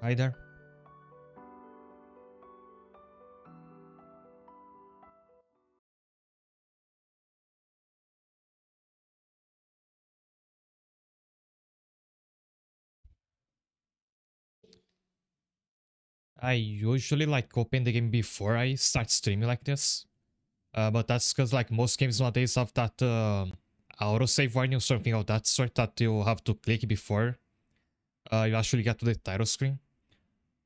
Hi there. I usually like open the game before I start streaming like this. But that's because like most games nowadays have that autosave warning or something of that sort that you have to click before you actually get to the title screen.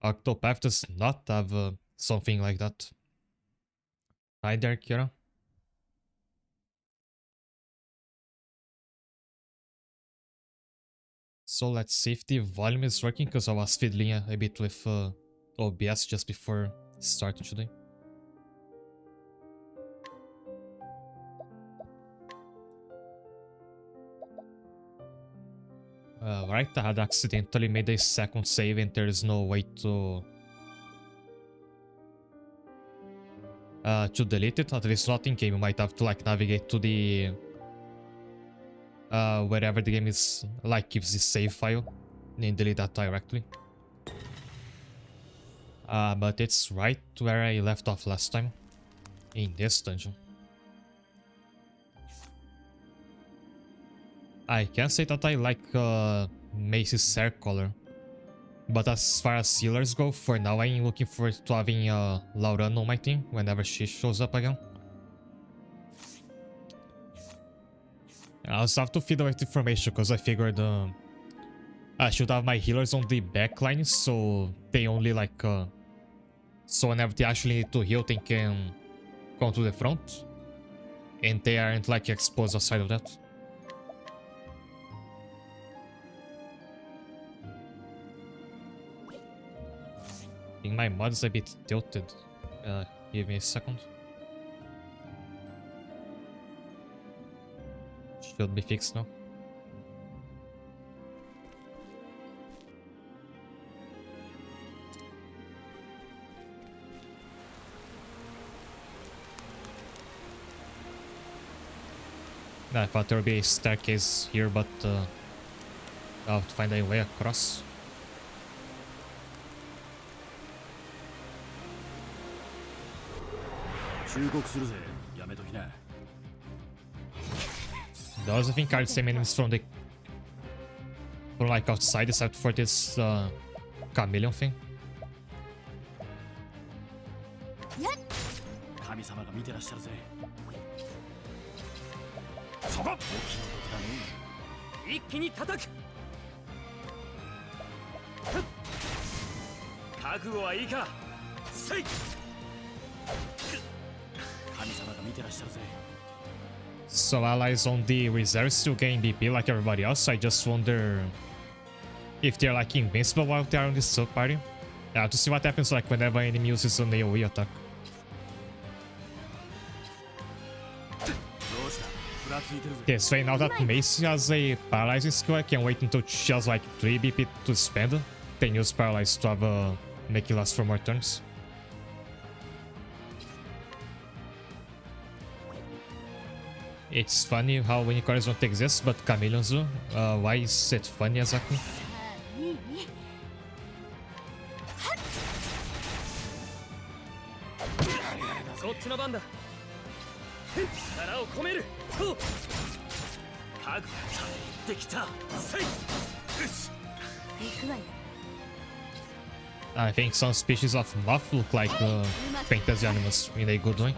Octopath does not have something like that. Hi there, Kira. So let's see if the volume is working, because I was fiddling a bit with OBS just before starting today. Right, I had accidentally made a second save and there is no way to delete it, at least not in game. You might have to like navigate to the wherever the game is like keeps the save file and delete that directly. But it's right where I left off last time, in this dungeon. I can say that I like Mace's hair color, but as far as healers go, for now I'm looking forward to having Lauren on my team whenever she shows up again. I also have to feed with information because I figured I should have my healers on the back line, so they only like so whenever they actually need to heal, they can come to the front and they aren't like exposed outside of that. I think my mod is a bit tilted. Give me a second. Should be fixed now. I thought there would be a staircase here, but I'll have to find a way across. Those I think are the same enemies from like outside, except for this chameleon thing. So allies on the reserve still gain BP like everybody else. I just wonder if they're like invincible while they are on this sub party. Yeah, to see what happens like whenever an enemy uses an AoE attack. Okay, so now that Mace has a paralyzing skill, I can wait until she has like 3 BP to spend, then use paralyze to have make it last for more turns. It's funny how unicorns don't exist, but chameleons do. Why is it funny exactly? I think some species of moth look like fantasy animals in a good way.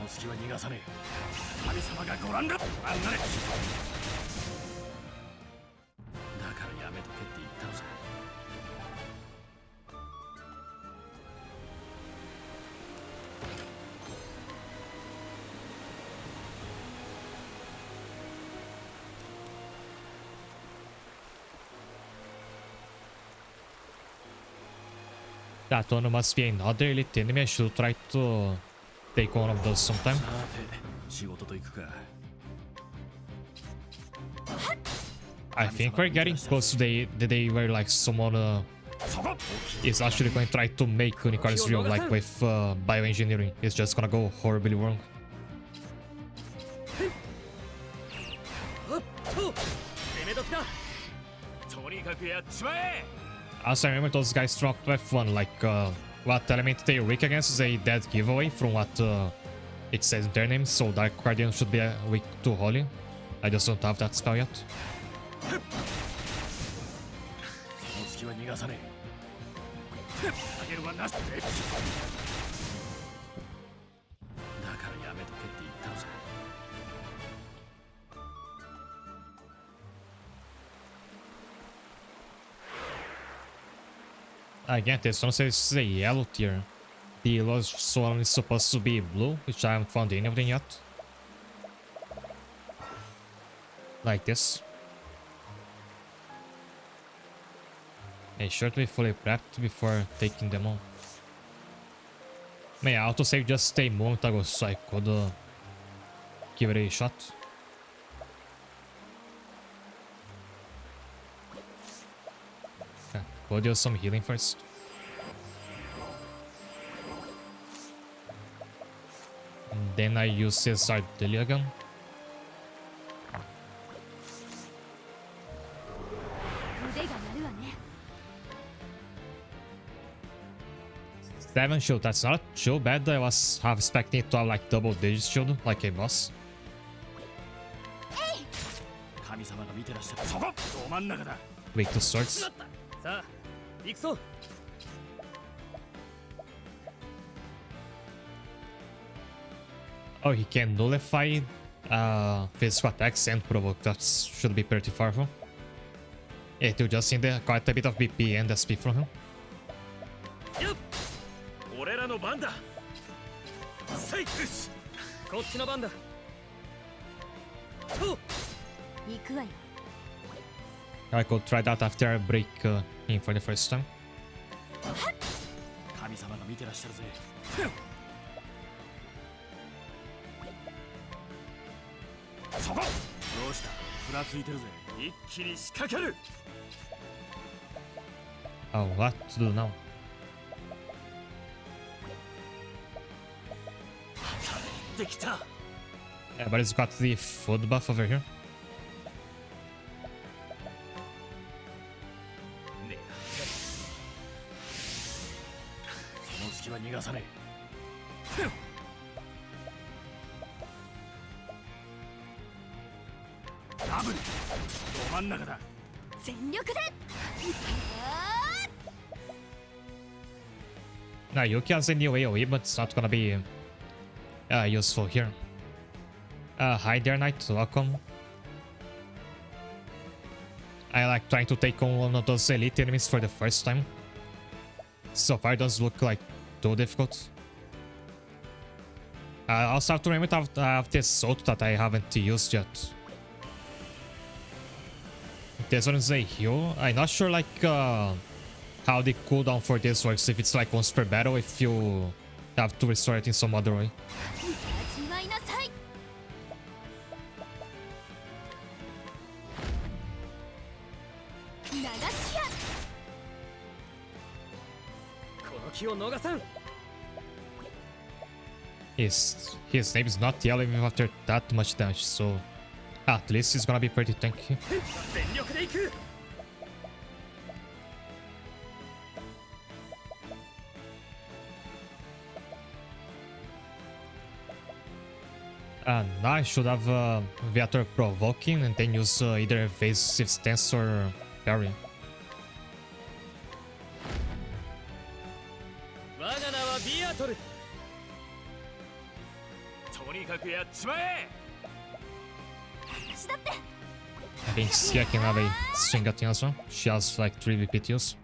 That one must be another elite enemy. I should try to take one of those sometime. I think we're getting close to the day where like someone is actually going to try to make unicorns real, like with bioengineering. It's just gonna go horribly wrong. Also, I remember those guys from Octopath 1, like what element they're weak against is a dead giveaway from what it says in their name, so Dark Guardian should be weak to Holy. I just don't have that spell yet. Again, this one says a yellow tier. The lowest one is supposed to be blue, which I haven't found any of them yet. Like this. Make sure to be fully prepped before taking them on. My autosave just stayed a moment ago, so I could give it a shot. Okay, we'll do some healing first. And then I use his Ardelia gun. Seven shield, that's not too bad. I was half expecting it to have like double digit shield, like a boss. Weak to swords. Oh, he can nullify physical attacks and provoke. That should be pretty powerful. It will just need quite a bit of BP and SP from him. I could try that after I break him for the first time. Oh, what to do now? Yeah, but it's got the food buff over here. Now Yuki has a new AoE, but it's not gonna be useful here. Hi there, Knight. Welcome. I like trying to take on one of those elite enemies for the first time. So far, it doesn't look like too difficult. I also have to remember I have this ult that I haven't used yet. This one is a heal. I'm not sure like how the cooldown for this works. If it's like once per battle, if you have to restore it in some other way. His name is not yellow even after that much damage, so at least he's gonna be pretty tanky. Now I should have Viator provoking and then use either evasive stance or parry. Against here I can have a swing at as well. She has like 3 VP kills.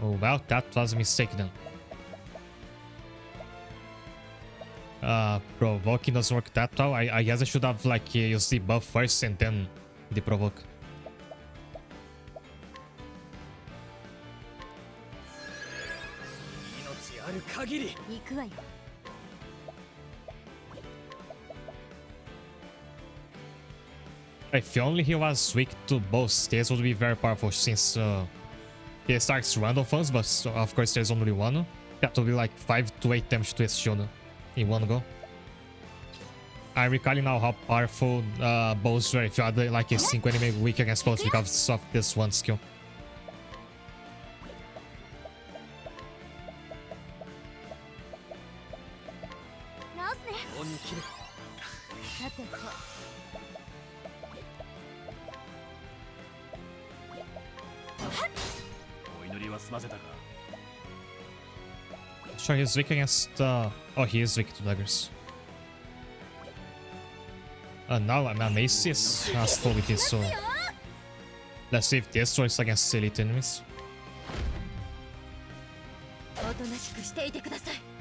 Oh well, that was a mistake then. Provoking doesn't work that well. I guess I should have like used the buff first and then the provoke. If only he was weak to both, this would be very powerful since he starts random funds, but of course there's only one. That would be like 5 to 8 damage to his shield in one go. I'm recalling now how powerful bows were if you had like a single enemy weak against bows because of this one skill. Sure, he's weak against. Oh, he is weak to daggers. Now my mace has full VP, so let's see if this works against elite enemies.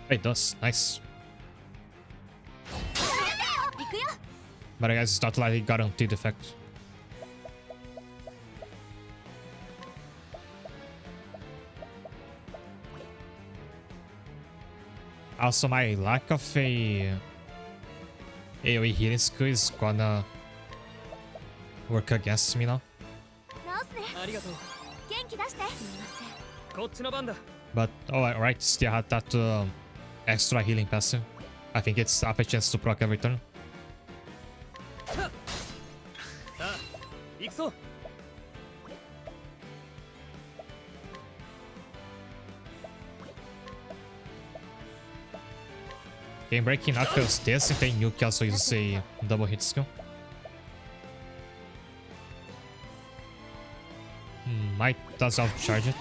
It does, nice. But I guess it's not like a guaranteed effect. Also, my lack of a AoE healing skill is gonna work against me now. But alright, still had that extra healing passive. I think it's up a chance to proc every turn. Game breaking knuckles this and then Yuki also uses a double hit skill. Might does outcharge it.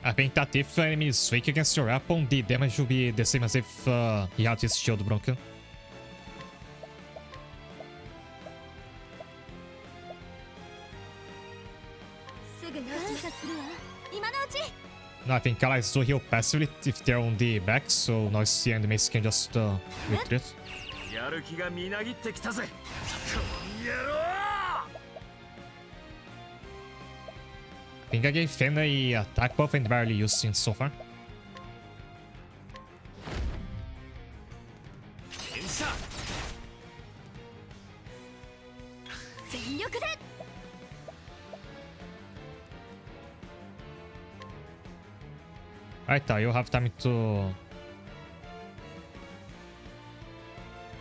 I think that if enemy is weak against your weapon, the damage will be the same as if he had his shield broken. No, I think allies do heal passively if they're on the back, so now the enemies can just retreat. I think I gave Fen a attack buff and barely used it so far. Right, you'll have time to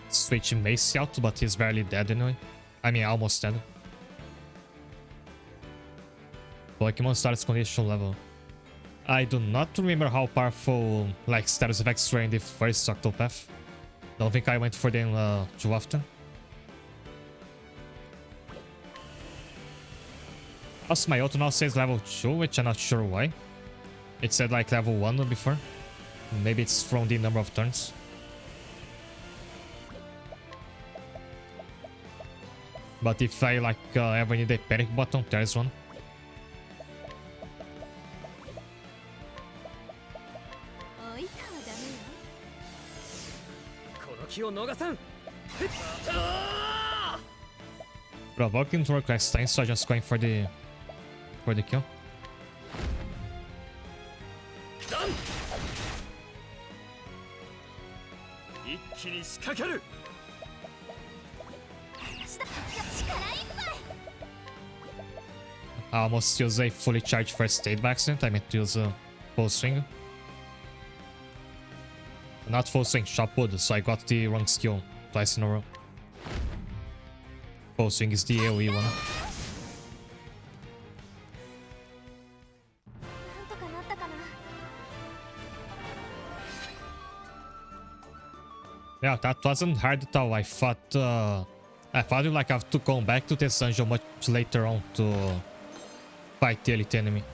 switch Mace out, but he's barely dead anyway. I mean, almost dead. Pokemon status condition level. I do not remember how powerful like status effects were in the first Octopath. Don't think I went for them too often. Also, my auto now says level 2, which I'm not sure why. It said like level 1 before. Maybe it's from the number of turns. But if I like ever need a panic button, there's one. Provoking to work last time, so I'm just going for the kill. I almost used a fully charged first aid by accident. I meant to use a full swing. Not full swing, chop wood, so I got the wrong skill twice in a row. Full swing is the AoE one. Yeah, that wasn't hard at all. I thought you like have to come back to this dungeon much later on to fight the elite enemy.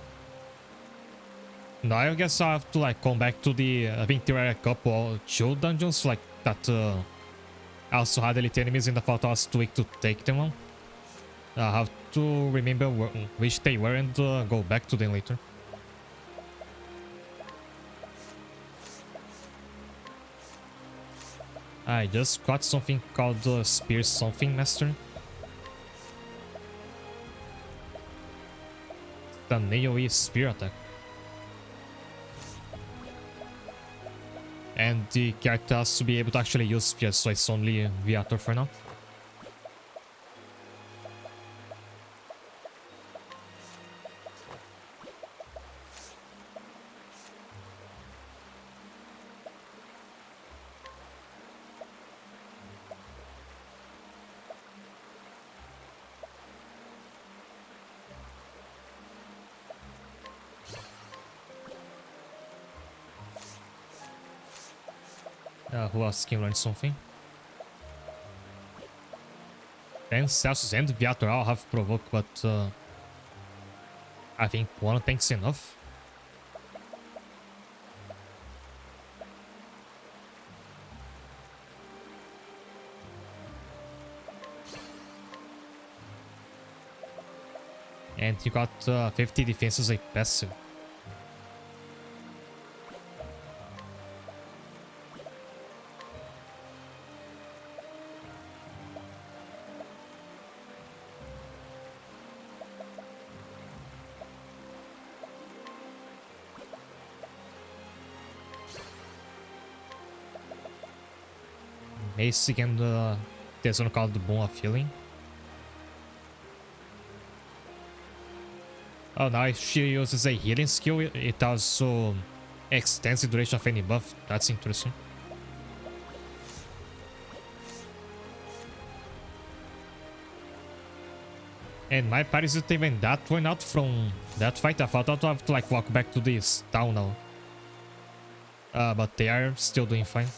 Now I guess I have to like come back to the. I think there are a couple chill dungeons like that. Also had elite enemies, and I thought I was too weak to take them on. I have to remember which they were and go back to them later. I just got something called Spear Something Master. The AoE Spear attack. And the character has to be able to actually use spears, so it's only Viator for now. Who else can learn something? 10 Celsius and Viator all have provoke, but I think one tank's enough. And you got 50 defense as a passive. Basic and there's one called the Boon of Healing. Oh, now if she uses a healing skill, it also extends the duration of any buff. That's interesting. And my party isn't even that one out from that fight. I thought I'd have to like walk back to this town now. But they are still doing fine.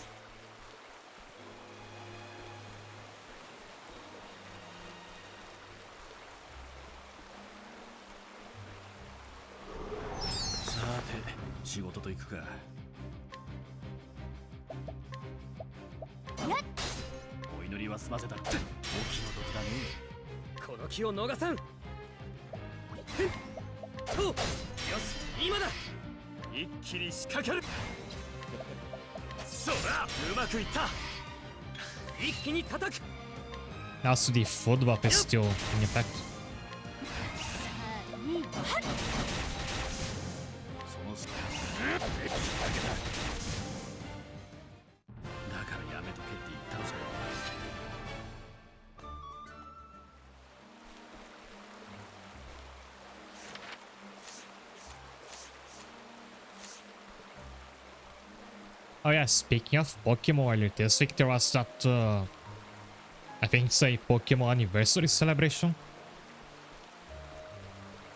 Also, the food buff is still in effect. Oh yeah, speaking of Pokemon earlier this week, there was that, I think it's a Pokemon anniversary celebration.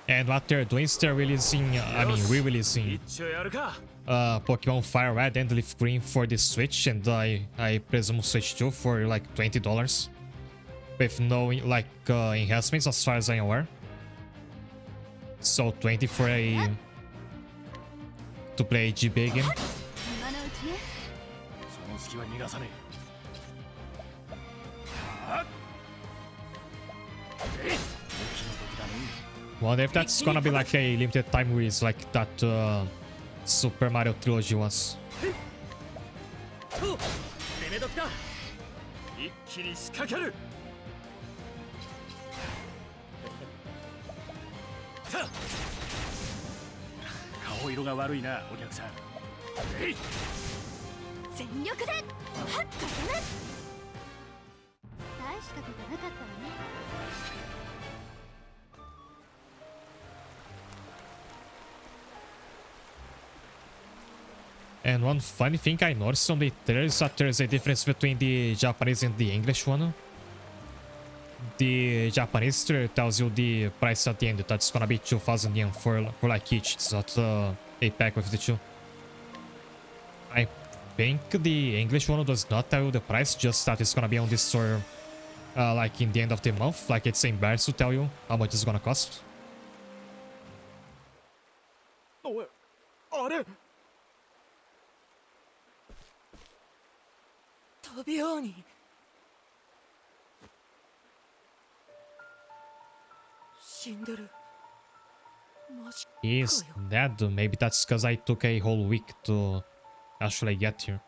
And what they're doing is they're releasing, re-releasing Pokemon Fire Red and Leaf Green for the Switch, and I presume Switch 2 for like $20. With no like enhancements as far as I'm aware. So 20 for to play GB again. Wonder if that's gonna be like a limited time release like that Super Mario Trilogy was. And one funny thing I noticed on the trailer is that there's a difference between the Japanese and the English one. The Japanese trailer tells you the price at the end, that's gonna be 2,000 yen for like each. It's not a pack with the two. I think the English one does not tell you the price, just that it's gonna be on the store like in the end of the month. Like it's embarrassed to tell you how much it's gonna cost. He's dead. Maybe that's because I took a whole week to actually get here.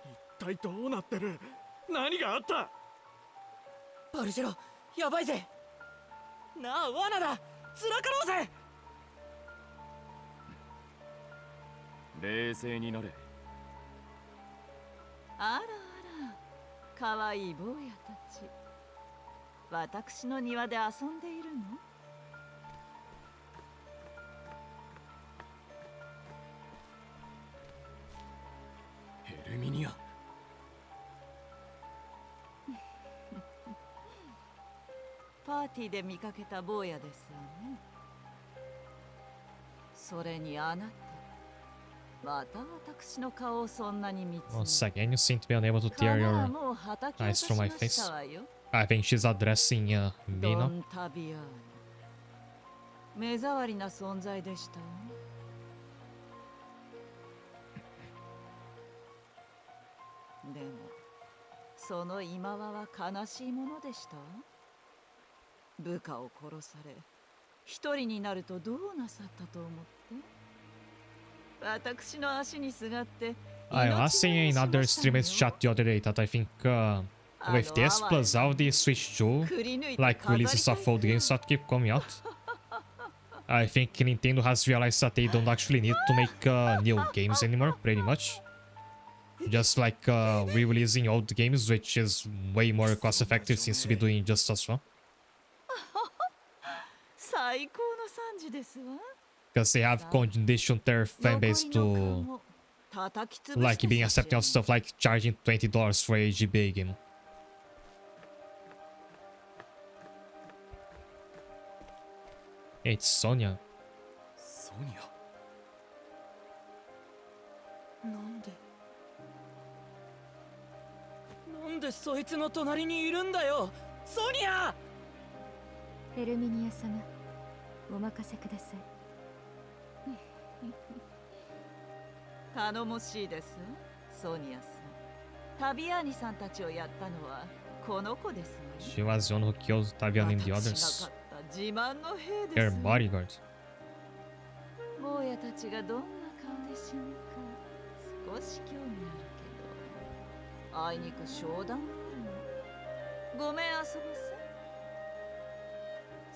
Luminia. パーティーで見かけた坊やですわね。それにあなた、Once again, you seem to be unable to tear your eyes from my face. I think she's addressing me now. 目障りな存在でした。でもその今は悲しいものでした。部下を殺され一人になるとどうなさったと思って。私の足にすがって。I was seeing another streamer's chat the other day that I think with this plus all the Switch 2 like releases of old games that keep coming out, I think Nintendo has realized that they don't actually need to make new games anymore, pretty much. Just like re-releasing old games, which is way more cost effective, seems to be doing just as well. Because they have conditioned their fanbase to like being accepting of stuff like charging $20 for a GBA game. It's Sonia. Sonia? なんでそいつの隣にいるんだよ、ソニア！ヘルミニア様、お任せください。頼もしいです、ソニアさん。タビアーニさんたちをやったのはこの子ですね。She was the one who killed Tavian and the others. Their bodyguard. 坊やたちがどんな顔で死ぬか少し興味あるけど、あいにく商談があるの。ごめん、遊ばせ。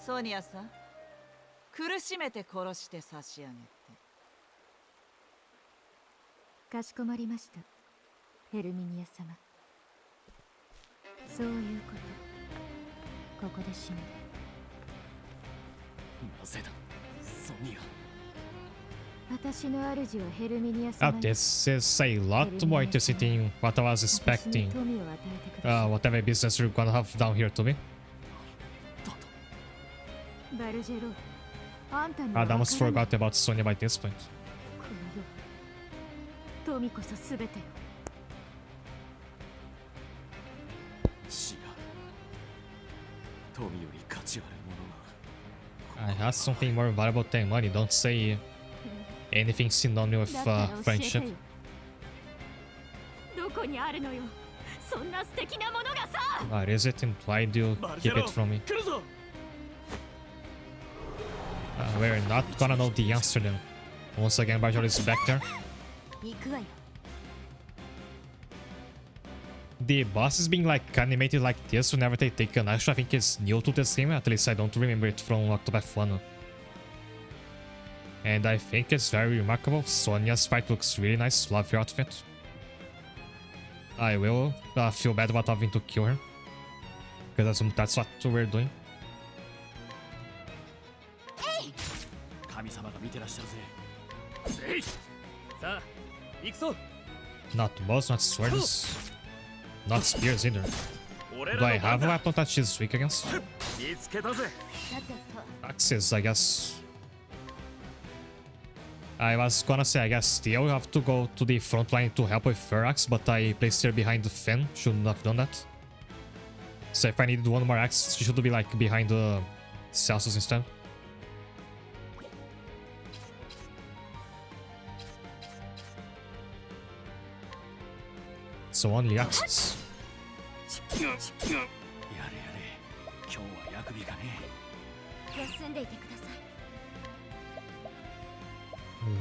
ソニアさん、苦しめて殺して差し上げて。かしこまりました、ヘルミニア様。そういうこと、ここで死ぬ。なぜだ、ソニア。私の主はヘルミニア様。This is a lot more interesting than what I was expecting. Whatever business you're gonna have down here to me. バルジェロ、あんたに I almost forgot about Sonia by this point. 富こそすべて。死が富より価値あるものが。I have something more valuable than money. Don't say anything synonymous with friendship. どこにあるのよ、そんな素敵なものがさ。What is it and why do you keep it from me? We're not gonna know the answer then. Once again, Barjol is back there. The bosses being like animated like this whenever they take an action, I think is new to this game. At least I don't remember it from Octopath 1. And I think it's very remarkable. Sonia's fight looks really nice. Love your outfit. I will feel bad about having to kill her, because that's what we're doing. Not bows, not swords, not spears either. Do I have a weapon that she's weak against? Axes, I guess. I was gonna say, I guess still have to go to the front line to help with her axe, but I placed her behind the Finn. Shouldn't have done that. So if I needed one more axe, she should be like behind the Celsius instead. So only axes.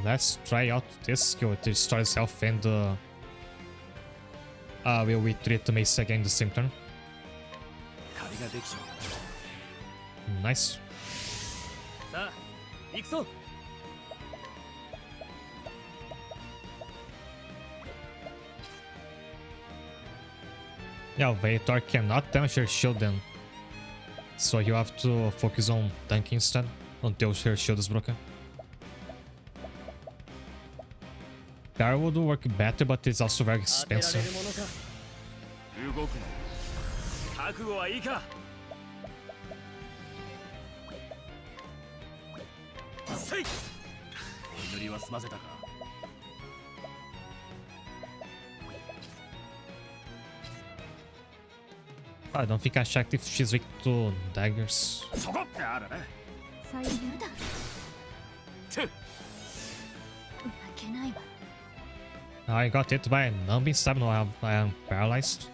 Let's try out this skill. It restores health and will retreat the mace again the same turn. Nice. Yeah, Vetor cannot damage her shield then. So you have to focus on tanking instead until her shield is broken. Power would work better, but it's also very expensive. I don't think I checked if she's weak to daggers. そこってあるね。さよならふっ負けないわ I got hit by a numbing stab, no, I am paralyzed.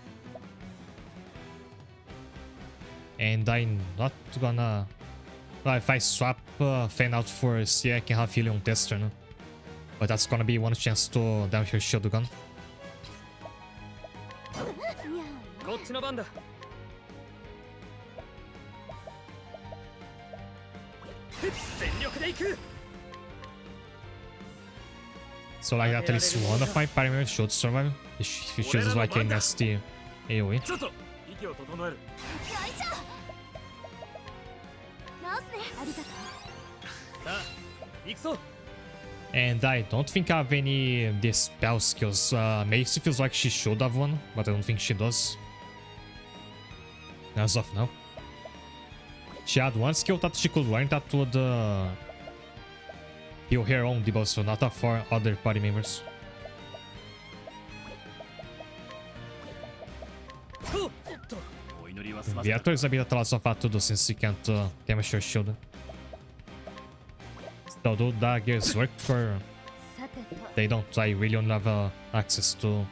And I'm not gonna... Well, if I swap Fan out for C, I can have healing on this turn. But that's gonna be one chance to damage her shield gun. こっちの番だ。ふっ全力で行く。 So like at least one of my primary should survive. If she chooses like a nasty AoE. ちょっと息を整える。よいしょ直すねありがとうさあ、行くぞ。 And I don't think I have any dispel skills. Mace feels like she should have one, but I don't think she does. As of now. She had one skill that she could learn that would heal her own debuffs, so not for other party members. おっと、お祈りは済ませた。 Viator is a bit at a loss of what to do since he can't damage her shield. So do daggers work or さてと they don't? I really don't have access to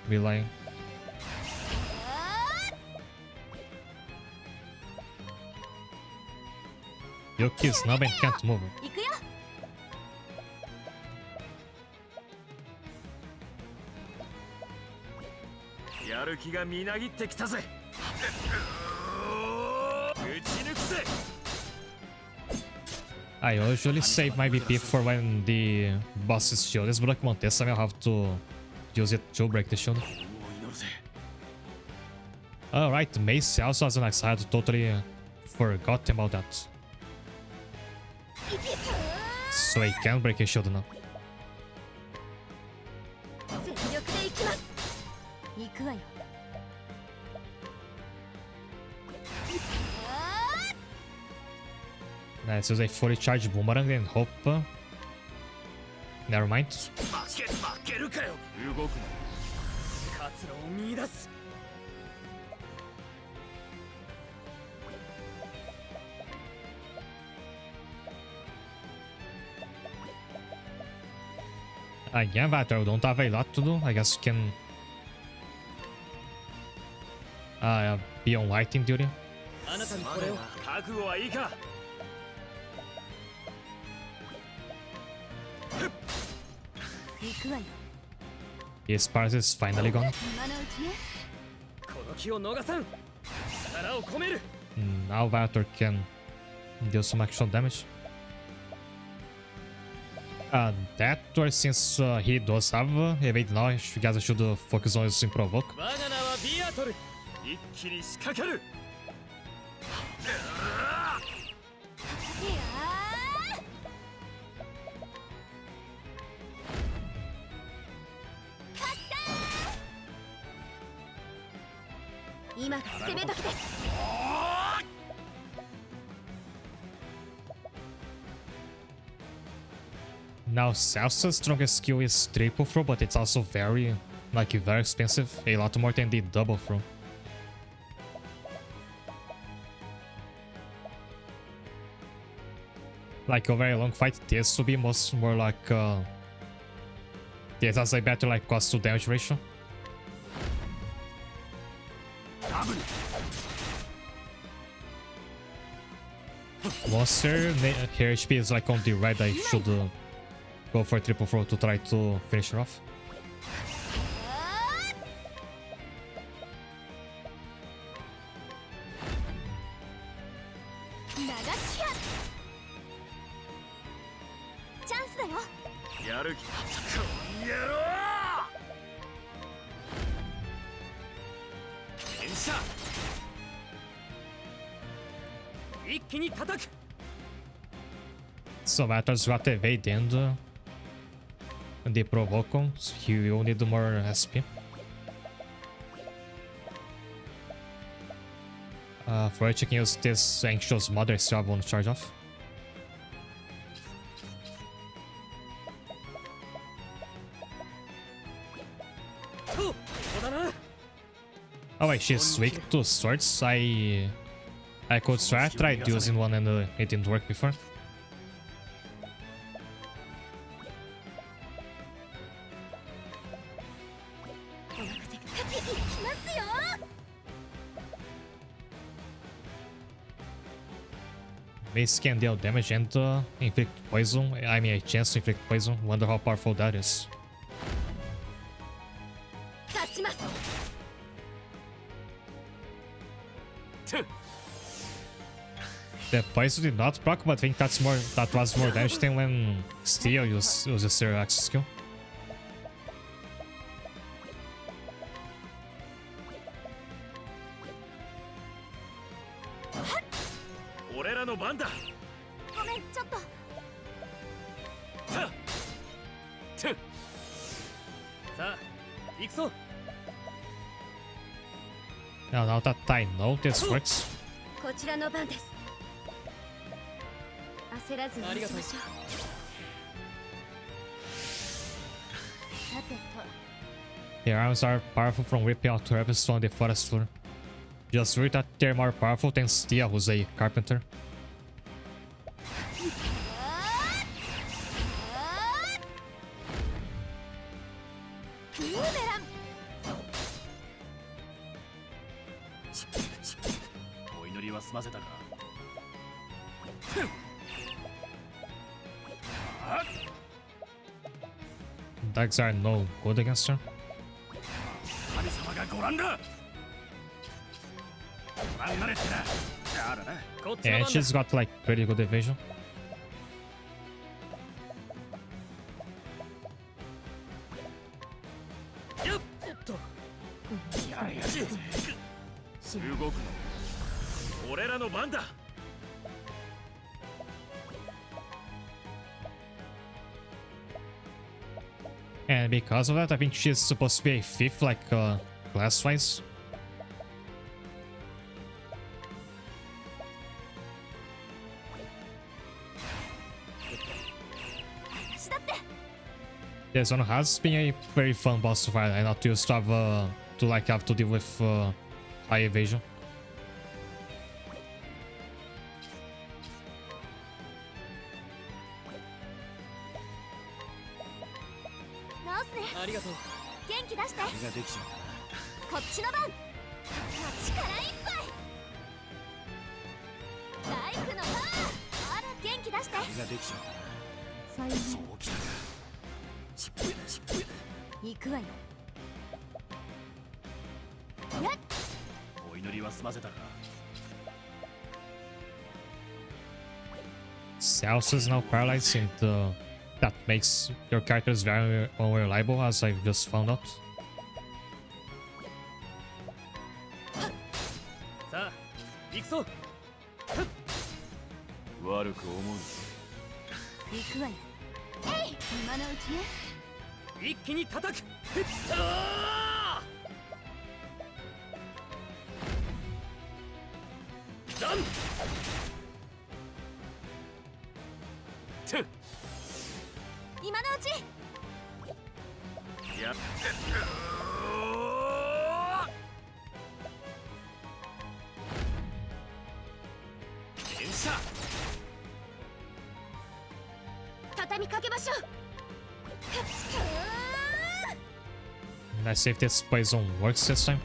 relying. Yuki's numb and can't move. 行くよやる気がみなぎってきたぜ。打ち抜くぜ。 I usually save my BP for when the boss's shield is broken on this time. I'll have to use it to break the shield. お祈るぜ。 Alright, Mace also has an axe. I had totally forgot about that. So I can break his shield now. 全力で行きます行くわよ Let's use a fully charged boomerang and hope. Never mind. 負けるかよ。動くな。活路を見出す。 Again, Vator, we don't have a lot to do. I guess you can be on lighting duty. あなたにこれを。覚悟はいいか。 行くわよ His parts is finally gone. 今のうちねこの気を逃さん。力を込める。 Now Vator can deal some actual damage. That or since he does have evade now, you guys should focus on using provoke. 我が名はビアトル。一気に仕掛ける。いやー勝ったー今が攻め時です Now Salsa's strongest skill is triple throw, but it's also very expensive. A lot more than the double throw. Like a very long fight, this will be more like this has a better cost to damage ratio. Monster, her HP is on the right. I should go for triple throw to try to finish her off. So Vator's got evade and the provoke on, so he will need more SP. For it, you can use this Anxious Mother if you have one charge off. Oh wait, she's weak to swords. I could try. I tried using one and it didn't work before. Mace can deal damage and inflict poison. I mean, a chance to inflict poison. Wonder how powerful that is. The poison did not proc, but I think that was more damage than when Steel uses her axe skill. 俺らの番だ。ごめん、ちょっと。さあ、行くぞ。 Now that I know this works. こちらの番です。焦らずにしましょう。さてと。 Their arms are powerful from ripping out weapons from the forest floor. Just read that they're more powerful than Stia, who's a carpenter. Dags are no good against her. Yeah, she's got like pretty good evasion. And because of that, I think she's supposed to be a fifth, like class-wise. This one has been a very fun boss to fight. I'm not used to have to deal with high evasion. Celso is now paralyzed, and that makes your characters very unreliable, as I've just found out. Let's see if this poison works this time.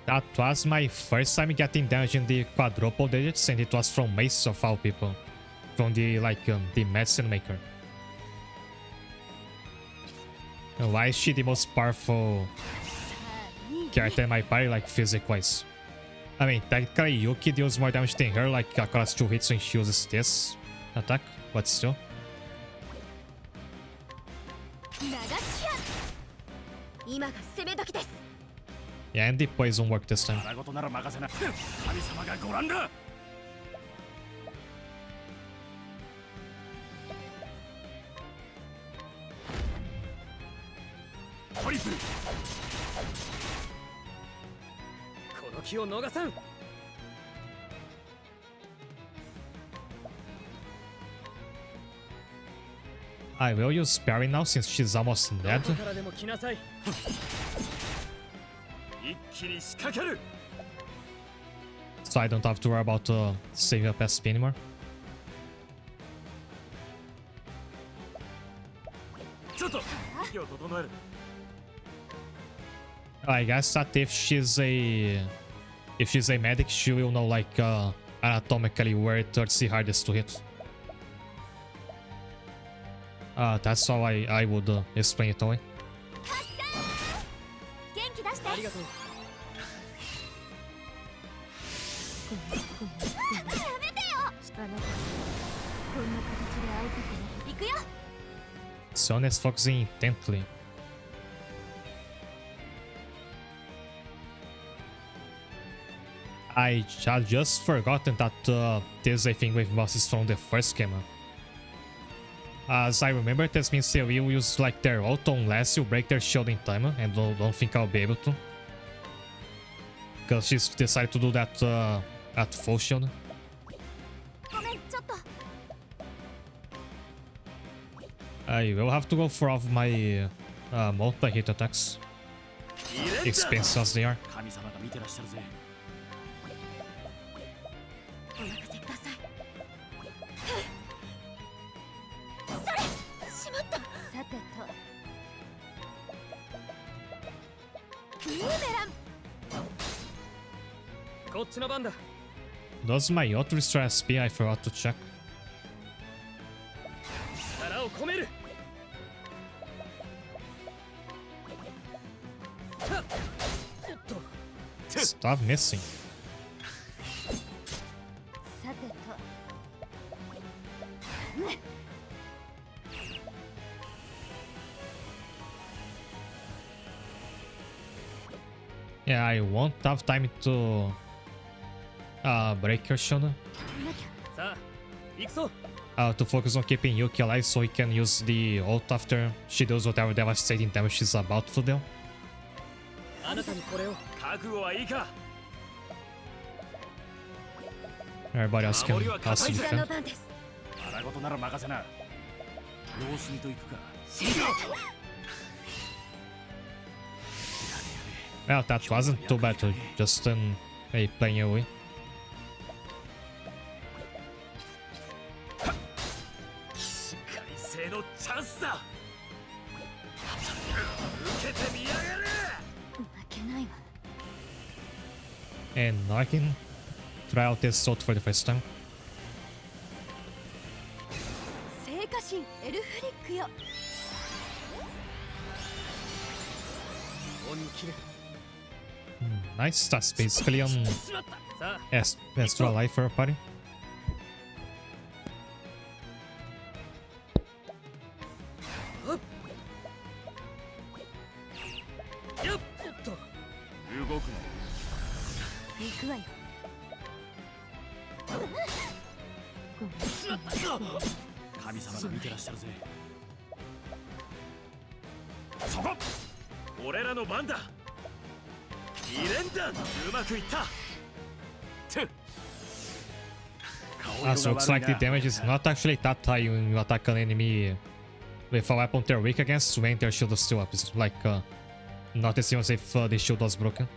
That was my first time getting damage in the quadruple digits, and it was from Mace of all people. From the, the medicine maker. Why is she the most powerful character in my party, like, physic-wise? I mean, technically Yuki deals more damage than her, like across 2 hits when she uses this attack, but still. Yeah, and the poison worked this time. I will use Perry now since she's almost dead. どこからでも来なさい。一気に仕掛ける。 So I don't have to worry about saving up SP anymore. ちょっと息を整える。 I guess that if she's a medic, she will know like anatomically where it's the hardest to hit. That's how I would explain it away. 元気出して。ありがとう。やめてよ。あなたこんな形で会いたくない。行くよ。 Son is focusing intently. I had just forgotten that there's a thing with bosses from the first game. As I remember, this means they will use like their auto unless you break their shield in time, and don't think I'll be able to. Because she's decided to do that at full shield. ごめん、ちょっと。 I will have to go for all of my multi-hit attacks, 入れんだ。 expensive as they are. 神様が見てらっしゃるぜ。お任せください。それ、しまった。さてと。ブーメラン。 こっちの番だ。 Does my auto restore SP? I forgot to check. 力を込める。はっおっと。 Stop missing. さてと。 Yeah, I won't have time to break your shield. さあ、行くぞ。 To focus on keeping Yuki alive so he can use the ult after she does whatever devastating damage she's about to deal. あなたにこれを。覚悟はいいか。 Everybody else can also こちらの defend. 番です。腹ごとなら任せな。様子見と行くか。 Well, that wasn't too bad, just playing away. 世界性のチャンスだ。受けてみやがれ。負けないわ。 And now I can try out this ult for the first time. 聖火神エルフリックよ。 恩に切る。 Nice, that's basically しまった。さあ、 extra life for a party. よっおっと。動くな。 行くわよ。ごめん。しまったぞ。神様が見てらっしゃるぜ。そこ。俺らの番だ。2連弾うまくいった。So looks like the damage is not actually that high when you attack an enemy with a weapon they're weak against when their shield is still up. It's like not the same as if the shield was broken.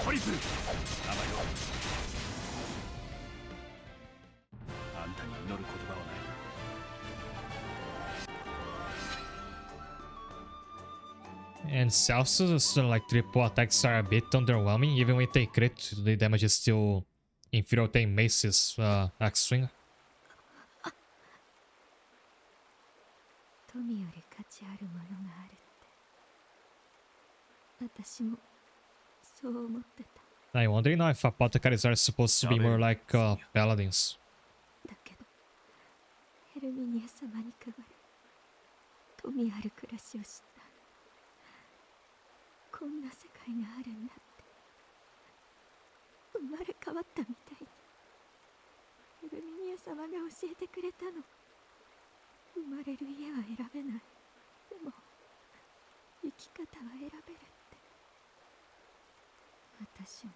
トリプル。頑張よ。あんたに祈る言葉はない。 And Celsius like triple attacks are a bit underwhelming. Even when they crit, the damage is still inferior to Mace's axe swing. 富より価値あるものがあるって。私もそう思ってた。 I wonder now if apothecaries are supposed to be more like paladins. だけど、ヘルミニア様に代わり、富ある暮らしを知った。こんな世界があるんだって。生まれ変わったみたいに。ヘルミニア様が教えてくれたの。生まれる家は選べない。でも、生き方は選べるって。私も、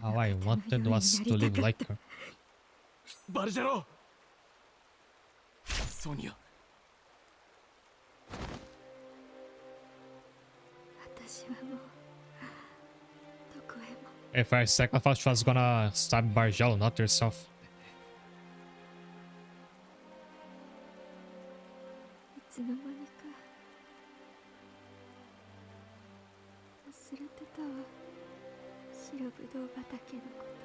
How I wanted was to live like her. バルジェロ、ソニア、私はもうどこへも。 If I thought she was gonna stab Bargello, not herself. いつの間にか忘れてたわ、白ぶどう畑のこと。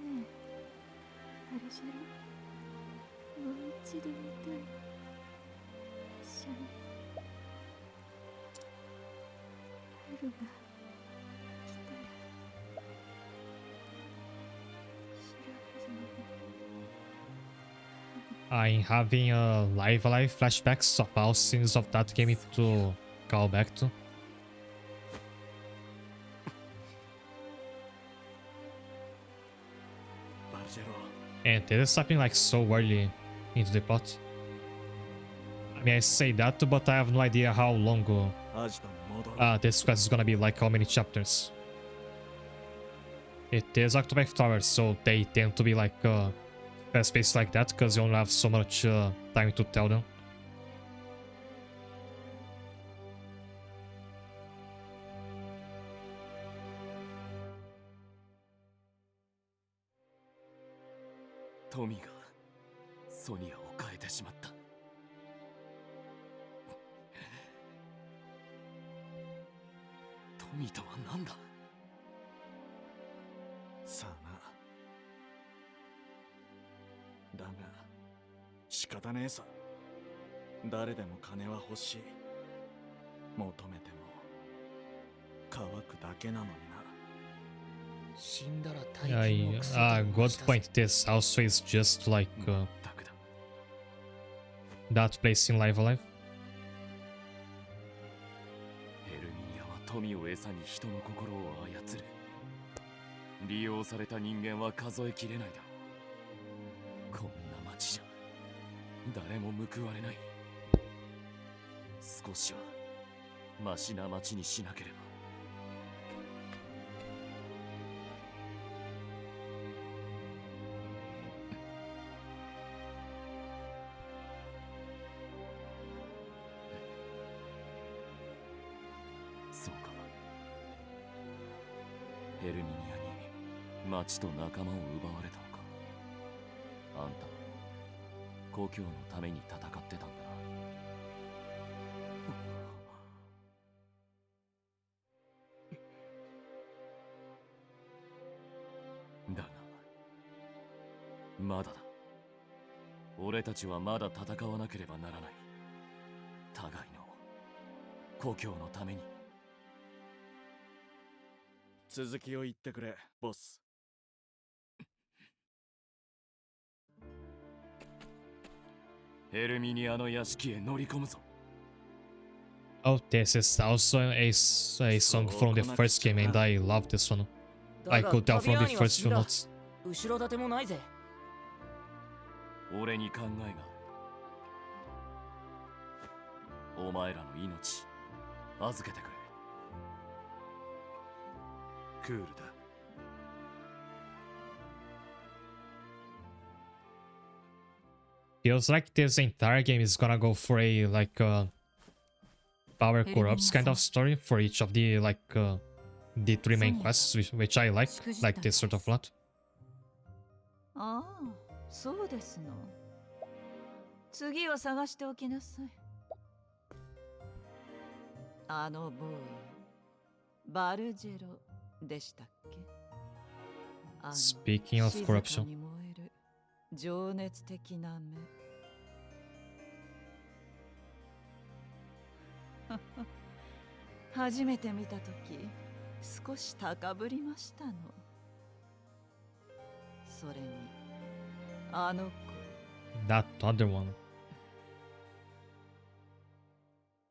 ねえ、アルジェロ、もう一度見たい。一緒に春が来たら白ぶどうを。I'm having a live flashbacks of all scenes of that game to call back to. バルジェロ、 And this is something like so early into the plot. I mean, I say that, but I have no idea how long アジトに戻ろう。 this quest is gonna be, like how many chapters. It is Octopath Traveler, so they tend to be like fast-paced like that because you only have so much time to tell them. トミがソニアを変えてしまった。トミとは何だ。さあな。だが仕方ねえさ。誰でも金は欲しい。求めても乾くだけなのにな。死んだら大金もクソとも Good したぜ。 point. This also is just like 全くだ。 that place in Live Alive. ヘルミニアは富を餌に人の心を操る。利用された人間は数えきれないだろう。こんな町じゃ誰も報われない。少しはマシな町にしなければ。そうか。ヘルミニアに町と仲間を奪われたのか。あんたは故郷のために戦ってたんだな。だがまだだ。俺たちはまだ戦わなければならない。互いの故郷のために。続きを言ってくれ、ボス。ヘルミニアの屋敷へ乗り込むぞ。Oh, this is also a song from the first game, and I love this one. I could tell from the first few notes. 後ろ盾もないぜ。俺に考えがある。お前らの命預けてくれ。クールだ。 Feels like this entire game is gonna go for a like power corrupts kind of story for each of the like the three main quests, which I like this sort of plot. ああ、そうですの。次を探しておきなさい。あのボーイ、バルジェロでしたっけ。Speaking of 静 corruption. かに燃える情熱的な目。初めて見たとき、少し高ぶりましたの。それに、あの子。That other one.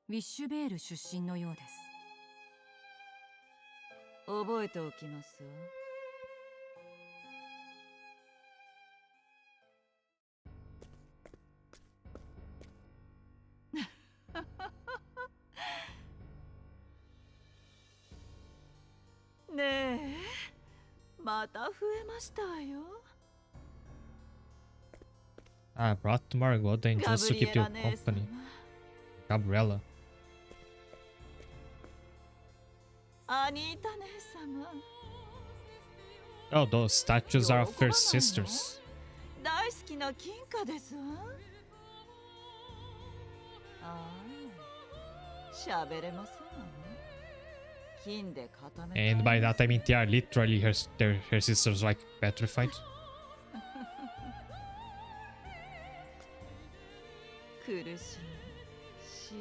ウィッシュベール出身のようです。覚えておきますわ。また増えましたわよ。 I brought Margot then ガ just ブ to リ keep エ you ラ姉様、 company. Gabriella. アニータ姉様、 Oh, those statues are of 喜ば her ないの？ sisters. 大好きな金貨ですわ。ああ、喋れませんわね。金で固めて And by that I mean they are literally her sisters like petrified. 苦しみ、死、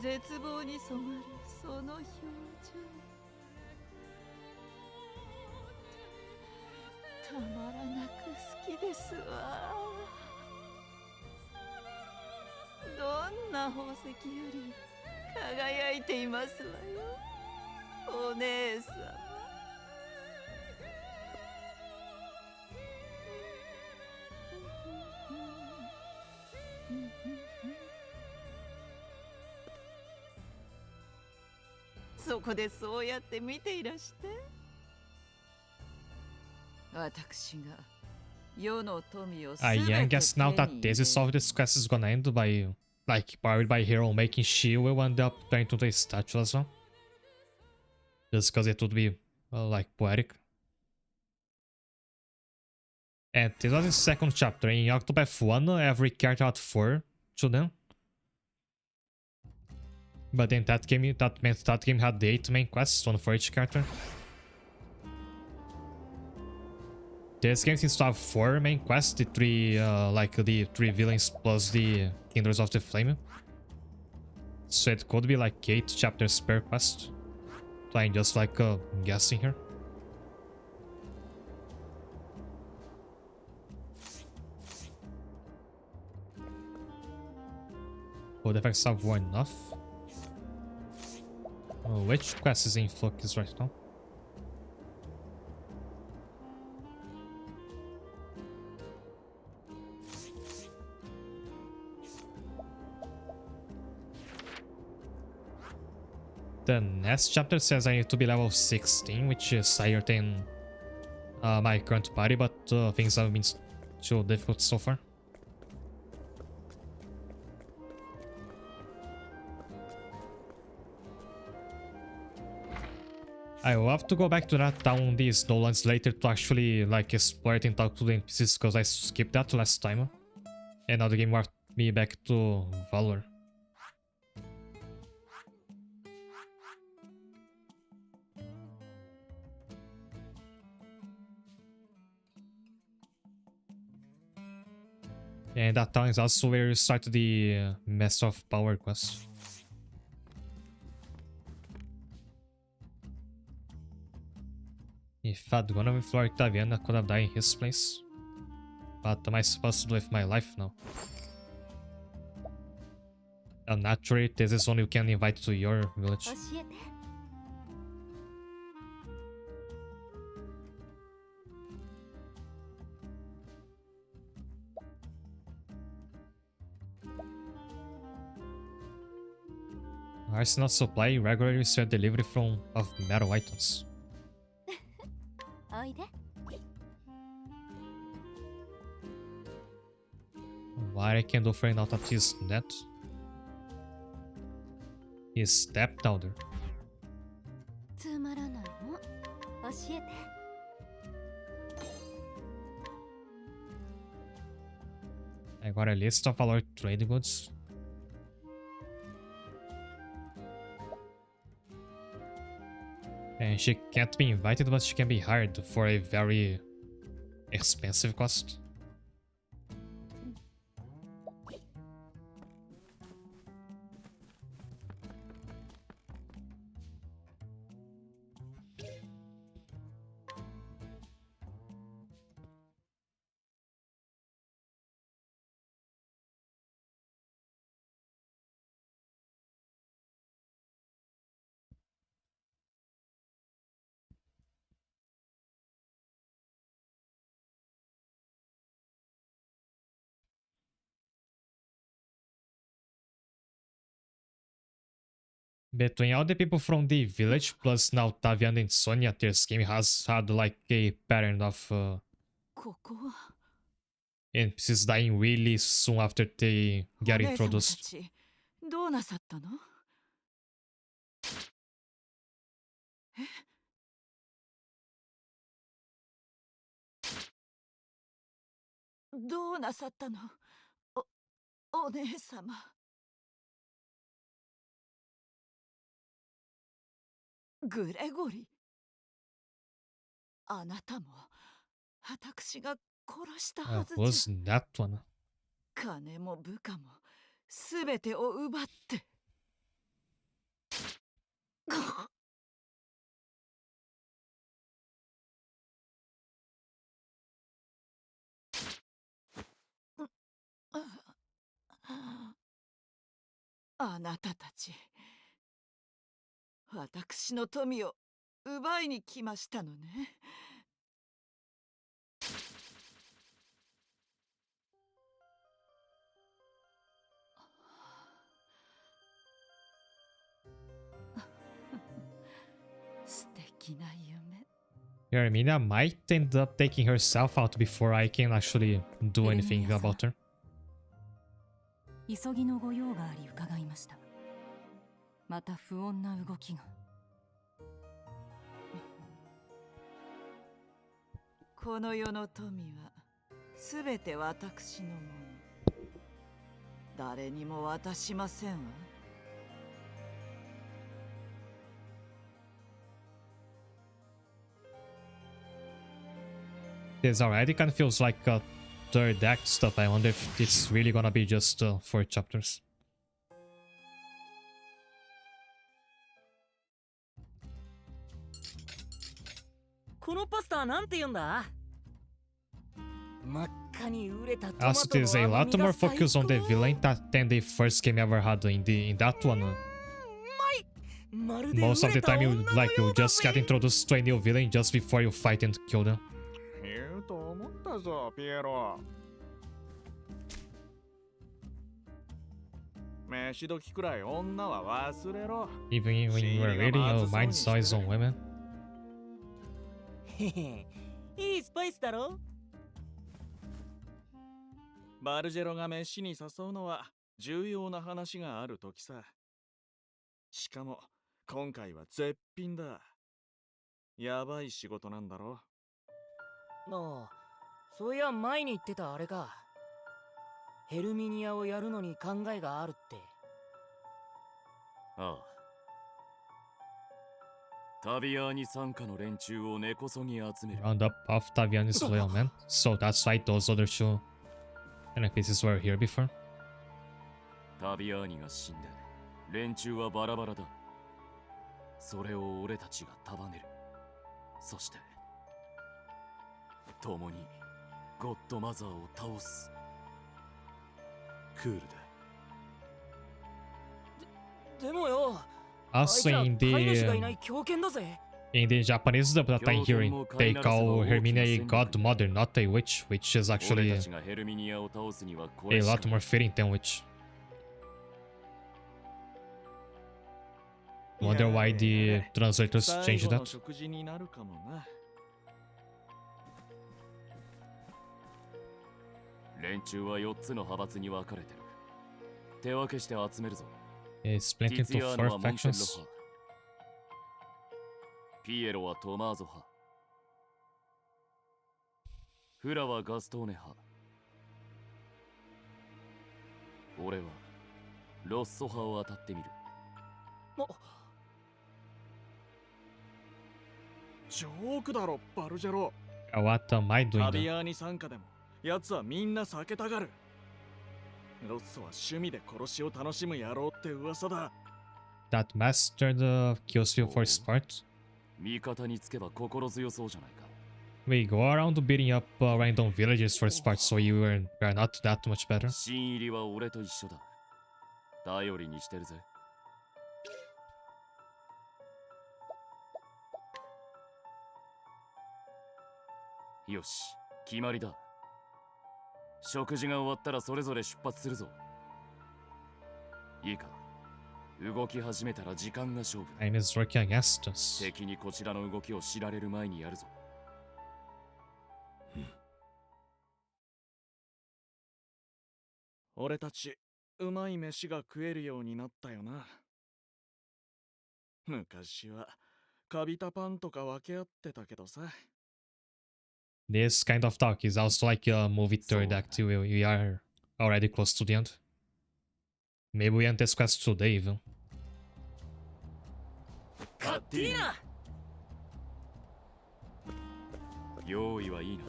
絶望に染まるその表情。たまらなく好きですわ。どんな宝石より輝いていますわよ、お姉さん。そこでそうやって見ていらして。私が世の富を Yeah, I 全て guess now 手 that に this 入 is all this quest is gonna end by like powered by hero making she will end up turning to the statue as well. Just because it would be like poetic. And this was the second chapter. In Octopath 1, every character had 4 to them. But then that meant that game had the 8 main quests, 1 for each character. This game seems to have 4 main quests, the 3 like the 3 villains plus the Kindreds of the Flame. So it could be like 8 chapters per quest. So I'm just like guessing here. Would effects have war enough? Oh, which quest is in focus right now? The next chapter says I need to be level 16, which is higher than my current party, but things have been too difficult so far. I will have to go back to that town, these Snowlands later to actually like explore it and talk to the NPCs because I skipped that last time. And now the game brought me back to Valor. And that town is also where you start the Mess of Power quest. If I'd gone with Octavian, I could have died in his place. What am I supposed to do with my life now? Naturally, this is one you can invite to your village. 教えて。 Arsenal supply regularly receive delivery of metal items. おいで。 What I can do for now that he's dead? He stepped out there. つまらないの。教えて。 I got a list of all our trade goods. And she can't be invited, but she can be hired for a very expensive cost. Between all the people from the village plus now Tavian and Sonia, this game has had like a pattern of ここは NPCs dying really soon after they お get 姉様た introduced. ちどうなさったの？どうなさったの？お姉様。グレゴリー、あなたも私が殺したはずじ Was ゃ。 that one? 金も部下もすべてを奪って。あなたたち、私の富を奪いに来ましたのね。素敵な夢。 Hermina might end up taking herself out before I can actually do anything about her. 急ぎのご用があり伺いました。また不穏な動きが。この世の富はすべて私のもの。誰にも渡しませんわ。This already kind of feels like a third act stuff. I wonder if it's really gonna be just 4 chapters. このパスタなんて言うんだ？真っ赤に売れたトマ Also, ト there's a の甘 lot みが more 最 focus on the 高。 villain than the first game ever had in that one. まるで Most 売 of れ the た time 女 you の like よ you うだ just get ぜ。 introduced to a new villain just before you fight and kill them. 言うと思ったぞピエロ。飯時くらい女は忘れろ。 Even when you were reading, your mind's always on women. へへ、いいスパイスだろ。バルジェロが飯に誘うのは重要な話があるときさ。しかも今回は絶品だ。やばい仕事なんだろ。ああ、そういや前に言ってたあれか。ヘルミニアをやるのに考えがあるって。ああ。タビアーニ傘下の連中を根こそぎ集める。 Round up of Taviani's loyal men. So that's why those other two NPCs were here before. タビアーニが死んで、連中はバラバラだ。それを俺たちが束ねる。そして、共にゴッドマザーを倒す。クールだ。でもよ、 Also あい in つら飼い主がいな the い狂犬だぜ。 Japanese dub that I'm hearing, they call Hermine a godmother, not a witch, which is 俺 actually たちがヘルミニアを倒すにはこ a れしか lot more fitting than witch. Wonder why the translators 最 changed 後の that. 食事になるかもな。連中は4つの派閥に分かれてる。手分けして集めるぞ。 It's split ティツ into ィアーノ 4 はモンテッロ factions. 派。ピエロはトマーゾ派。フラはガストーネ派。俺はロッソ派を当たってみる。ジョークだろバルジェロ。 What am I タ doing ビ then? アーニ傘下でも奴はみんな避けたがる。ロッソは趣味で殺しを楽しむ野郎って噂だ。 That master kills people for sport? 味方につけば心強そうじゃないか。 We go around beating up random villagers for sport, so we are not that much better. 新入りは俺と一緒だ。頼りにしてるぜ。よし、決まりだ。食事が終わったらそれぞれ出発するぞ。いいか。動き始めたら時間が勝負。 Time is working against us. 敵にこちらの動きを知られる前にやるぞ。俺たちうまい飯が食えるようになったよな。昔はカビたパンとか分け合ってたけどさ。 This kind of talk is also like a movie third act. We are already close to the end. Maybe we end this quest today even. 勝手にな。用意はいいな。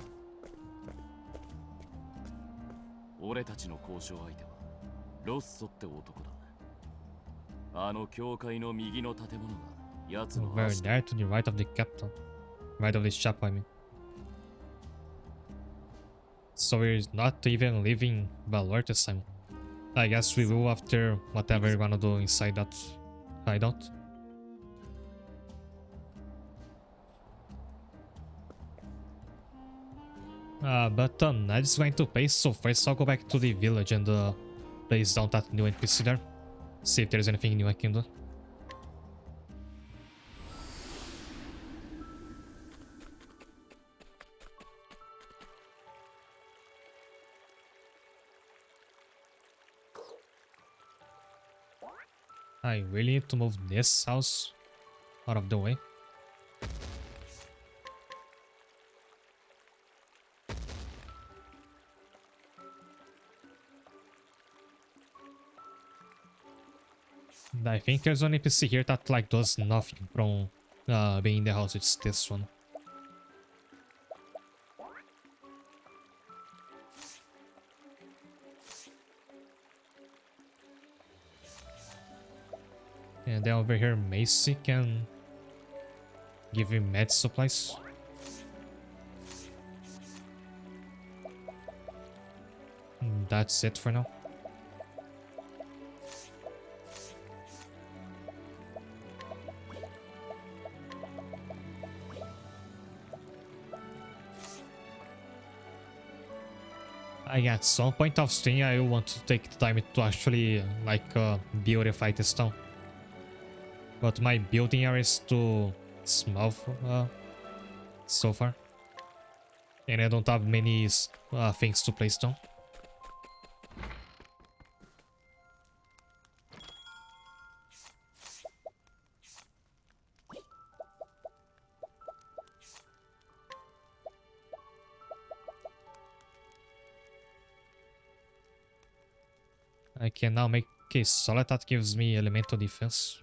俺たちの交渉相手はロッソって男だ。あの教会の右の建物が奴の We're 足だ。 there to the right of the captain. Right of this shop, I mean. So we're not even leaving Valor this time. I guess we will after whatever we're gonna do inside that hideout. But Ned is going to pay, so first I'll go back to the village and place down that new NPC there. See if there's anything new I can do. I really need to move this house out of the way. And I think there's one NPC here that like does nothing from being in the house. It's this one. And then over here, Macy can give him med supplies. That's it for now. At some point of stream, I want to take the time to actually like beautify this town. But my building area is too small so far. And I don't have many things to place down. I can now make a solid that gives me elemental defense.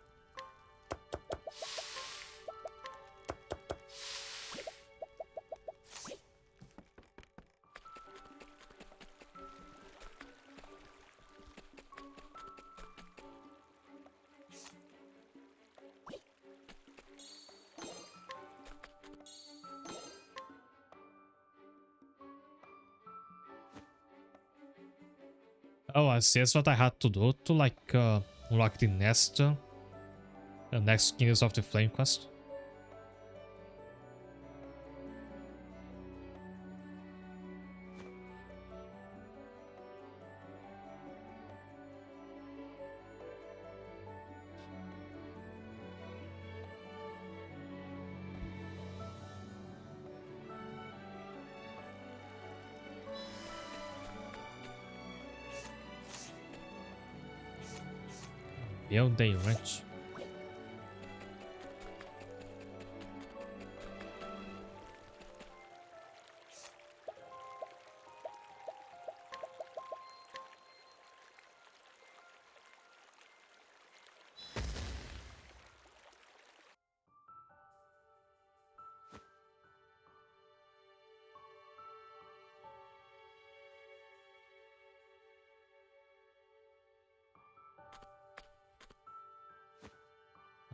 Oh, I see. That's what I had to do to like unlock the next Kingdoms of the Flame quest. Build a wrench.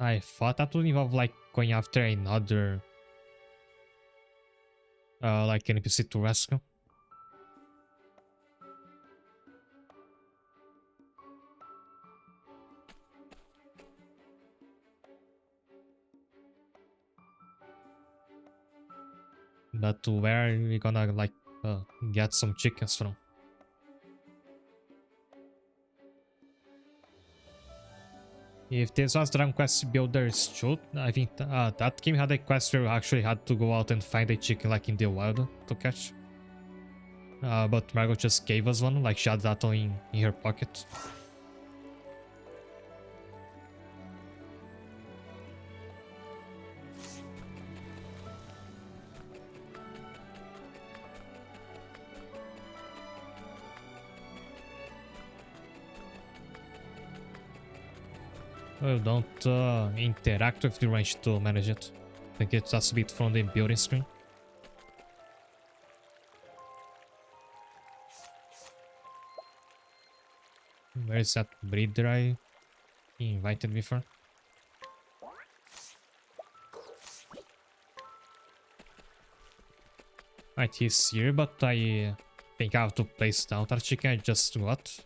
I thought that would involve like going after another like NPC to rescue. But where are we gonna like get some chickens from? If this was Dragon Quest Builders 2, I think that game had a quest where you actually had to go out and find a chicken like in the wild to catch. But Margot just gave us one, like she had that one in her pocket. Well, don't interact with the range to manage it. I think it has to be from the building screen. Where is that breeder I invited before? Right, he's here, but I think I have to place down that chicken I just got.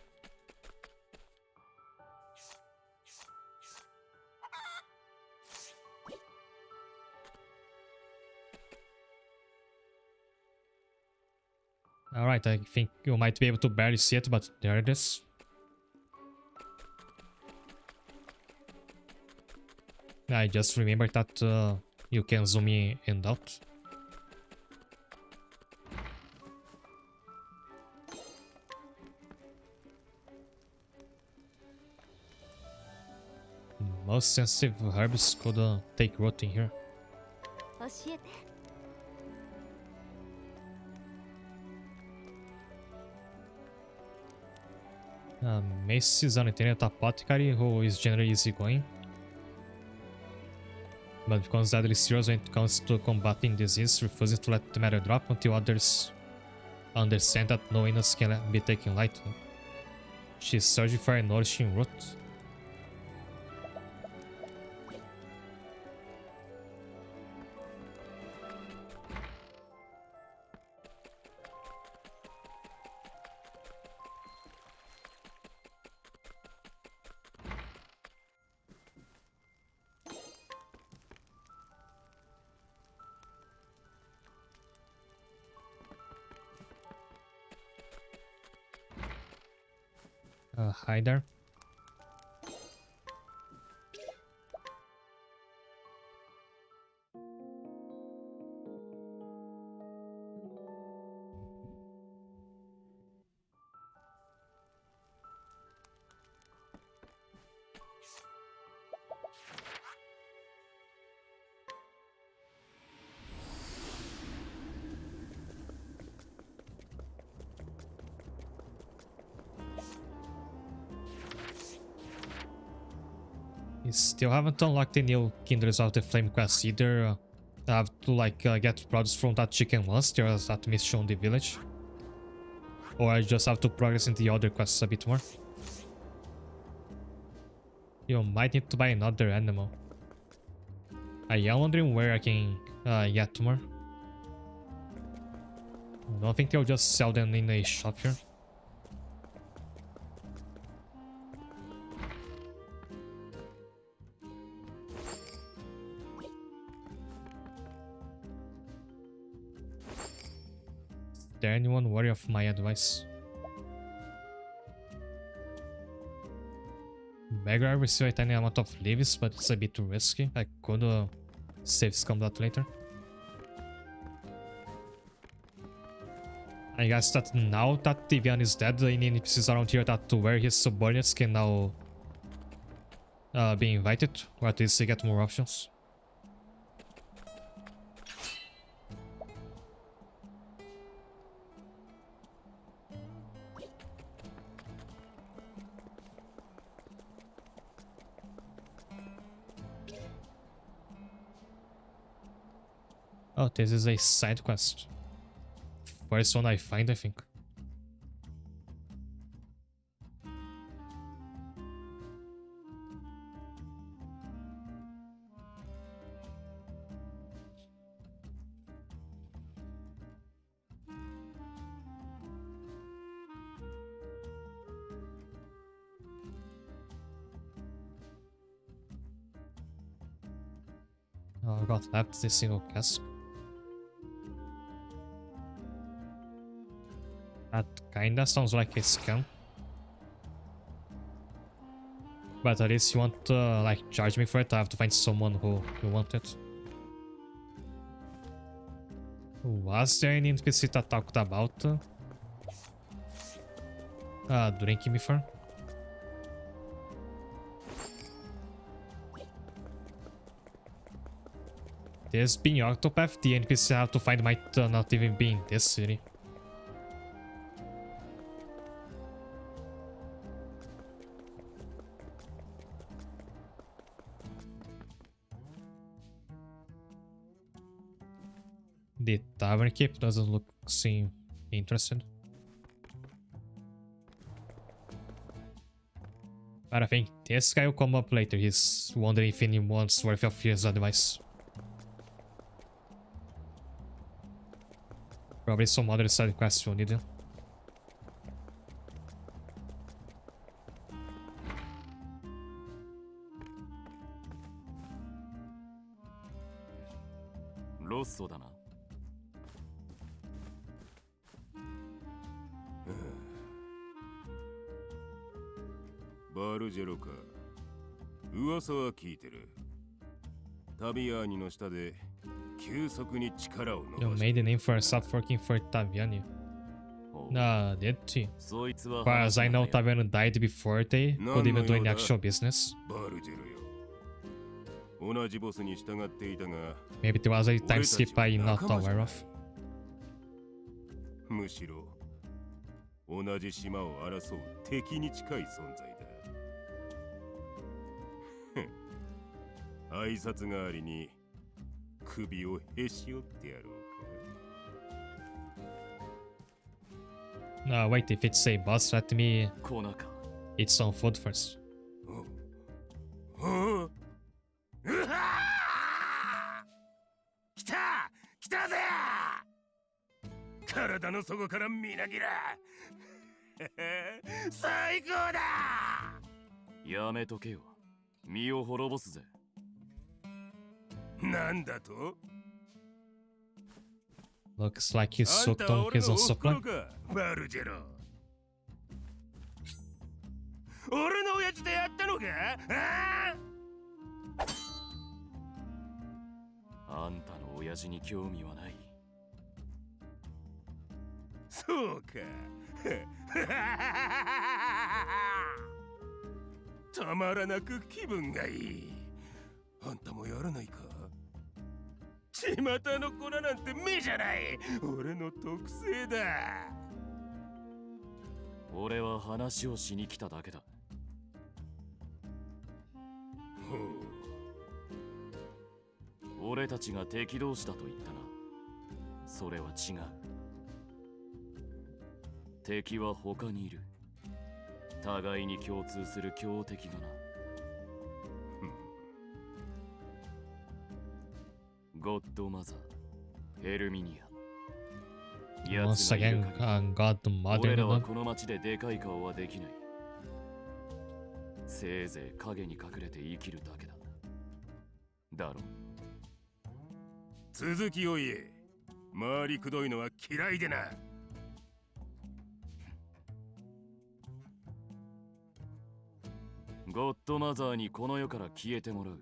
Alright, I think you might be able to barely see it, but there it is. I just remembered that you can zoom in and out. Most sensitive herbs could take root in here. 教えて。 Mace is an itinerant apothecary who is generally easygoing, but becomes deadly serious when it comes to combating disease, refusing to let the matter drop until others understand that no illness can be taken lightly. She's searching for a nourishing root. Hi there. You still haven't unlocked the new Kindreds of the Flame quest either. I have to like get produce from that chicken once there's that mission on the village. Or I just have to progress in the other quests a bit more. You might need to buy another animal. I am wondering where I can get more. I don't think they'll just sell them in a shop here. Is there anyone worthy of my advice? Beggar, I receive a tiny amount of leaves, but it's a bit risky. I could save scum that later. I guess that now that Tivian is dead, any NPCs around here that were his subordinates can now be invited, or at least they get more options. Oh, this is a side quest. First one I find, I think. Oh, I got left this single cask. That kinda sounds like a scam. But at least you won't like charge me for it. I have to find someone who will want it. Was there any NPC that talked about drinking before? This being Octopath, the NPC I have to find might not even be in this city. The tavern keep doesn't seem interested. But I think this guy will come up later. He's wondering if anyone's worth of his advice. Probably some other side quests you'll need. Rosso だな。バルジェロか。噂は聞いてる。タビアーニの下で急速に力を You 伸ばし made the name for yourself working for Taviani. Nah, did she? そいつは Far as I know, Taviani died before they could even do any 何の用だ？ actual business. バルジェロよ。同じボスに従っていたが、 Maybe there was a time skip I'm not aware of. むしろ同じ島を争う敵に近い存在だ。挨拶代わりに首をへし折ってやろうか。 No, wait, if it's a boss, let me コナか。 eat some food first. おうわ来た来たぜ体の底からみなぎら最高だやめとけよ。身を滅ぼすぜ。なんだと Looks like he あん sucked たは on 俺 his の own おふくろ supply. かバルジェロ俺の親父でやったのかあんたの親父に興味はない。そうかたまらなく気分がいいあんたもやらないか巷の子らなんて目じゃない俺の特性だ俺は話をしに来ただけだ。ほう俺たちが敵同士だと言ったな。それは違う。敵は他にいる。互いに共通する強敵がな。ゴッドマザー、ヘルミニア。 Once again, God the Mother 俺ら in は them. この町ででかい顔はできない。せいぜい影に隠れて生きるだけだ。だろ。続きを言え回りくどいのは嫌いでなゴッドマザーにこの世から消えてもらう。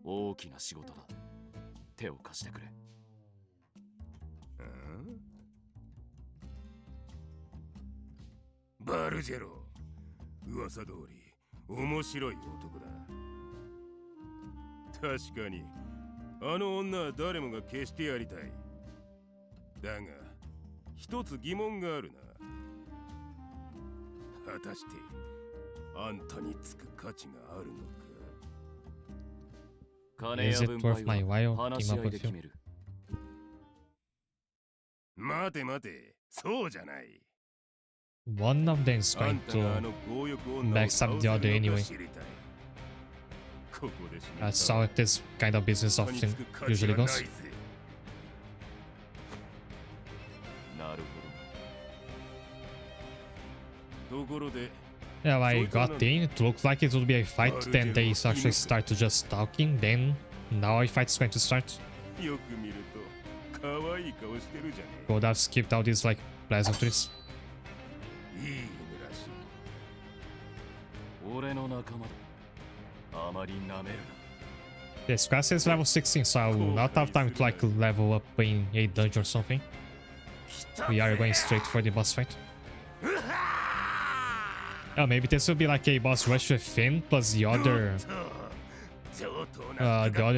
大きな仕事だ。手を貸してくれ。バルジェロ噂通り面白い男だ確かにあの女は誰もが消してやりたいだが一つ疑問があるな果たしてあんたにつく価値があるのか金 Is や it 分 worth my 配 while は話 team し up 合いで with 決 you? める。待て待てそうじゃない One of them is あ going んたがあ to の強欲女を backstab 倒 the せ other るの anyway. か知りたいここで死ねた That's how this kind of business 他に often つく価値 usually はない goes. ぜなるところで Yeah, I got in, it looked like it would be a fight, then they actually start to just talking, then now a fight's going to start. よく見ると可愛い顔してるじゃね Could have skipped out these like pleasantries. えいい犬らしい俺の仲間だ。あまり舐めるな。 This class is level 16, so I will not have time to like level up in a dungeon or something. We are going straight for the boss fight. Oh, maybe this will be like a boss rush with Finn plus the other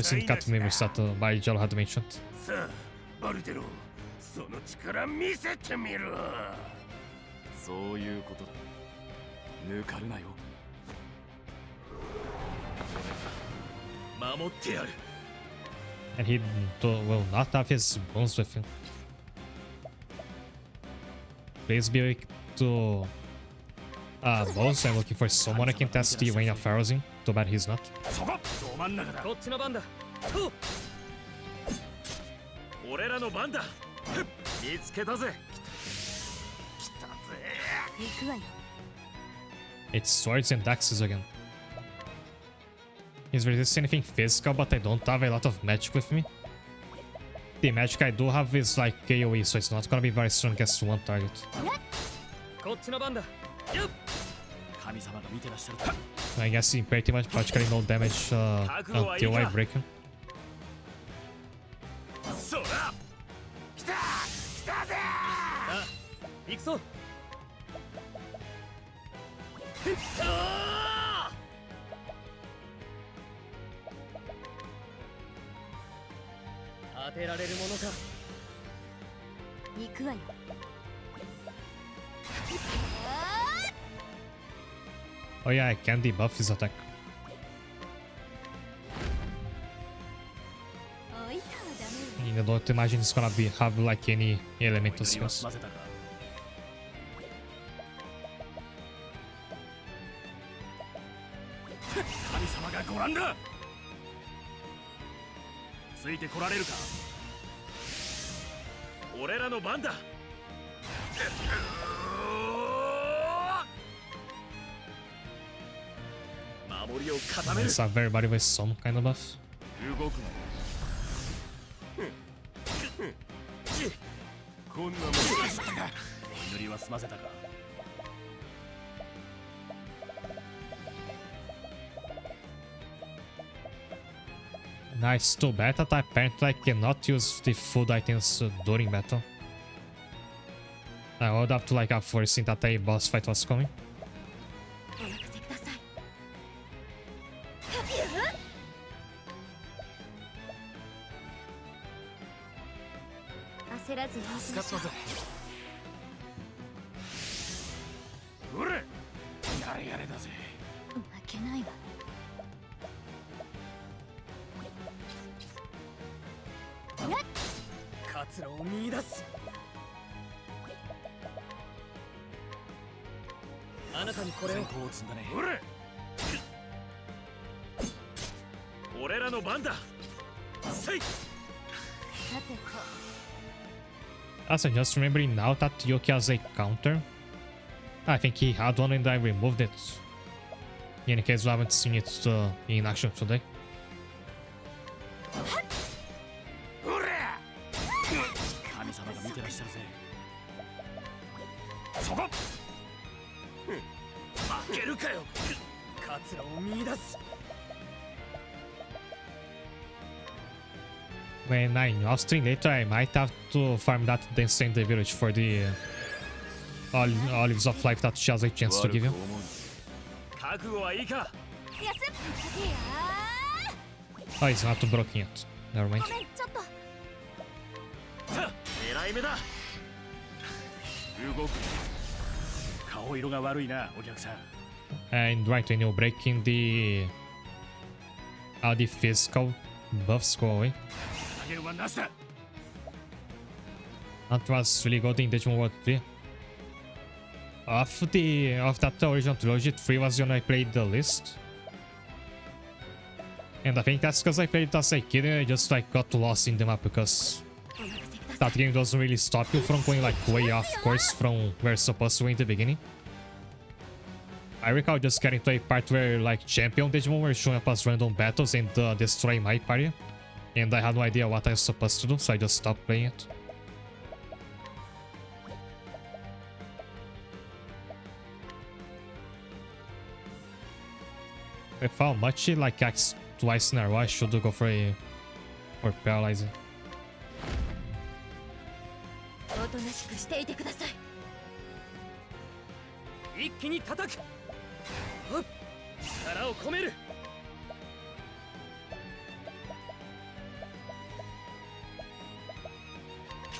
syndicate members that Baijal had mentioned. さあバルテロ、その力見せてみろ。そういうことだ。抜かるなよ。守ってやる。 And he will not have his bones with him. Please be quick to boss. I'm looking for someone I can test the Reign of Pharaohs in. Too bad he's not. そこ、ど真ん中だ。こっちの番だ。とう。俺らの番だ。見つけたぜ。来たぜ。行くわよ。 It's swords and axes again. He's resisting anything physical, but I don't have a lot of magic with me. The magic I do have is like AoE, so it's not gonna be very strong against one target. こっちの番だ。よっ。神様が見てらっしゃる。 I guess in pretty much practically no damage until I break him. そら。来た。来たぜ。さあ、行くぞ。当てられるものか。行くわよ。 Oh yeah, I can debuff his attack. 置いたらダメよ。 I don't imagine it's gonna have like any elemental 祈りは skills. 済ませたか。神様がご覧だ。ついてこられるか。俺らの番だ。守りを固める。 Let's have everybody with some kind of buff. 動くな。こんなもんだ。お祈りは済ませたか。 Nice, too bad that I apparently I cannot use the food items during battle. I would have to like have foreseen that a boss fight was coming. お任せください。焦らずにしましょう。ほれ。やれやれだぜ。負けないわ。 活路を見出す。あなたにこれを。先行を積んだね。ほれ。俺らの番だ。せい。さてと。 Also, just remembering now that Yoki has a counter. I think he had one and I removed it. In any case, we haven't seen it in action today. ほれ。神様が見てらっしゃるぜ。そこ。負けるかよ。活路を見出す。 When I'm Austrian later, I might have to farm that then send the village for the olives of life that she has a chance to give you. 覚悟はいいか。 やすっ。いや Oh, he's not broken yet. Never mind. ごめん、ちょっと。狙い目だ。動く。顔色が悪いな、お客さん。 And right when you're breaking the physical buffs go away. 加減はなしだ。 That was really good in Digimon World 3. Of that original trilogy, 3 was when I played the list. And I think that's because I played it as a kid and I just like got lost in the map because お任せください。 that game doesn't really stop you from going like way off course from where you're supposed to go in the beginning. I recall just getting to a part where like champion Digimon were showing up as random battles and destroying my party. And I had no idea what I was supposed to do, so I just stopped playing it. With how much he like acts twice in a row, I should go for paralyzing. おとなしくしていてください。一気に叩く。うっ、力を込める。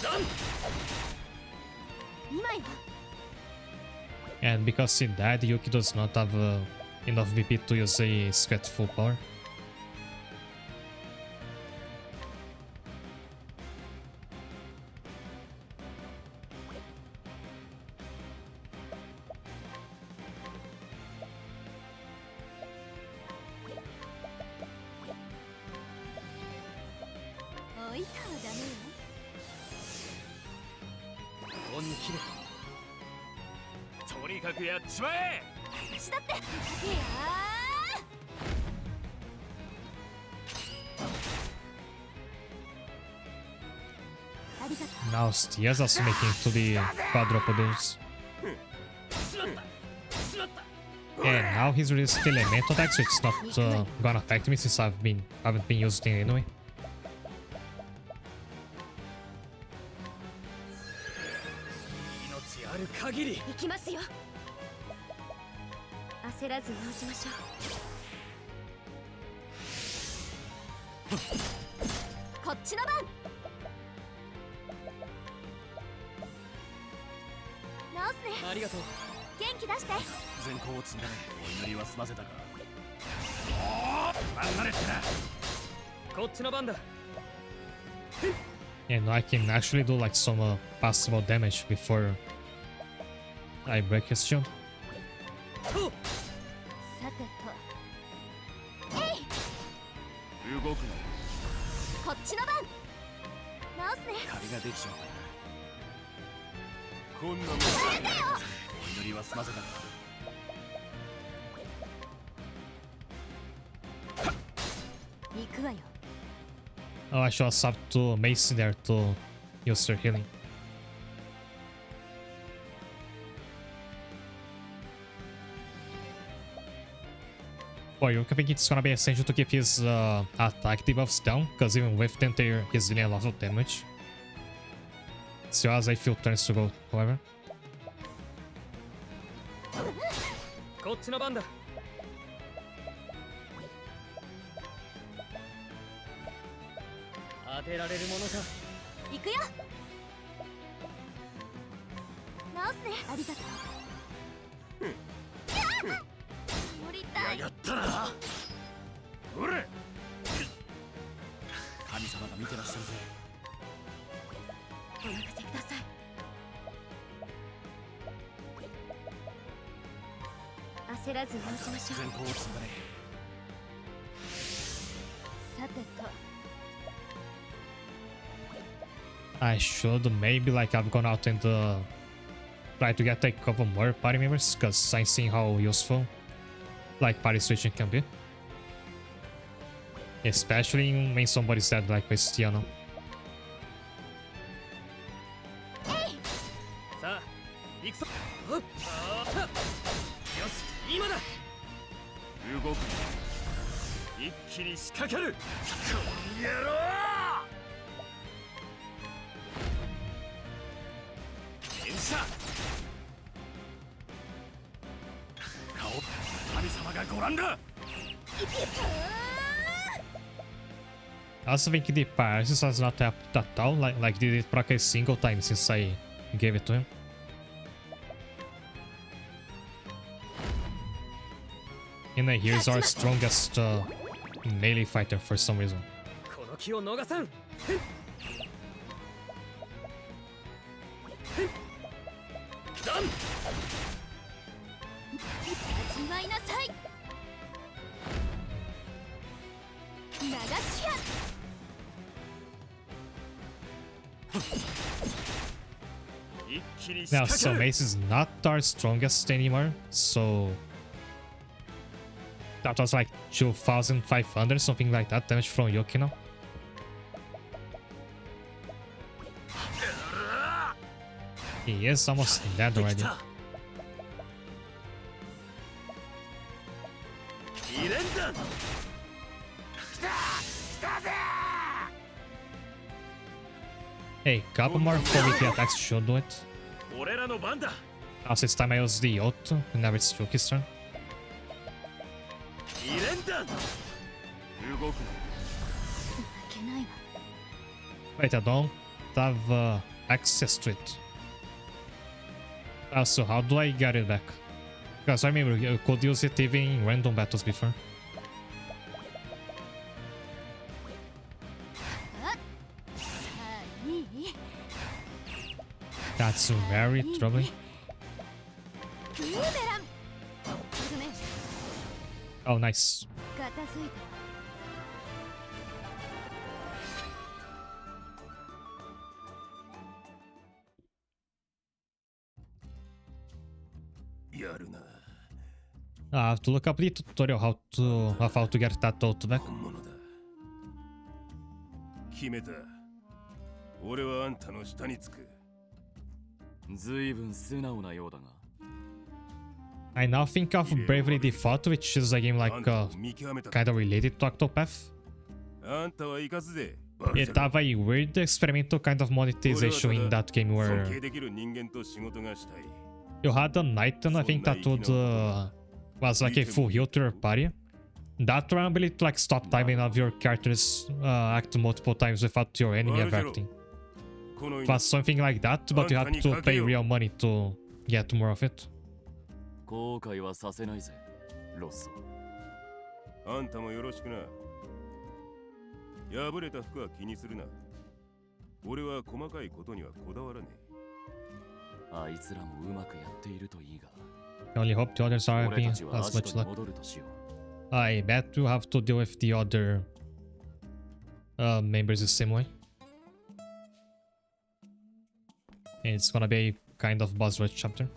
ダン。今よ。 And because he died, Yuki does not have enough VP to use a Scat full power. 置いたらダメよ。本気で。とにかくやっちまえ。私だって。いやー。ありがとう。 Now Stias also making it to the quadruples. しまった。しまった。 And now he's released elemental attacks, which is not gonna affect me since haven't been used it anyway. 命ある限り。行きますよ。焦らず直しましょう。こっちの番。直すね。ありがとう。元気出して。善行を積んだね。お祈りは済ませたか。おお、離れてな。こっちの番だ。 And I can actually do like some passable damage before I break his shield. と。さてと。えい。動くな。こっちの番。直すね。壁ができちまったな。こんなもんお祈りは済ませたか。行くわよ。 Oh, I should also have to mace there to use her healing. For Yuki, I think it's gonna be essential to keep his attack debuffs down, because even with the entire, he's dealing a lot of damage. Still has a few turns to go, however. こっちの番だ。当てられるものか。行くよ。直すね。ありがとう。守りたい。やったな。ほれ。神様が見てらっしゃるぜ。お任せください。焦らず直しましょう。善行を積んだね。さてと。 I should maybe like have gone out and try to get a couple more party members, because I'm seeing how useful like party switching can be. Especially when somebody's dead like with Stiano. さあ、行くぞ。ほっ。あー、よし、今だ。動くな。一気に仕掛ける。この野郎。連射。顔、神様がご覧だ。 I also think the paralysis has not happened at all, like did it proc a single time since I gave it to him. And here's our strongest melee fighter for some reason. この気を逃さん。ダン。始まいなさい。流しや。 一気に仕 Now, 掛 so ける。 Mace is not our strongest anymore, so that was like 2,500, something like that, damage from Yuki now. He is almost dead でき already. た。入れんだ。Hey, couple more full weekly attacks should do it. 俺らの番だ Also, it's time I use the ult, and now it's Yuki's turn. 二連弾動くな負けないわ Wait, I don't have access to it. Also, how do I get it back? Because I remember you could use it even in random battles before. That's very troubling. ブーメランごめん Oh, nice. 片付いたやるな I have to look up the tutorial how to get that ult back. 本物だ決めた俺はあんたの下につくずいぶん素直なようだが I now think of Bravely Default, which is a game like あんたを見極めた kind of related to Octopath. あんたは行かずでバル It ジャ have a weird experimental kind of monetization in that game 尊 where 敬できる人間と仕事がしたい you had an item, I think that would was like a full heal to your party. That one ability to like stop timing of your characters act multiple times without your enemy ever acting. この It was something like that, but you had to pay real money to get more of it. 後悔はさせないぜロッソあんたもよろしくな破れた服は気にするな俺は細かいことにはこだわらねあいつらもうまくやっているといいが I only hope the others are 俺 having たちは as アジ much トに luck. 戻るとしよ I bet you have to deal with the other members the same way. And it's gonna be a kind of boss rush chapter.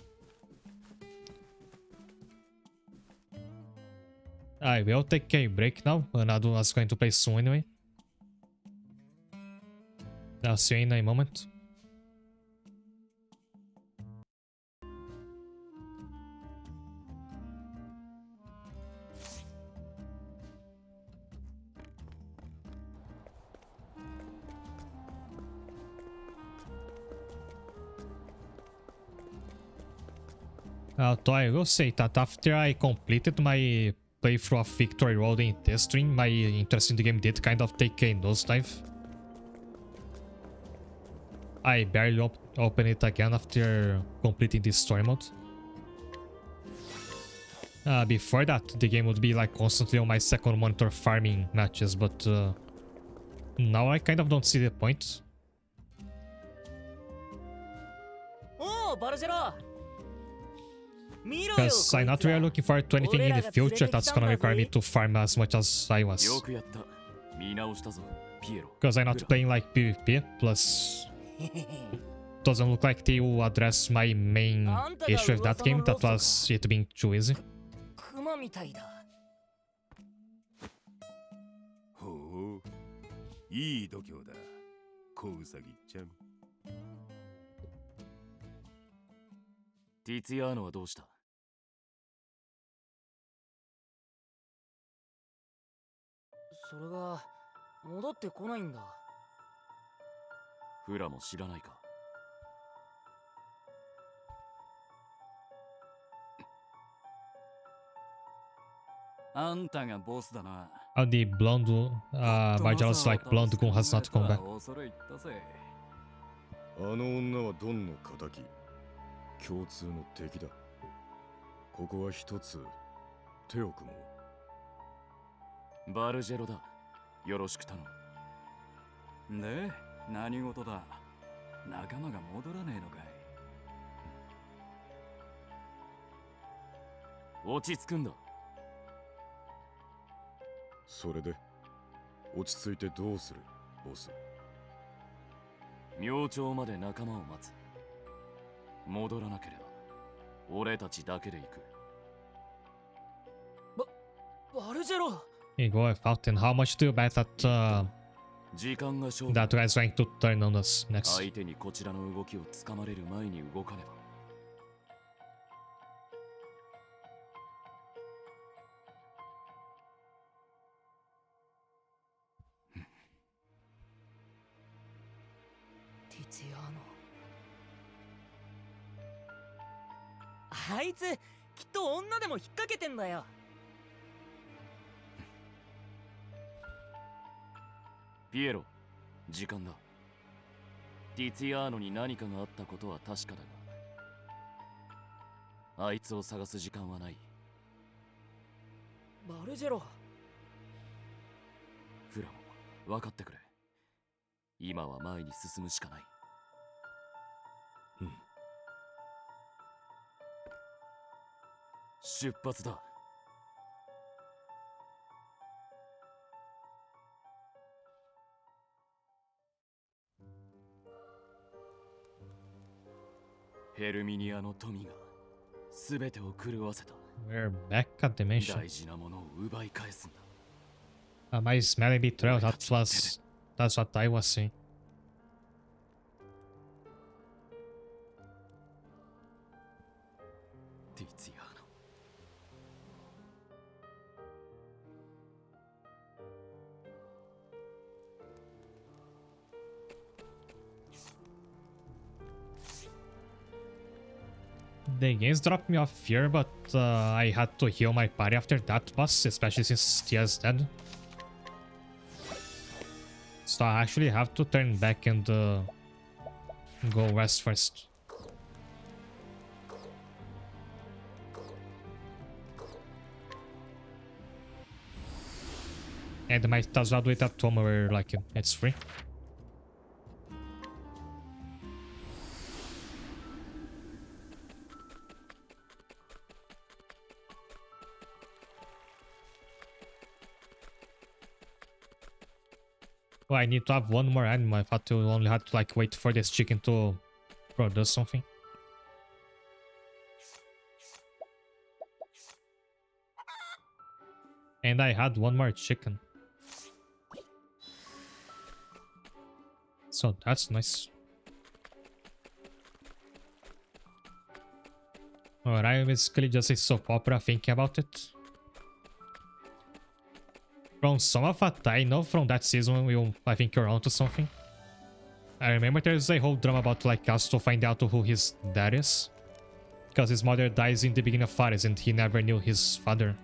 I will take a break now. Another was going to play soon anyway. I'll see you in a moment. So I will say that after I completed my playthrough of Victory Road in this stream, my interest in the game did kind of take a nosedive. I barely open it again after completing this story mode. Before that, the game would be like constantly on my second monitor farming matches, but now I kind of don't see the point. おおバルジェロ見ろよ Because I'm not really looking forward to anything in the future that's gonna require me to farm as much as I よ was. くやった見直したぞピエロ Because I'm not playing like PvP, plus doesn't look like they will address my main issue with that game, that was it being too easy. クマみたいだほういい度胸だ小ウサギちゃんティツィアーノはどうしたそれが戻ってこないんだフラも知らないかあんたがボスだな Oh, the blonde, Marjola's like blonde gun has not come back. 恐れ入ったぜあの女はドンの仇共通の敵だここは一つ手を組もバルジェロだよろしく頼むで何事だ仲間が戻らねえのかい落ち着くんだそれで落ち着いてどうするボス明朝まで仲間を待つ戻らなければ俺たちだけで行くバルジェロ Here you go, I found. And how much do you bet that 時間が勝負 that guy's going to turn on us next? 相手にこちらの動きをつかまれる前に動かねばティツヤーノ。あいつきっと女でも引っ掛けてんだよ。ピエロ、時間だ。ティツィアーノに何かがあったことは確かだが、あいつを探す時間はない。バルジェロ。フラモ、分かってくれ。今は前に進むしかない。うん。出発だ。ヘルミニアの富が全てを狂わせた。 We're back at the mansion. 大事なものを奪い返すんだ。Am I smelling betrayal? That's what I was saying. Tiziano. The games dropped me off here, but I had to heal my party after that boss, especially since Tia's dead. So I actually have to turn back and go west first. And might as well do it at home where like it's free. Oh, I need to have one more animal. I thought you only had to like wait for this chicken to produce something. And I had one more chicken. So that's nice. Alright, I basically just a soap opera thinking about it. From some of what I know from that season, I think you're onto something. I remember there's a whole drama about like us to find out who his dad is. Because his mother dies in the beginning of Fares and he never knew his father.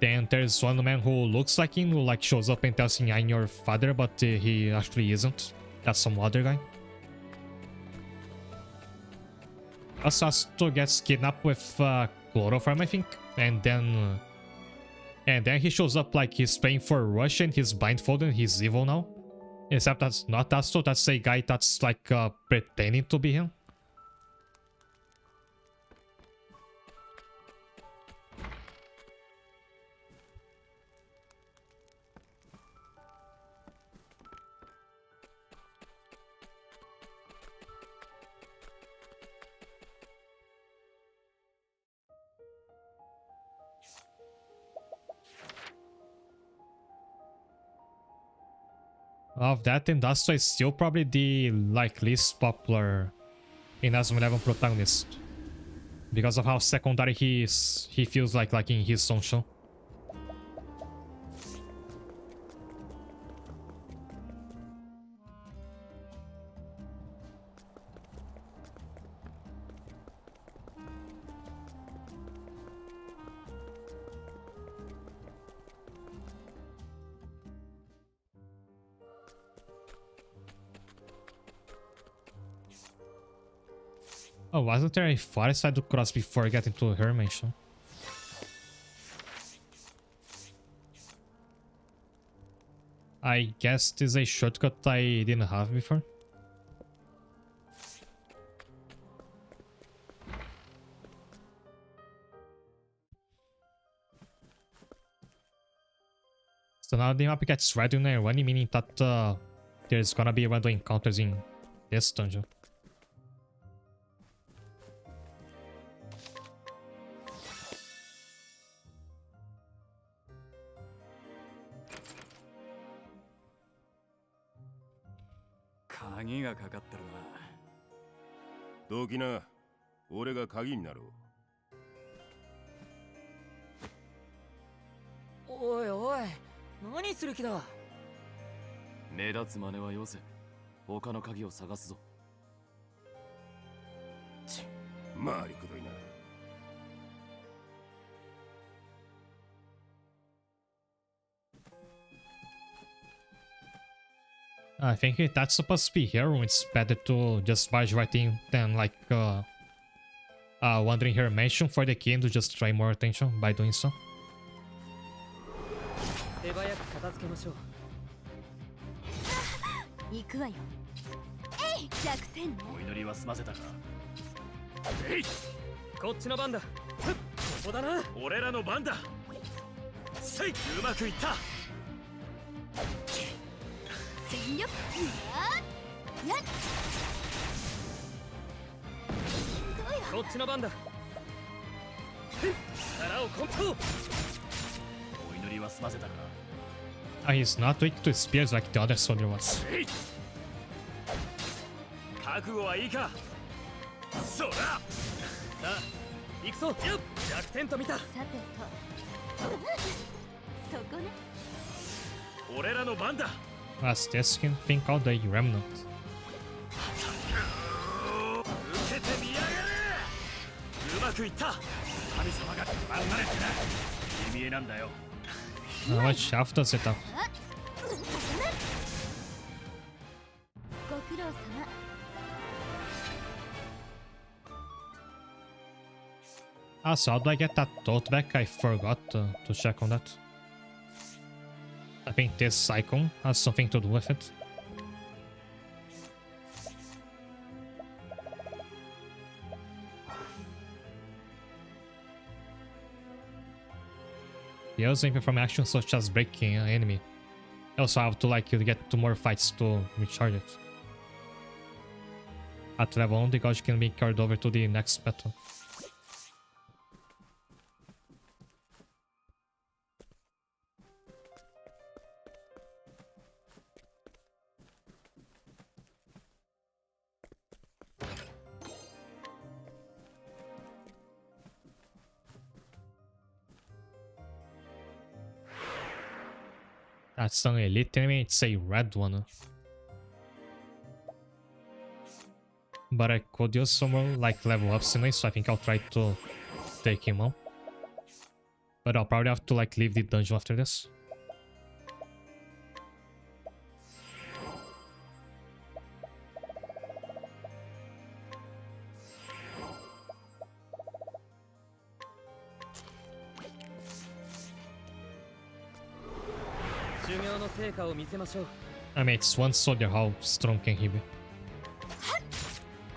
Then there's one man who looks like him, who like shows up and tells him I'm your father, but he actually isn't. That's some other guy. Also has to get kidnapped with chloroform, I think. And then he shows up like he's playing for Rush and he's blindfolded and he's evil now. Except that's not Astro, that's a guy that's like pretending to be him. Of that, Industria is still probably the like least popular Inazuma 11 protagonist. Because of how secondary he is, he feels like in his own show. Oh, wasn't there a forest I had to cross before getting to her mansion? I guess this is a shortcut I didn't have before. So now the map gets random and running, meaning that there's gonna be random encounters in this dungeon. 目立つ真似はよせ。他の鍵を探すぞ。回りくどいな。I think that's supposed to be here. It's better to just barge right in than like wandering her mansion for the key and to just try more attention by doing so. 手早く片付けましょう。行くわよ。えい、弱点ね。お祈りは済ませたか。えい、こっちの番だ。ここだな。俺らの番だ。せい、うまくいった。全力。やっ。こっちの番だ。力をコント。お祈りは済ませたか。He's not weak to spears like the other soldier was. 覚悟はいいか。そら。さあ、行くぞ。よっ、弱点と見た。さてと。そこね。俺らの番だ。What's this thing called the remnant? 受けてみやがれ。うまくいった。神様が離れてな。見えなんだよ。How much health does it have? ご苦労様。So how do I get that tote back? I forgot to check on that. I think this icon has something to do with it. Deals even from actions such as breaking an enemy. I also have to like get 2 more fights to recharge it. At level 1, the gauge can be carried over to the next battle. That's an elite enemy, it's a red one. But I could use some more like level ups anyway, so I think I'll try to take him on. But I'll probably have to like leave the dungeon after this. I mean, it's one soldier, how strong can he be?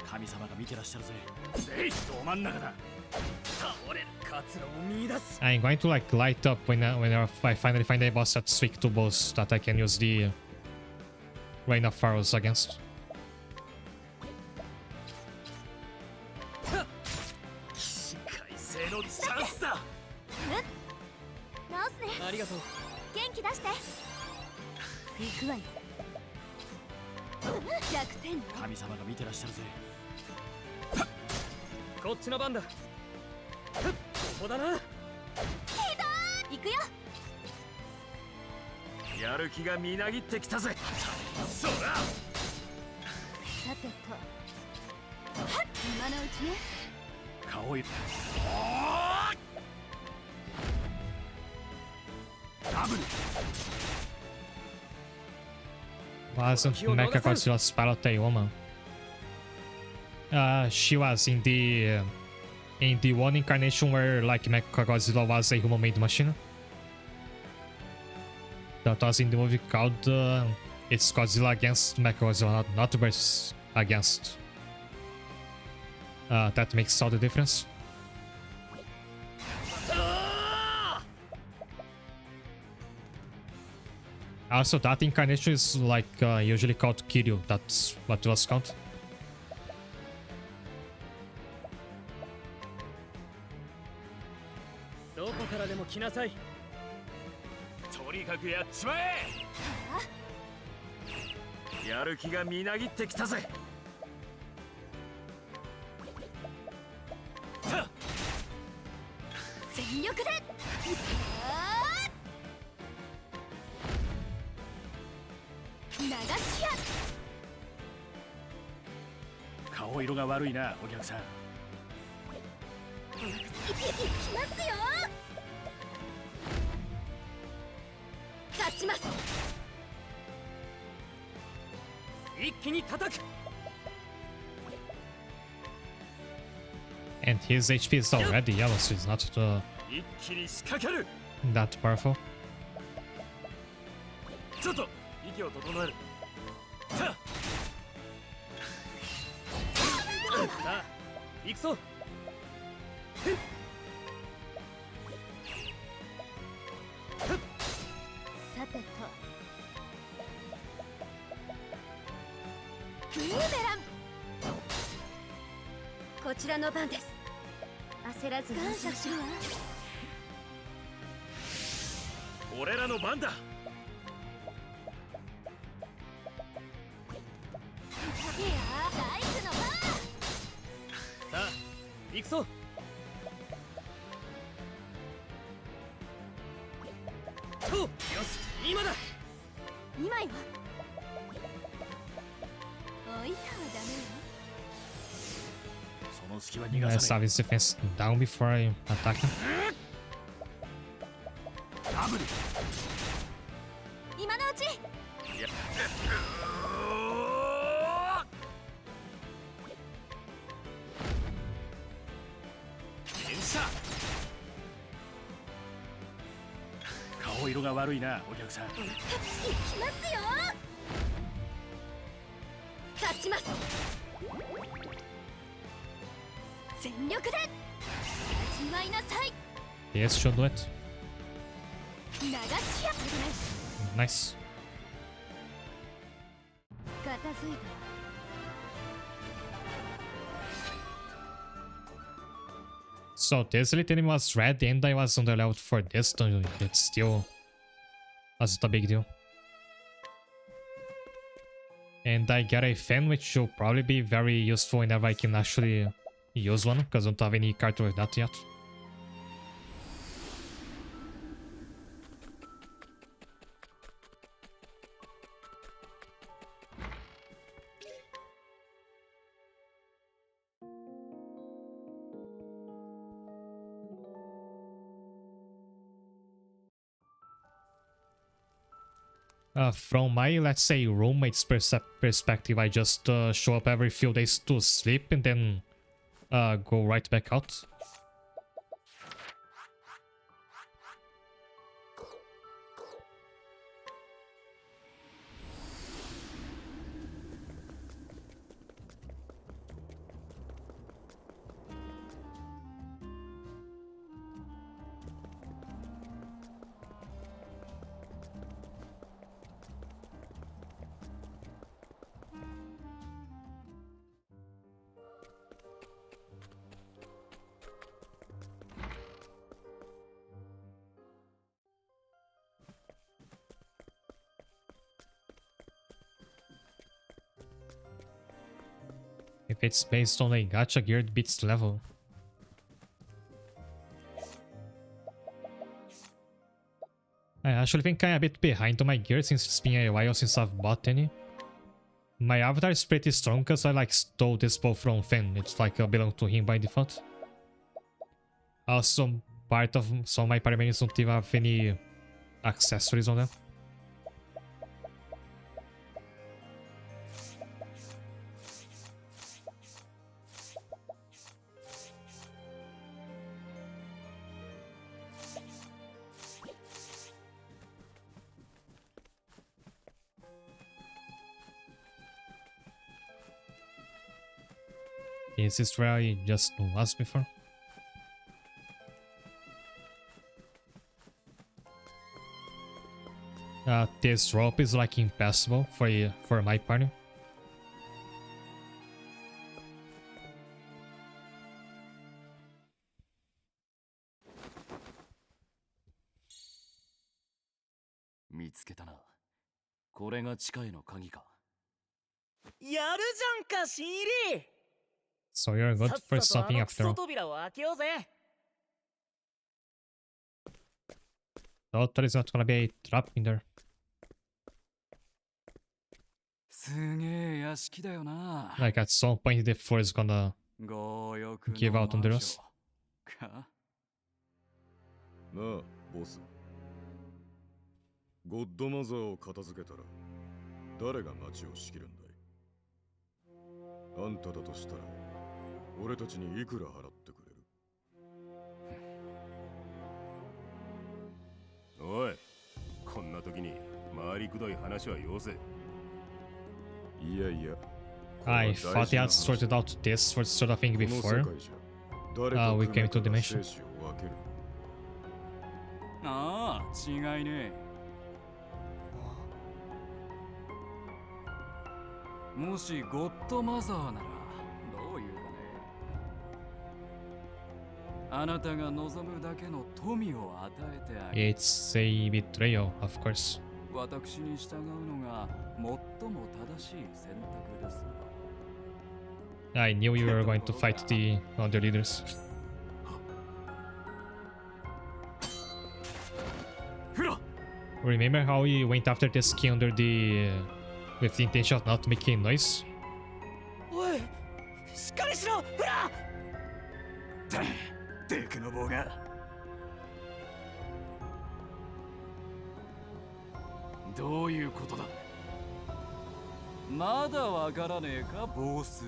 神様が見てらっしゃるぜ。えい、ど真ん中だ。倒れる活路を見出す。I'm going to like light up when I finally find a boss that's weak to bows that I can use the Rain of Pharaohs against. 起死回生のチャンスだ。直すね。ありがとう。元気出して。行くわよ。弱点ね。神様が見てらっしゃるぜ。こっちの番だ。ここだな。行くよ。やる気がみなぎってきたぜ。そら。さてと。今のうちね。顔色。ダブル。Wasn't Mecha Godzilla's pilot a woman? She was in the one incarnation where like Mecha Godzilla was a human-made machine. That was in the movie called it's Godzilla against Mecha Godzilla, not versus against. That makes all the difference. Also, that incarnation is like usually called Kiryu. That's what it was called. どこからでも来なさい。とにかくやっちまえ。やる気がみなぎってきたぜ。全力で。顔色が悪いな、お客さん。一気に叩く。 And his HP is already yellow, so he's not 一気に仕掛ける。 that powerful. ちょっと息を整える。さあ行くぞ。さてとブーメラン、こちらの番です。焦らず感謝するわ。俺らの番だ。いや大工の番。さあ行くぞ。とよし今だ。今よ。置いたはダメよ。その隙は逃が Let's さ have ない。 his defense down before I attack him. ダブル。今のうち。いや連射。顔色が悪いな、お客さん。行きますよ。勝ちます。全力で味わいなさい。 Yes, should do it. 流しや。 Nice. 片付いた。 So this elite enemy was red and I was on the level for this dungeon. It still wasn't a big deal. And I get a fan, which will probably be very useful whenever I can actually use one, because I don't have any character with that yet. From my, let's say, roommate's perspective, I just show up every few days to sleep and then go right back out. If it's based on a gacha gear, it beats the level. I actually think I'm a bit behind on my gear since it's been a while since I've bought any. My avatar is pretty strong because I like stole this bow from Finn. It's like belong to him by default. Also, part of some of my party members don't even have any accessories on them. Is this where I just was before? This rope is like impassable for my party. So you're good for stopping after all. Thought there is not gonna be a trap in there. すげえ屋敷だよな。 Like at some point the floor is gonna 強欲 give の out on the 魔 us. 女か。なあボス、ゴッドマザーを片付けたら誰が町を仕切るんだい？あんただとしたら俺たちにいくら払ってくれる？おい、こんな時に回りくどい話はよせ。いやいや、 I thought they had sorted out this sort of thing この世 before. 界じゃ we 誰 came と to 組め dimension. かが生死を分ける。ああ、違いねえ。もしゴッドマザーならどういうかね。あなたが望むだけの富を与えてあげる。 It's a betrayal, of course. 私に従うのが最も正しい選択です。 I knew you were going to fight the other leaders. Remember how we went after this key under the with the intention of not making noise? おい、しっかりしろ、フラ。デクの棒が。どういうことだ。まだわからねえか、ボス。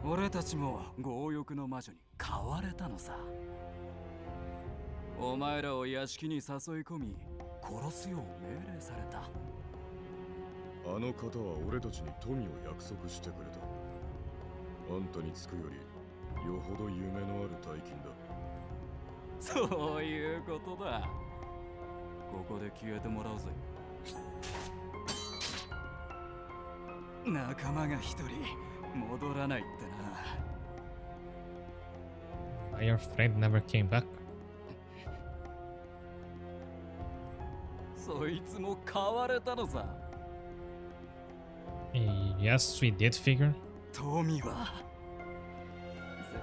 俺たちも強欲の魔女に買われたのさ。お前らを屋敷に誘い込み殺すよう命令された。あの方は俺たちに富を約束してくれた。あんたにつくよりよほど夢のある大金だ。そういうことだ。ここで消えてもらうぜ。仲間が一人戻らないってな。 Your friend never came back. そいつも買われたのさ。Yes, we did figure. 富は絶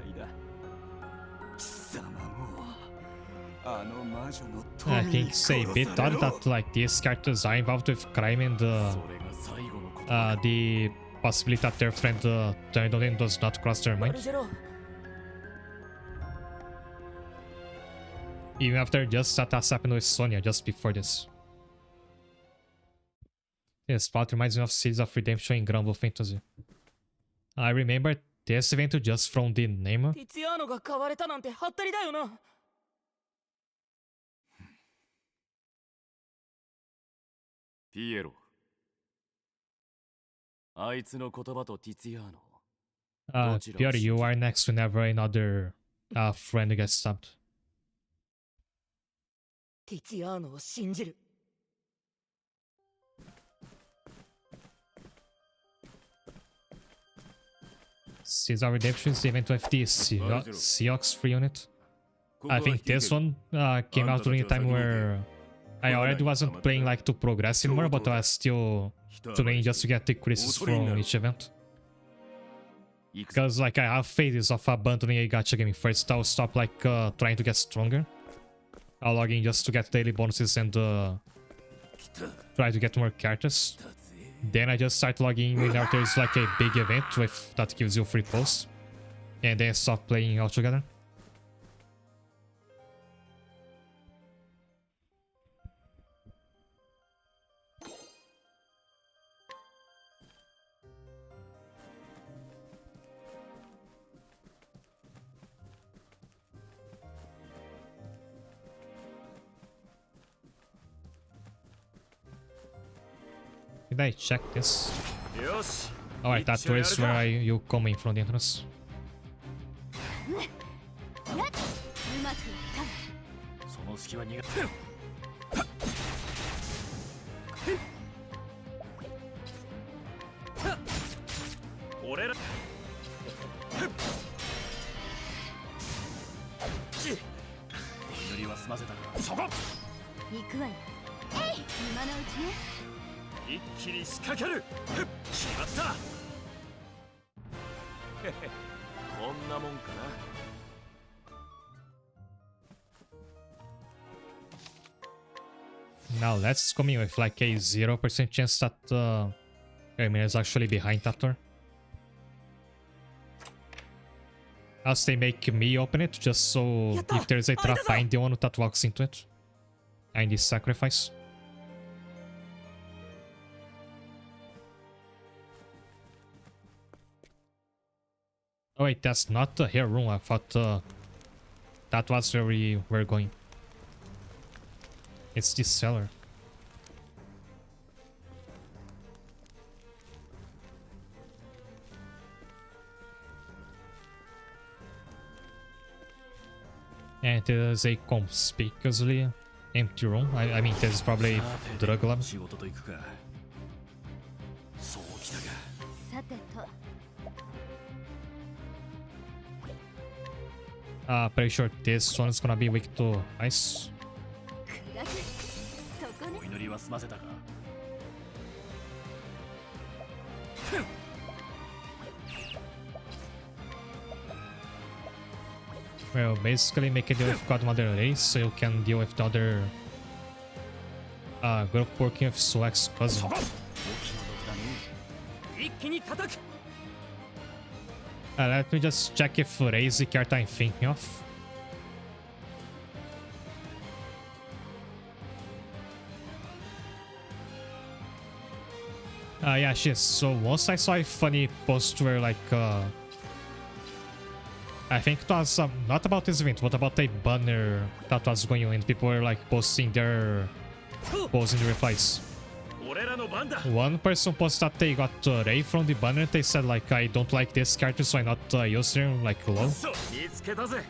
対だ。貴様もあの魔女の I 富に think 殺 it's さ a れ bit odd ろ。 that like these characters are involved with crime and それが最後のことだ。 the possibility that their friend turned on them does not cross their マ mind. ルジェロ、 Even after just that has happened with Sonya just before this. This plot reminds me of Seeds of Redemption in Grumble Fantasy. I remember this event just from the name. ティツィアーノが買われたなんてハったりだよな。ピエロ。あいつの言葉とティツィアーノ。 Pierre, you are next whenever another friend gets stabbed. ティツィアーノを信じる。 Seeds of Redemption is the event with the Seox free unit. I think this one came out during a time where I already wasn't playing like to progress anymore, but I was still playing just to get the crisps from each event. Because like I have phases of abandoning a gacha game. First I'll stop like trying to get stronger. I'll log in just to get daily bonuses and try to get more characters. Then I just start logging in whenever there's like a big event with that gives you free posts. And then stop playing altogether. Did I check this? Alright, that door is where you come in from the entrance. その隙は逃が俺ら祈りは済ませたからそこ行くわよ。えい、今のうちね。一気に仕掛ける決まったこんなもんかな Now let's come in with like a 0% chance that Ermin is actually behind that door. Else they make me open it just so if there's a trap, I'm the one that walks into it. I need sacrifice. Oh wait, that's not the hair room. I thought that was where we were going. It's this cellar. And there's a conspicuously empty room. I mean, there's probably a drug lab. 仕事と行くか。そうきたか。さてと Pretty sure this one's gonna be weak to ice. 暗くそこねお祈りは済ませたか。 Well, basically make a deal with Godmother Race so you can deal with the other group working with Suak's cousin. 一気に叩く Let me just check if Raise the character I'm thinking of. Yeah, she is. So once I saw a funny post where like I think it was not about this event, but about a banner that was going on and people were like posting the replies. 俺らの番だ One person posted that they got Ray from the banner. They said like, I don't like this character, so I not use him, like lol. そう見つけたぜ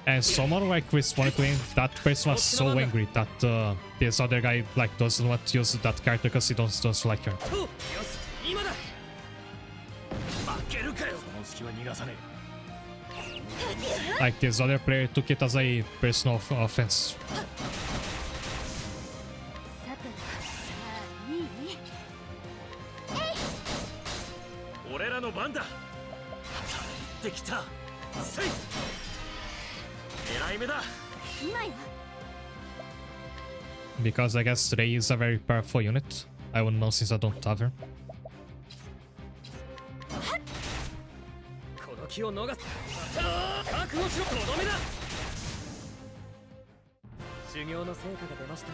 And someone like responded to him. That person was so angry that this other guy like doesn't want to use that character because he doesn't like her. よし今だ負けるかよその隙は逃がさね Like this other player took it as a personal offense. さてとさあいい俺らの番だ行ってきたせい狙い目だ 今よ Because I guess Ray is a very powerful unit. I wouldn't know since I don't have her. この気を逃す覚悟しろとどめだ修行の成果が出ました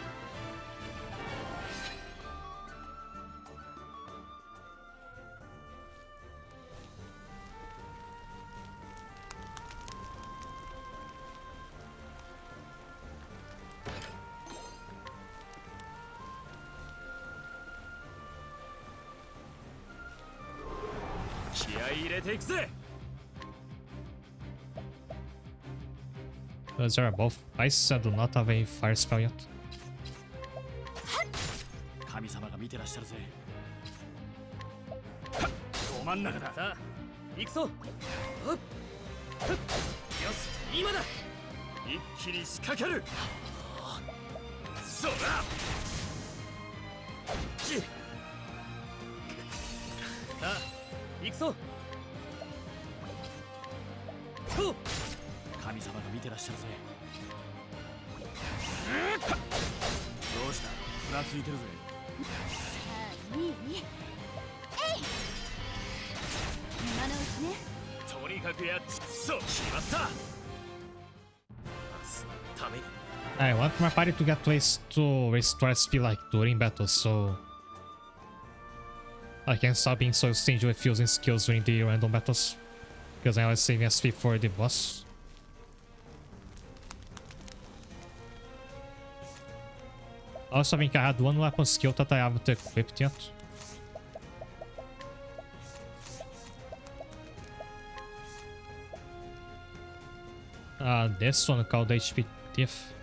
気合い入れていくぜ Those are both ice. I do not have a fire spell yet. 神様が見てらっしゃるぜど真ん中ださあ行くぞほっふっよし今だ一気に仕掛けるそらちさあ行くぞと神様が見てらっしゃるぜどうしたふらついてるぜさあいいえい今のうちねとにかくやっそう決まった明日のために I want my party to get ways to restore SP like during battles, so I can stop being so stingy with using skills during the random battles. Because I always save SP for the boss. Also, I think I had one weapon skill that I haven't equipped yet. This one called HP Thief.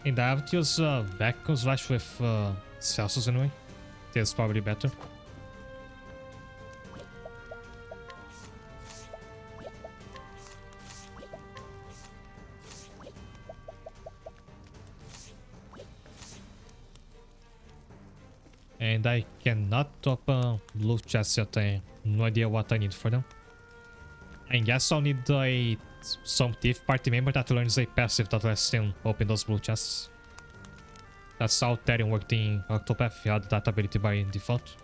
And I haven't used Vacuum Slash with Celsius anyway. This is probably better. And I cannot open loot chests yet. I have no idea what I need for them. I guess I'll need a some thief party member that learns a passive that lets them open those blue chests. That's how Therion worked in Octopath. He had that ability by default.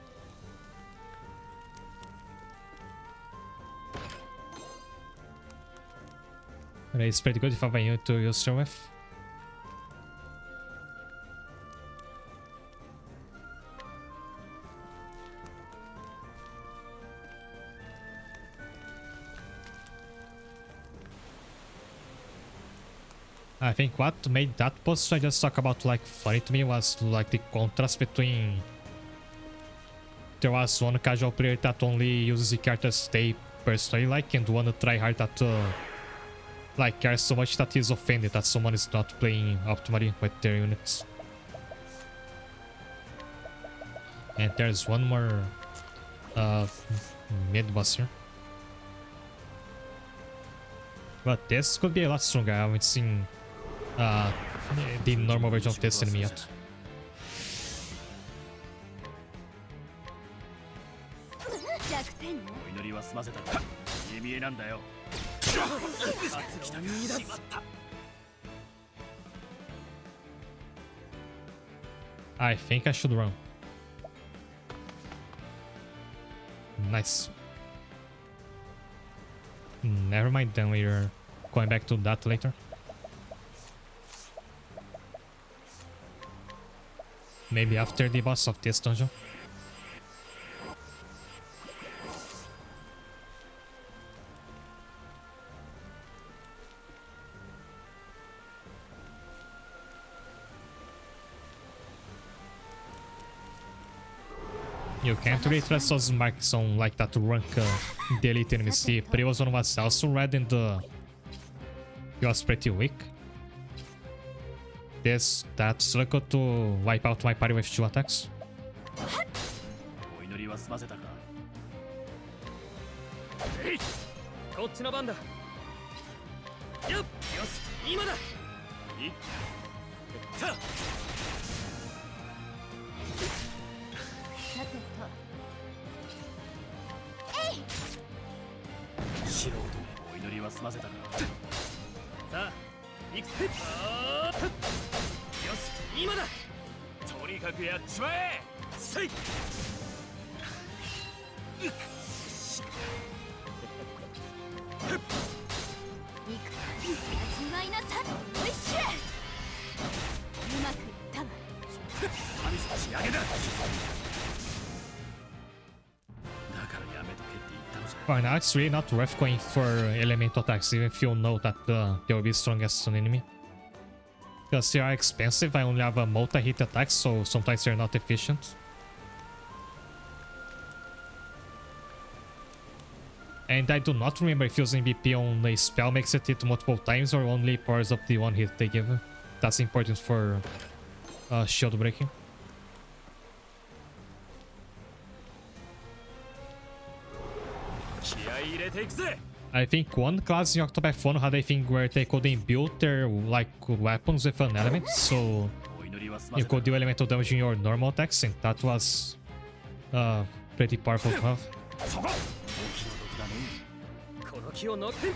And it's pretty good if I have a unit to use her with. I think what made that post I just talk about like funny to me was like the contrast between there was one casual player that only uses the characters they personally like and one tryhard that like cares so much that he's offended that someone is not playing optimally with their units. And there's one more mid boss here. But this could be a lot stronger. I haven't seen the normal version of this enemy yet. I think I should run. Nice. Never mind, then we're going back to that later. Maybe after the boss of this dungeon. You can't really trust those marks on like that rank the elite enemies. The previous one was also red and he was pretty weak. That's circle to wipe out my party with 2 attacks. お祈りは済ませたか。えい、こっちの番だ。よっ、よし、今だ。いった。さてと。えい。素人め、お祈りは済ませたか。さあ、行く。あーっ。よし、今だ。とにかくやっちまえ。せい。Right now it's really not worth going for elemental attacks even if you know that they will be strongest on enemy. Because they are expensive, I only have a multi-hit attack, so sometimes they're not efficient. And I do not remember if using BP on a spell makes it hit multiple times or only powers up the one hit they give. That's important for shield breaking. I think one class in Octopath 1 had a thing where they could imbue their like weapons with an element, so you could do elemental damage in your normal attacks, and that was pretty powerful to have. 気を乗って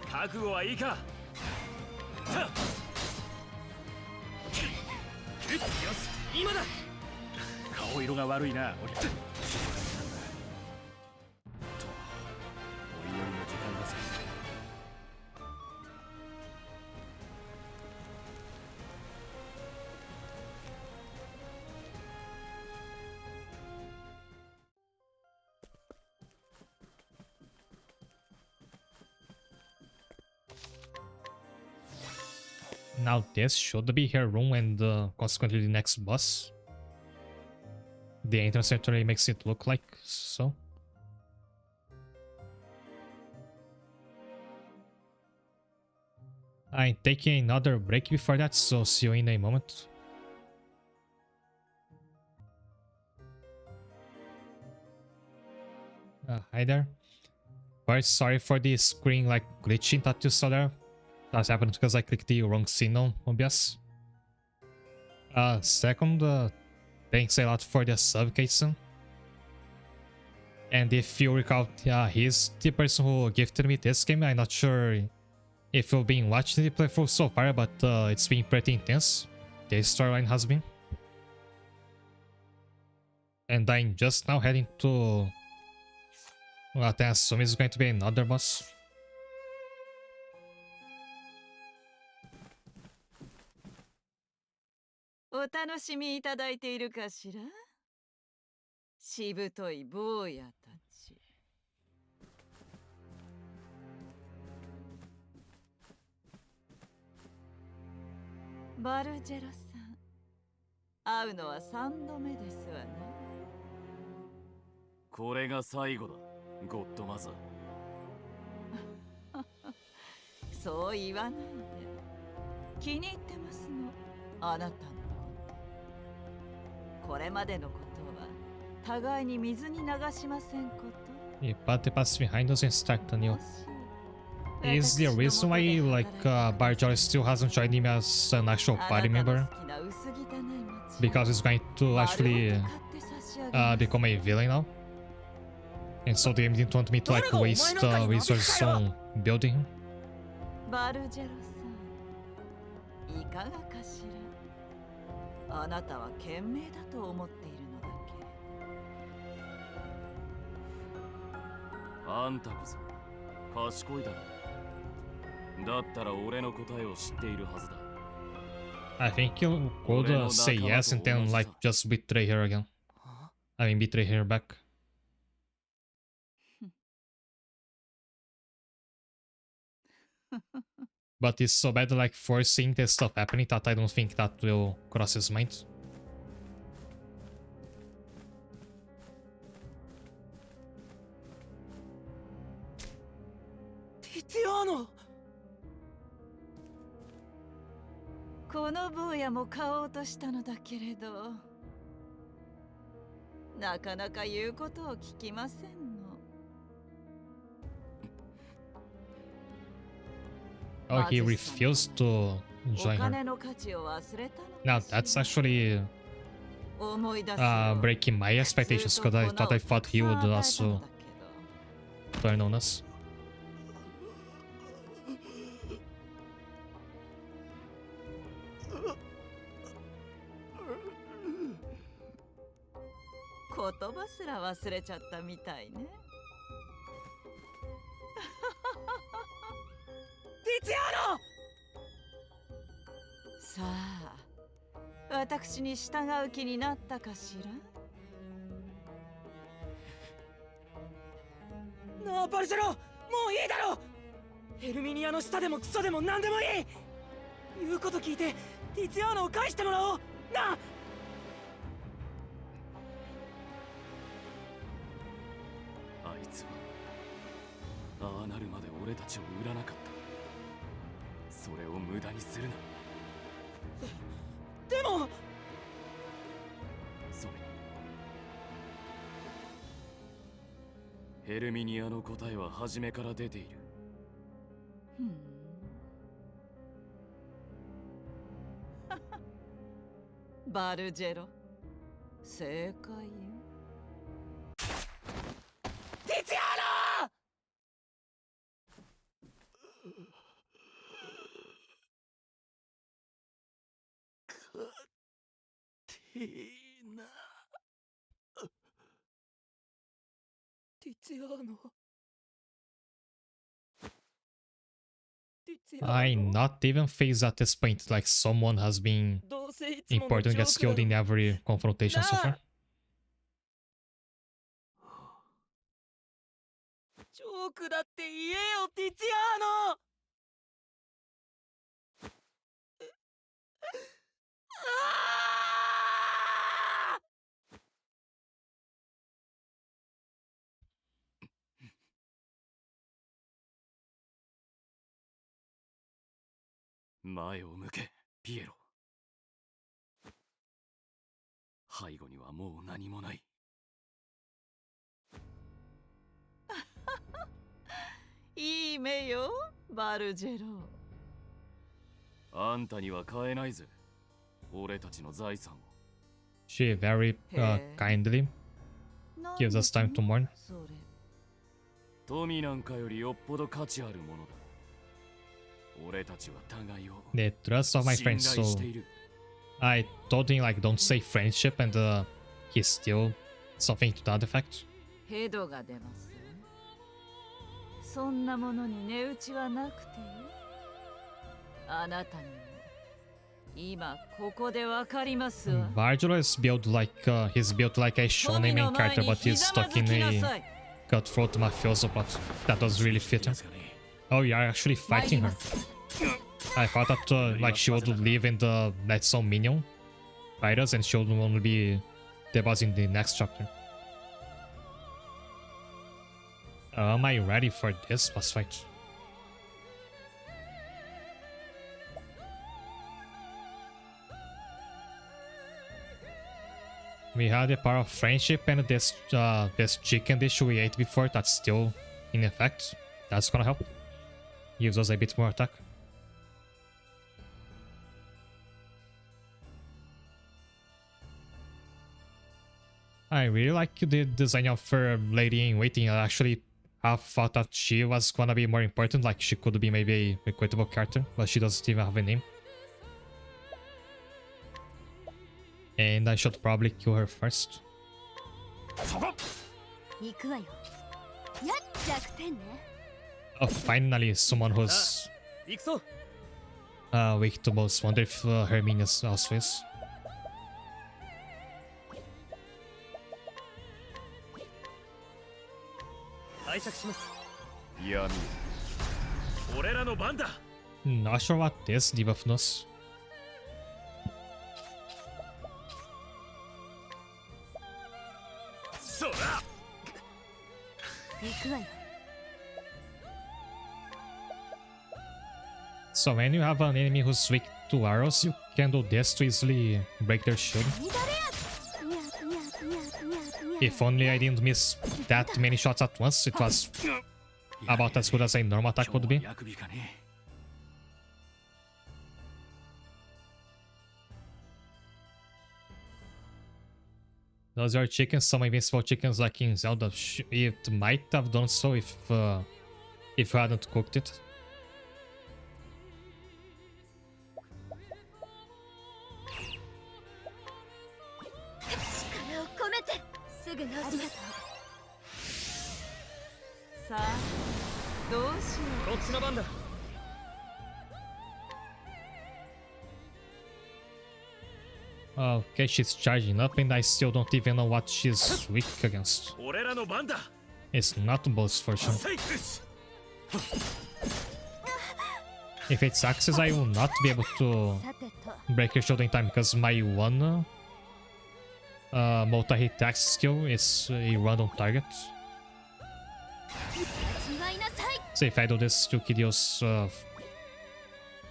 覚悟はいいか。よし、今だ。顔色が悪いな。俺静かになんだ。と、お祈りの時間だぜ。Now this should be her room and consequently the next boss. The entrance certainly makes it look like so. I'm taking another break before that, so see you in a moment. Hi there. First, sorry for the screen like glitching that you saw there. That's happened because I clicked the wrong scene on OBS. Second, thanks a lot for the sub, Kason. And if you recall, he's the person who gifted me this game. I'm not sure if you've been watching the playthrough so far, but it's been pretty intense. The storyline has been. And I'm just now heading to what I assume is going to be another boss.お楽しみいただいているかしら？しぶとい坊やたち。バルジェロさん、会うのは3度目ですわね。これが最後だ、ゴッドマザー。そう言わないで。気に入ってますの、あなたの。これまでのことは互いに水に流しませんこと。You put the past behind us and start anew. Is the reason why Barjol still hasn't joined him as an actual party member? Because he's going to actually become a villain now? And so the game didn't want me to like waste resources on building him? バルジェロさん、いかがかしら？あなたは賢明だと思っているのだけ。あんたこそ賢いだろ。だったら俺の答えを知っているはずだ。I think you could say yes and then like just betray her again. I mean betray her back. But it's so bad like foreseeing this stuff happening that I don't think that will cross his mind. この坊やも買おうとしたのだけれど、なかなか言うことを聞きませんの。Oh, he refused to join her. Now that's actually breaking my expectations because I thought he would also turn on us. 言葉すら忘れちゃったみたいね。ティツィアーノ！さあ、私に従う気になったかしら？なあバルジェロ、もういいだろう。ヘルミニアの下でもクソでも何でもいい。言うこと聞いてティツィアーノを返してもらおうなあ。あいつはああなるまで俺たちを売らなかった。それを無駄にするな。でもそれにヘルミニアの答えは初めから出ている。バルジェロ、正解よ。ティツィアーノ！ティーナ。ティツィアーノ。I not even phased at this point, like someone has been important gets killed in every confrontation so far. ジョークだって言えよ、ティツィアーノ！前を向け、ピエロ。背後にはもう何もない。いい目よ、バルジェロ。あんたには買えないぜ、俺たちの財産を。She very kindly gives us time to mourn. それ富なんかよりよっぽど価値あるものだ。俺たちは互いを The trust of my 信 friends, 頼 so している。 I told him like don't say friendship and he's still something to that effect. ヘドが出ます。そんなものに値打ちはなくてあなたにも今ここでわかりますわ。 Bargelo is built like he's built like a shonen main character, but he's stuck in a cutthroat mafioso plot. That was really fitting. Oh, you are actually fighting her. I thought that like she would live in the let some minion fight us and she would only be the boss in the next chapter. Am I ready for this boss fight? We had the power of friendship and this this chicken dish we ate before that's still in effect. That's gonna help. Gives us a bit more attack. I really like the design of her lady in waiting. I actually have thought that she was gonna be more important, like she could be maybe a recruitable character, but she doesn't even have a name. And I should probably kill her first. 行くわよ。やっ弱点ね。 Oh, finally, someone who's 行くぞ。 weak to both. Wonder if her minions also is. 拝借します。闇。俺らの番だ。 Not sure what this debuff does. そら。行くわよ。 So when you have an enemy who's weak to arrows, you can do this to easily break their shield. If only I didn't miss that many shots at once, it was about as good as a normal attack would be. 今日は役日かね。 Those are chickens, some invincible chickens like in Zelda. It might have done so if you hadn't cooked it. 力を込めてすぐ直します。さあどうしよこっちの番だ。 Okay, she's charging up and I still don't even know what she's weak against. 俺らの番だ。 It's not both for sure. セイクし。 If it's axes, I will not be able to さてと。 break your shield in time because my one multi-hit axe skill is a random target. 味わいなさい。 So if I do this, Yuki deals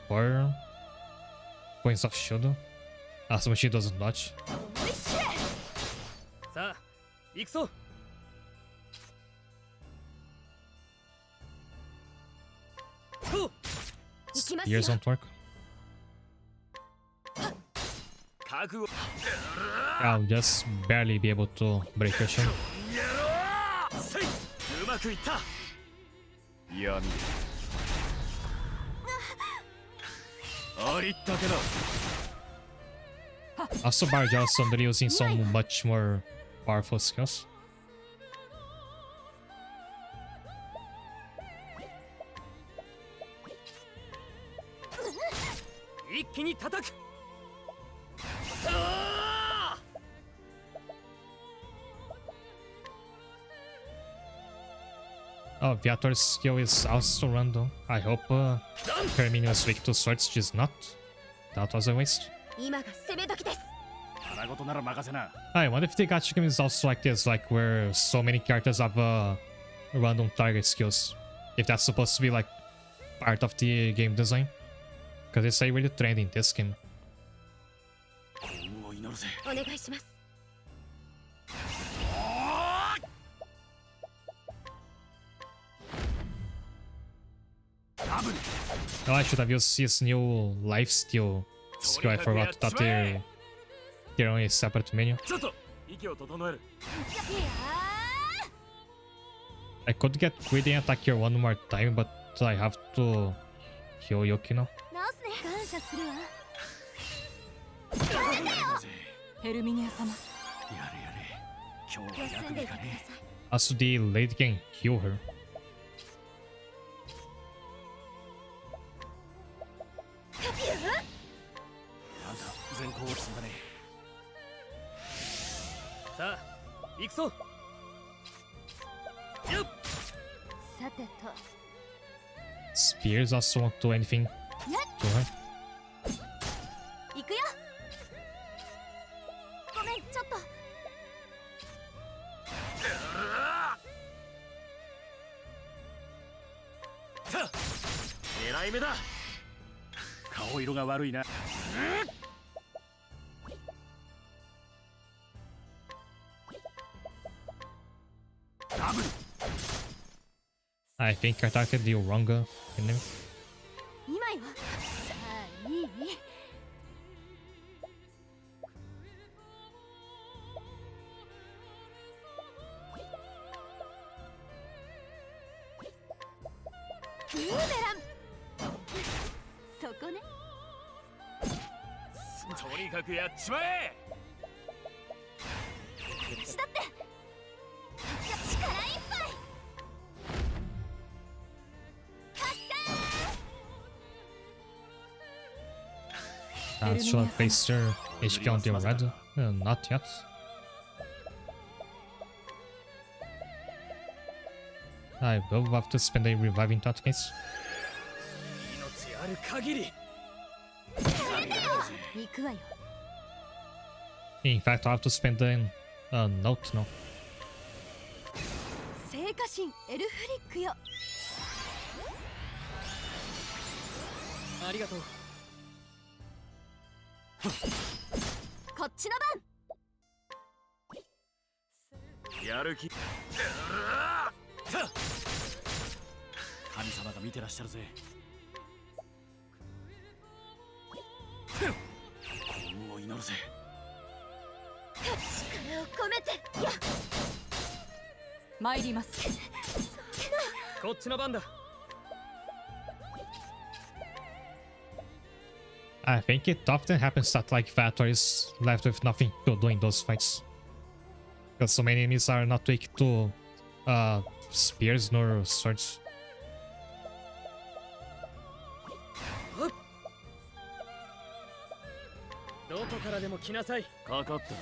4 points of shield. Assuming she doesn't dodge. さあ、行くぞ。 行きますよ。 Spears won't work. 覚悟。 I'll just barely be able to break your shield. やろう。せい。うまくいった。闇。ありったけだ。 Also, Bargel suddenly using some much more powerful skills. 一気に叩く。 Oh, Viator's skill is also random. I hope her minion is weak to swords. She's not. That was a waste. 今が攻め時です。 腹ごとなら任せな。 I wonder if the gacha game is also like this, like where so many characters have random target skills. If that's supposed to be like part of the game design. Because it's a really trend in this game. 幸運を祈るぜ。お願いします。 Oh, I should have used his new life steal skill. I forgot that they're on a separate menu. ちょっと息を整える。 I could get greedy and attack here one more time, but I have to heal Yukino. 直すね。感謝するわ。ヘルミニア様。やれやれ。今日は休んでいてください。As the lady can heal her. あんた全校を積んだね。さあ行くぞ。よっ。さてと。 Spears also won't do anything to her. 行くよ。ごめん、ちょっと。さあ狙い目だ。顔色が悪いな。ダブル。 I think I attacked the wrong enemy. 今よ。さあ、いい。ブーメラン。そこね。とにかくやっちまえ。私だって。力いっぱい。 Should I place her HP on the red? Not yet. I will have to spend a revive in that case. 命ある限り。行くわよ。 In fact, I have to spend a note now. 聖火神エルフリックよ。ありがとう。こっちの番。やる気。さあ神様が見てらっしゃるぜ。幸運を祈るぜ。力を込めて。や。参ります。こっちの番だ。 I think it often happens that like Vator is left with nothing to do in those fights. Because so many enemies are not weak to spears nor swords. どこからでも来なさい。かかった。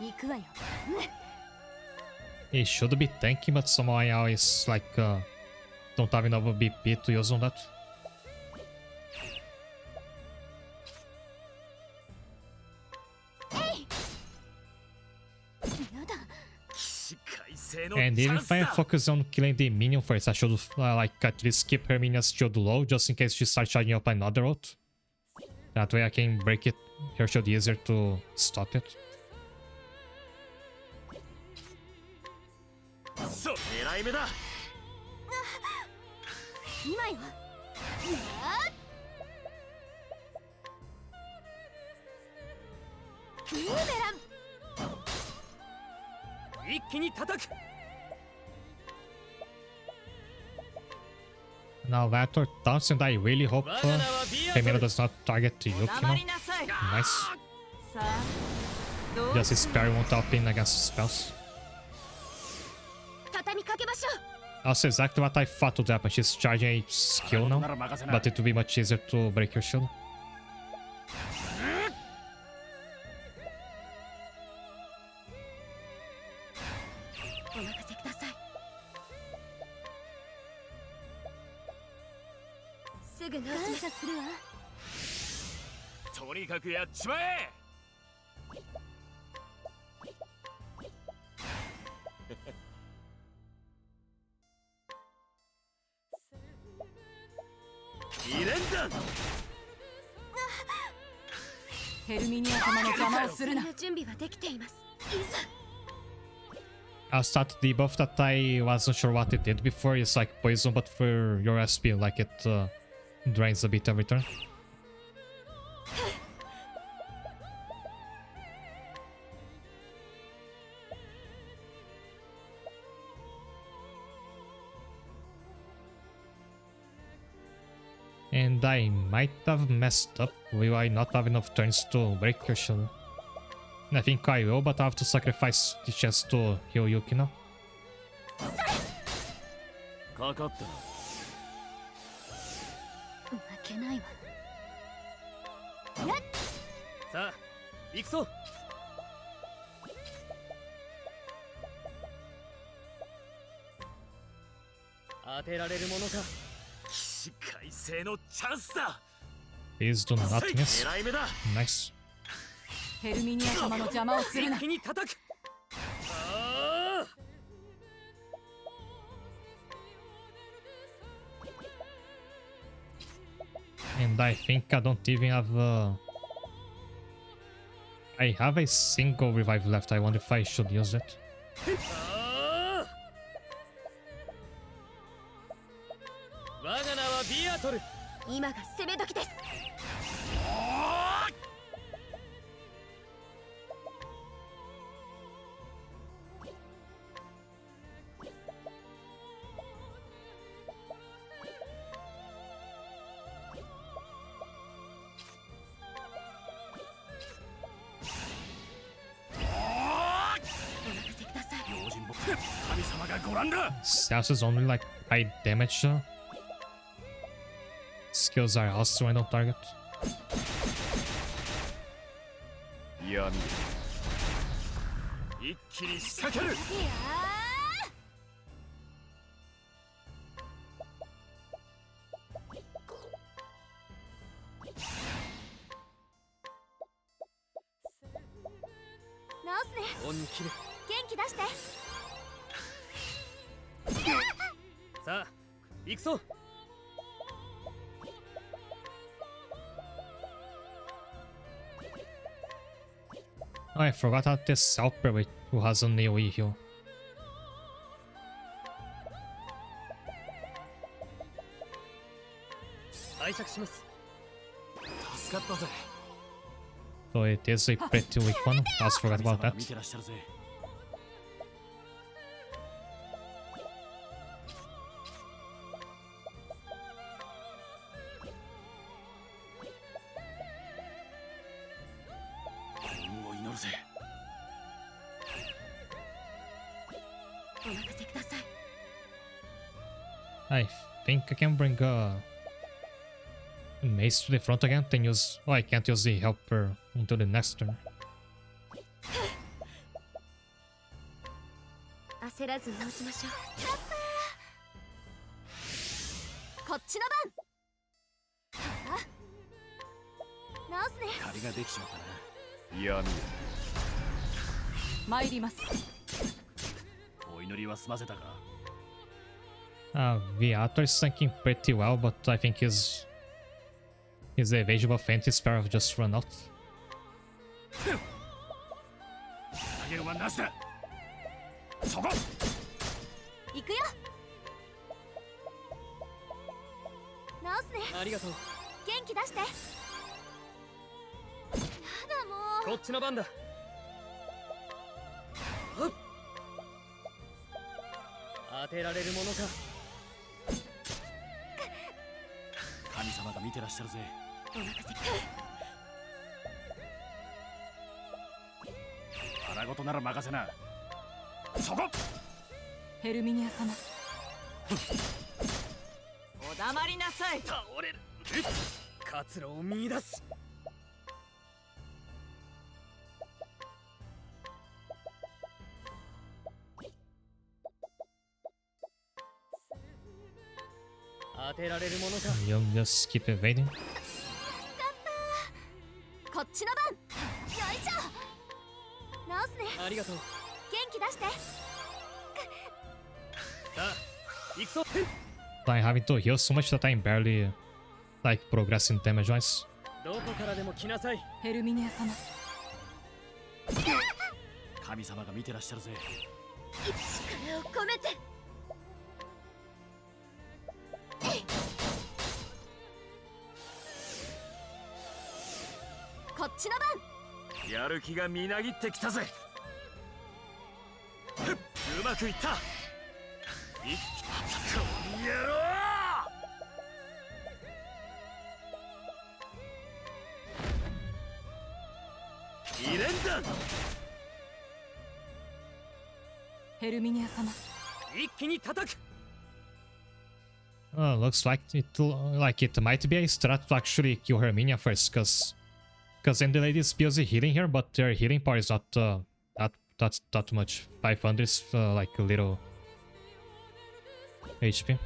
行くわよ。 It should be tanky, but somehow I always like don't have enough BP to use on that. やだ。 And even if I focus on killing the minion first, I should like at least keep her minions shield low just in case she starts charging up another ult. That way I can break it, her shield easier to stop it. そう狙い目だ。今よ。ブーメラン。 一気に叩く。 Now Vator taunts and I really hope Femina does not target Yukino. 黙りなさい。 Nice. さあ、どう Just his parry won't help in against spells. 畳みかけましょう。 That's exactly what I thought would happen. She's charging a skill now, but it will be much easier to break your shield. お任せください。すぐ感謝するわ。とにかくやっちまえ。二連弾。ヘルミニア様の邪魔をするな。準備はできています。いざ。 I'll start the buff that I wasn't sure what it did before. It's like poison, but for your SP, like it drains a bit every turn. And I might have messed up. Will I not have enough turns to break your shield? I think I will, but I have to sacrifice the chance to heal Yuki now. かかったな。負けないわ。さあ行くぞ。当てられるものか。起死回生のチャンスだ。 Please do not miss. 狙い目だ。 Nice. ヘルミニア様の邪魔をするな。一気に叩く。ああ。 And I think I don't even have I have a single revive left. I wonder if I should use it. ああ。我が名はビアトル。今が攻め時です。神様がご覧だ。 Status is only like high damage. Skills are also when on target. 闇一気に仕掛ける。直すね。恩に切る。元気出して。さあ行くぞ。 Oh, I forgot that this Salper who has an AoE heal. 拝借します。助かったぜ。 So it is a pretty weak one. I also forgot about that. 見てらっしゃるぜ。幸運を祈るぜ。 お任せください。 I think I can bring Mace to the front again, then use... Oh, I can't use the helper until the next turn. 焦らず直しましょう。こっちの番。直すね。借りができちまったな。闇参ります。お祈りは済ませたか。Viator is tanking pretty well, but I think his evasion buff and his spare have just run out. 投げるはなしだ。そこ。行くよ。直すね。ありがとう。元気出して。やだもう。こっちの番だ。はっ。当てられるものか。神様が見てらっしゃるぜ。お任せください。腹ごとなら任せな。そこ。ヘルミニア様。お黙りなさい。倒れる。活路を見出す。当てられるものか。 You'll just keep evading. こっちの番。よいしょ。直すね。ありがとう。元気出して。さあ行くぞ。 I'm having to heal so much that I'm barely like progressing damage wise. どこからでも来なさい。ヘルミニア様。神様が見てらっしゃるぜ。力を込めて。こっちの番。やる気がみなぎってきたぜ。うまくいった。一気にこの野郎。ヘルミニア様、一気に叩く。 Looks like it might be a strat to actually kill Herminia first, cause then the lady is busy healing here, but their healing power is not that much. 500 is like a little HP.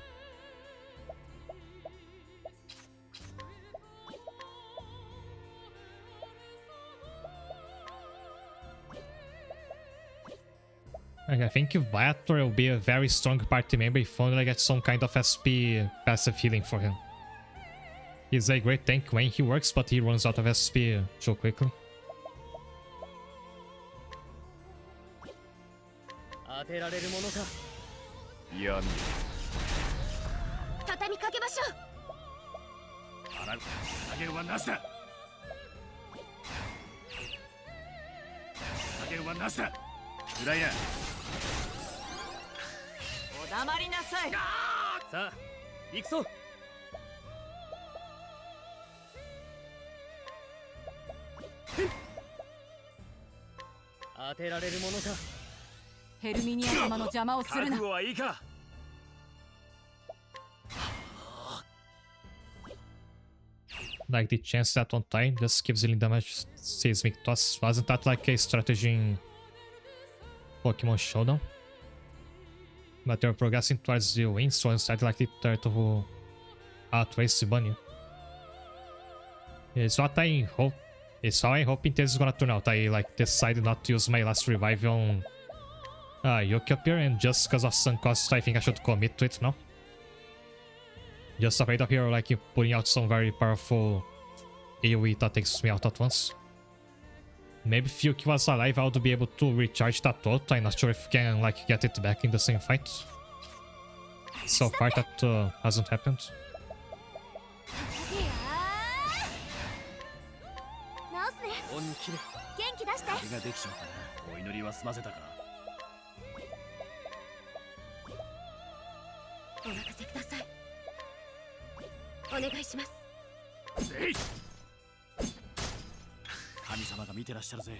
I think Viator will be a very strong party member if only I get some kind of SP passive healing for him. He's a great tank when he works, but he runs out of SP too quickly. 当てられるものか。闇畳みかけましょう。洗う。投げるはなしだ。投げるはなしだ。フライヤー。お黙りなさい。さあ、行くぞ。当てられるものか。ヘルミニア様の邪魔をするな。覚悟はいいか。 Like the chance that one time just gives healing damage seismic toss. Wasn't that like a strategy in Pokemon Showdown? But they're progressing towards the win, so instead like the turtle who outweighs the bunny. It's what I hope. It's how I hope this is gonna turn out. I like decided not to use my last revive on Yuki up here, and just because of some cost, I think I should commit to it now. Just afraid of here like putting out some very powerful AoE that takes me out at once. Maybe if Yuki was alive, I would be able to recharge that ult. I'm not sure if I can like get it back in the same fight. So far that hasn't happened. 直すね。恩に切る。元気出して。あれができちまったな。お祈りは済ませたか。お任せください。お願いします。えい。神様が見てらっしゃるぜ。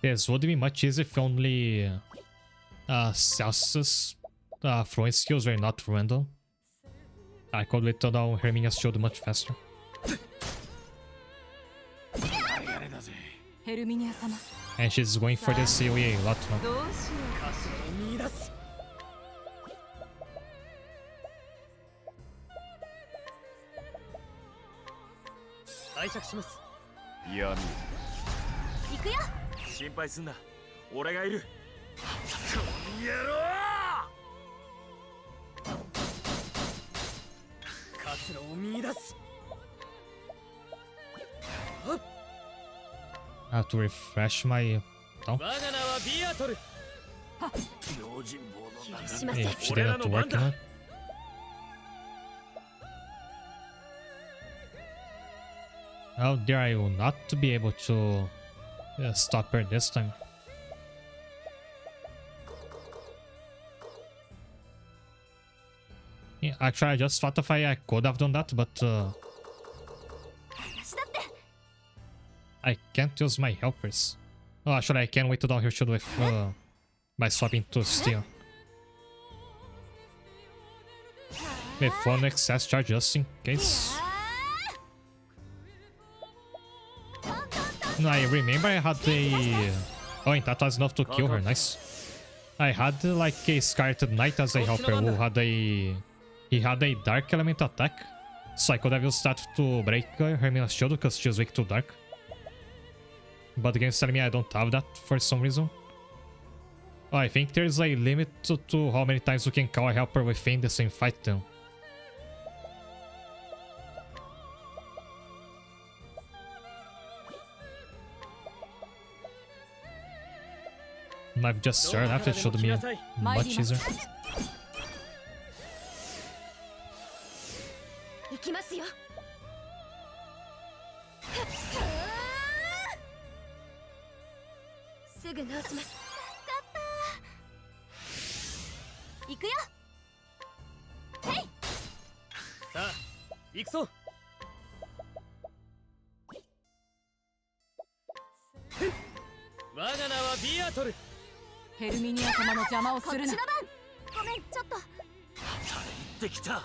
This would be much easier if only Celsius throwing skills were not random. I could whittle down Herminia's shield much faster. あれあれだぜ。ヘルミニア様、 And she's going for this AoE a lot now. どうしよう。活路を見出す。 拝借します。闇行くよ。心配すんな。俺がいる。この野郎！活路を見出す。 I have to refresh my... No? 我が名はビアトル。用心棒の中。しません。 If she didn't work now. Oh dear, I will not be able to stop her this time. Yeah, actually, I just thought if I could have done that, but I can't use my helpers. Oh, actually, I can wait to down here shield with by swapping to steel. With one excess charge just in case. No, I remember I had a... Oh, and that was enough to kill her, nice. I had like a Scarlet Knight as a helper who had a... He had a Dark Element attack. So I could have used that to break Hermina's shield because she's weak to Dark. But the game's telling me I don't have that for some reason. Oh, I think there's a limit to how many times you can call a helper within the same fight then. I've just started after it should be much easier. 行きますよ。すぐ直します。助かった。行くよ。へい。さあ、行くぞ。が名はビアトル。ヘルミニア様の邪魔をするな。ごめん、ちょっと。できた。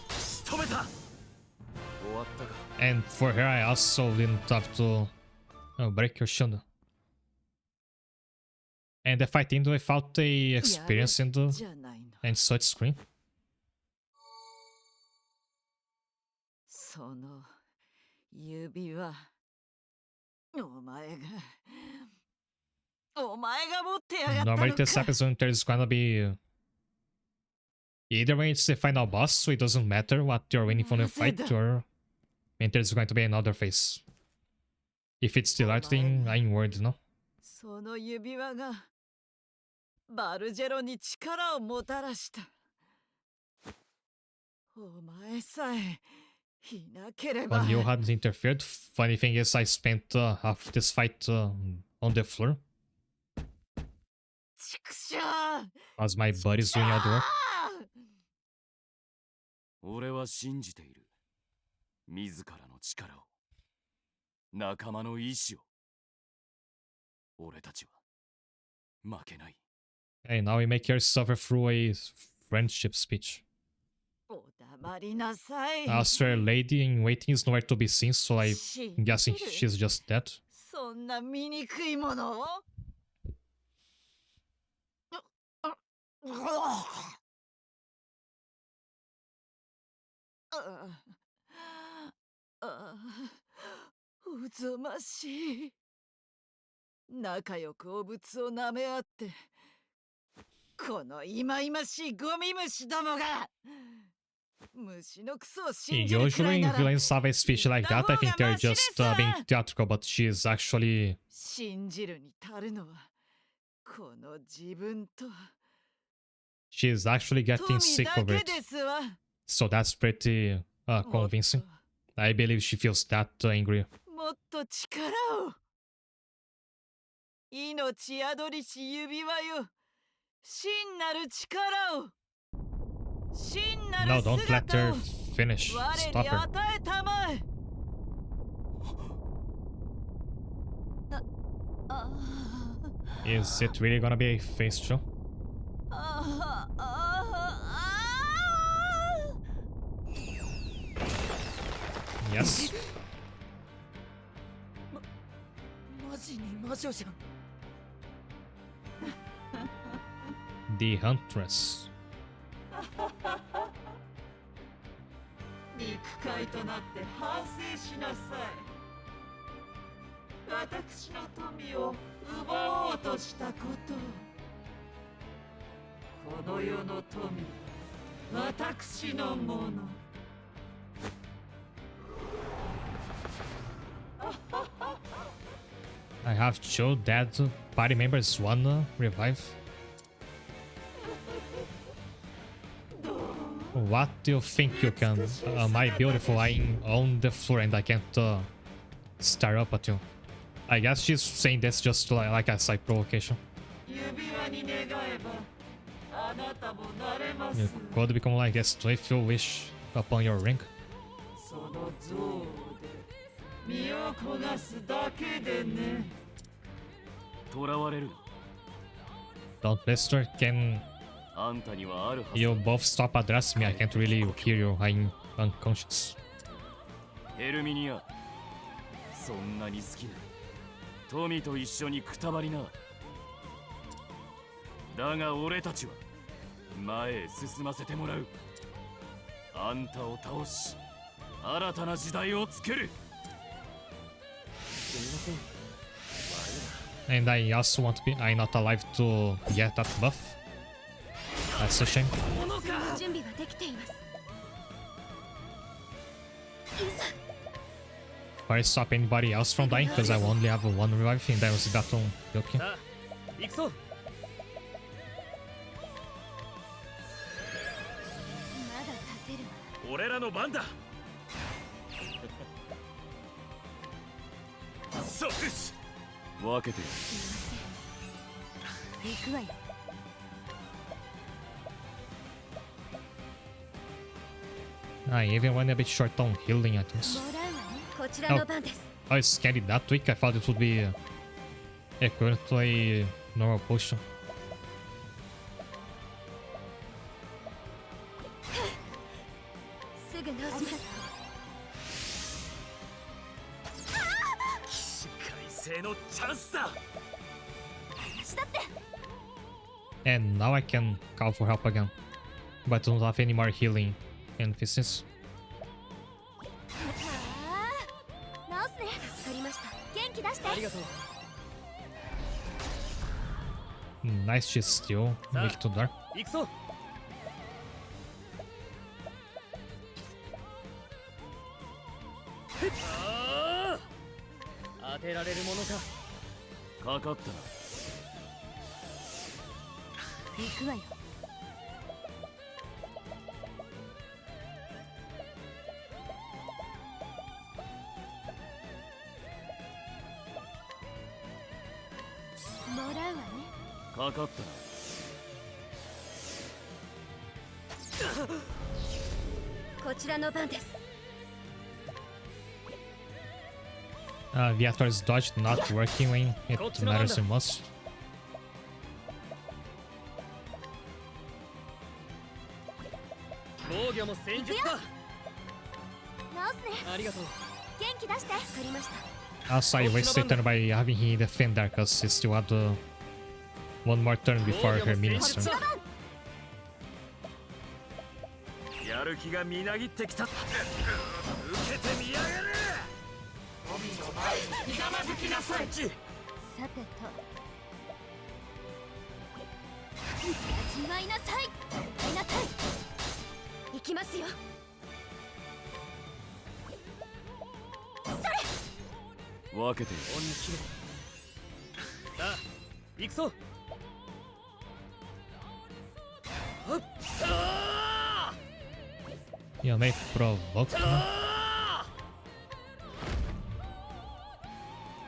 仕留めた。終わったか。 And for her, I also didn't have to break your shield. And if I didn't without the experience in the じゃないの。 and touch screen. その指輪、お前が持ってやがったの Normally か。 this episode there's gonna be either way it's the final boss, so it doesn't matter what you're winning from the fight, or and there's going to be another phase. If it's the right thing, I'm worried, no? その指輪がバルジェロに力をもたらした。お前さえいなければ。 When you hadn't interfered, funny thing is I spent half this fight on the floor. 畜生。 As my buddy's doing all the work. 俺は信じている。自らの力を。仲間の意志を。俺たちは負けない。 Hey, now we make her suffer through a friendship speech. お黙りなさい。 Our lady in waiting is nowhere to be seen, so I'm 信 guessing じる she's just dead. そんな醜いものを。うぞましい。仲良くお仏を舐め合って、このいまいましいゴミ虫どもが虫のクソを信じるくら Usually い in なら villains have a speech like that, I think they're just being theatrical, but she is actually 信じるに足るのはこの自分と she is actually getting 富 sick だ of け it. ですわ。 So that's pretty もっと convincing. I believe she feels that angry. もっと力を。命宿りし指輪よ。真なる力を。真な No, る don't let 姿 her を finish. 我 Stop に her. 与えたまえ。Is it really gonna be a face show? Yes. マジに魔女じゃん。 The Huntress. 肉塊となって反省しなさい。私の富を奪おうとしたことを。この世の富、私のもの。 I have two dead party members, one revive. What do you think you can? My beautiful, I'm on the floor and I can't stare up at you. I guess she's saying this just like a side provocation. 指輪に願えばあなたもなれます。 You could become like this too if you wish upon your ring. その像で身を焦がすだけでね。囚われるな。 Don't Lester, can あんたにはあるはず you だ。 both stop addressing me? I can't really hear you, I'm unconscious. ヘルミニア、そんなに好きな富と一緒にくたばりな。だが俺たちは前へ進ませてもらう。あんたを倒し新たな時代を作る。 And I also want to be. I'm not alive to get that buff. That's a shame. 準備はできています。 If I stop anybody else from dying, because I only have one revive, and I was that on Yoki. さあ行くぞ。まだ立てるわ。俺らの番だ。そうし。分けてやる。行くわよ。 I even went a bit short on healing items. もらうわね。こちらの番です。I was scared that week. I thought it would be equivalent to a normal potion. すぐ治します。起死回生のチャンスだ。 私だって。 And now I can call for help again. But don't have any more healing and fitness. 治すね。助かりました。元気出して。ありがとう。 Nice shit still. Make it to dark. 行くぞ。ああ、当てられるものか。かかったな。行くわよ。もらうわね。かかったな。こちらの番です。 Viator's dodge not working when it matters the most. 防御も戦術だ。治すね。ありがとう。元気出して。わかりました。 Also, I wasted turn by having him defend there because he still had one more turn before her minions turn. やる気がみなぎってきた。受けてみやがれ。海の前にひざまずきなさい。さてと。味わいなさい。味わいなさい。行きますよ。分けてよ。本気で。さあ、行くぞ。はっ。あ You may provoke me. あ。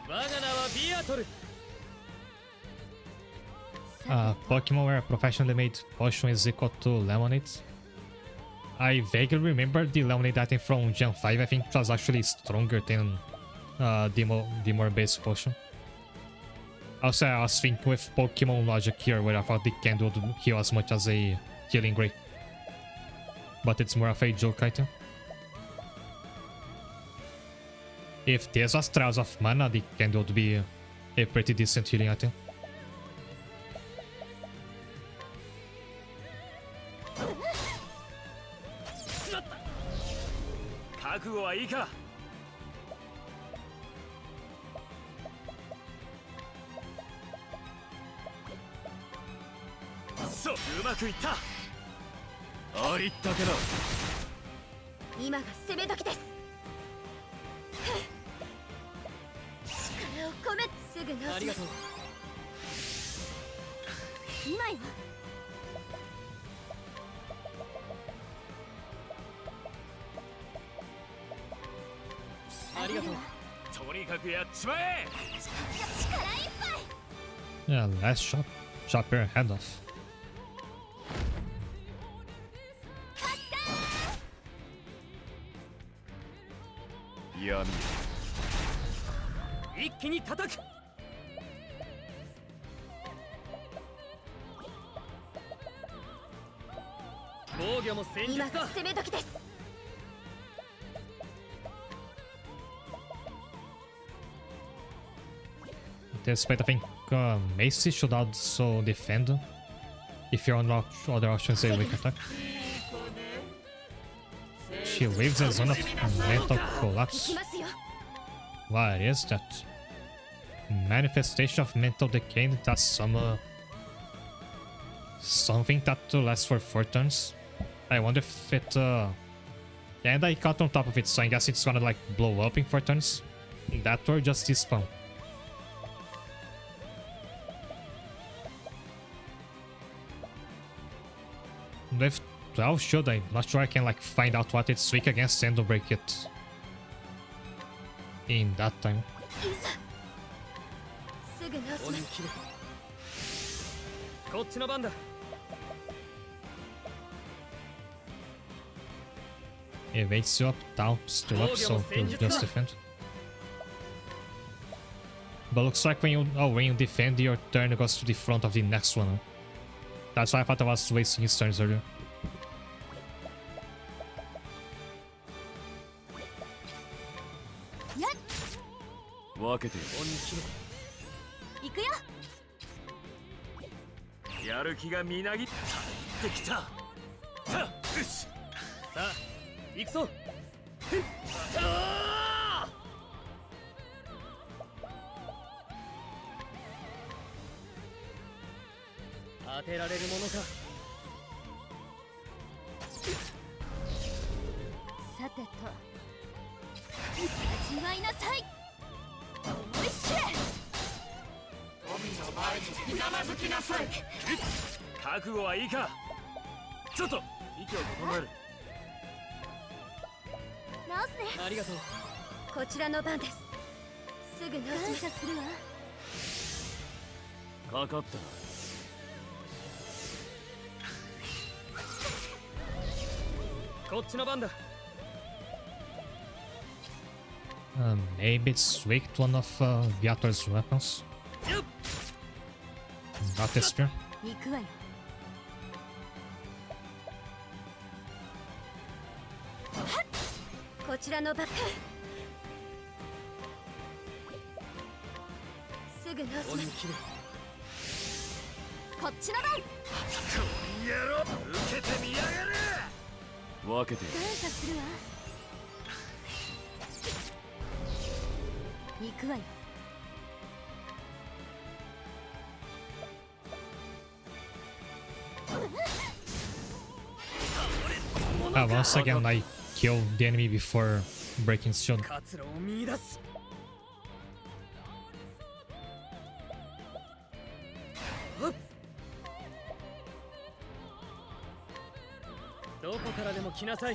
我が名はビアトル。 Pokemon where a professionally made potion is equal to lemonade. I vaguely remember the lemonade item from Gen 5. I think it was actually stronger than the more basic potion. Also, I was thinking with Pokemon logic here, where I thought the candle would heal as much as a healing ray. But it's more of a joke item. If this was Trials of Mana, the candle would be a pretty decent healing item. 覚悟はいいか。そう、うまくいった。ありったけだ。今が攻め時です。力を込め、すぐ治します。ありがとう。今よ。ありがとう。とにかくやっちまえ。力いっぱい。 Yeah, let's chop your head off. 闇。一気に叩く。防御も戦術だ。今が攻め時です。 Despite, I think Macy should also defend if your other option is a weak attack. She lives in a zone of mental collapse. 行きますよ。 What is that? Manifestation of mental decay. That's something that lasts for 4 turns. I wonder if it and I got on top of it, so I guess it's gonna like blow up in 4 turns. That or just despawn. With 12 shield, I'm not sure I can like find out what it's weak against and break it in that time. すぐ治します。本気で。こっちの番だ。 Evades you up, down, still up, so you'll just defend. But looks like when you defend, your turn goes to the front of the next one. That's why I thought I was wasting his turns earlier. Maybe it's weak to one of Viator's weapons. Not this spear. Once again, I killed the enemy before breaking his shield.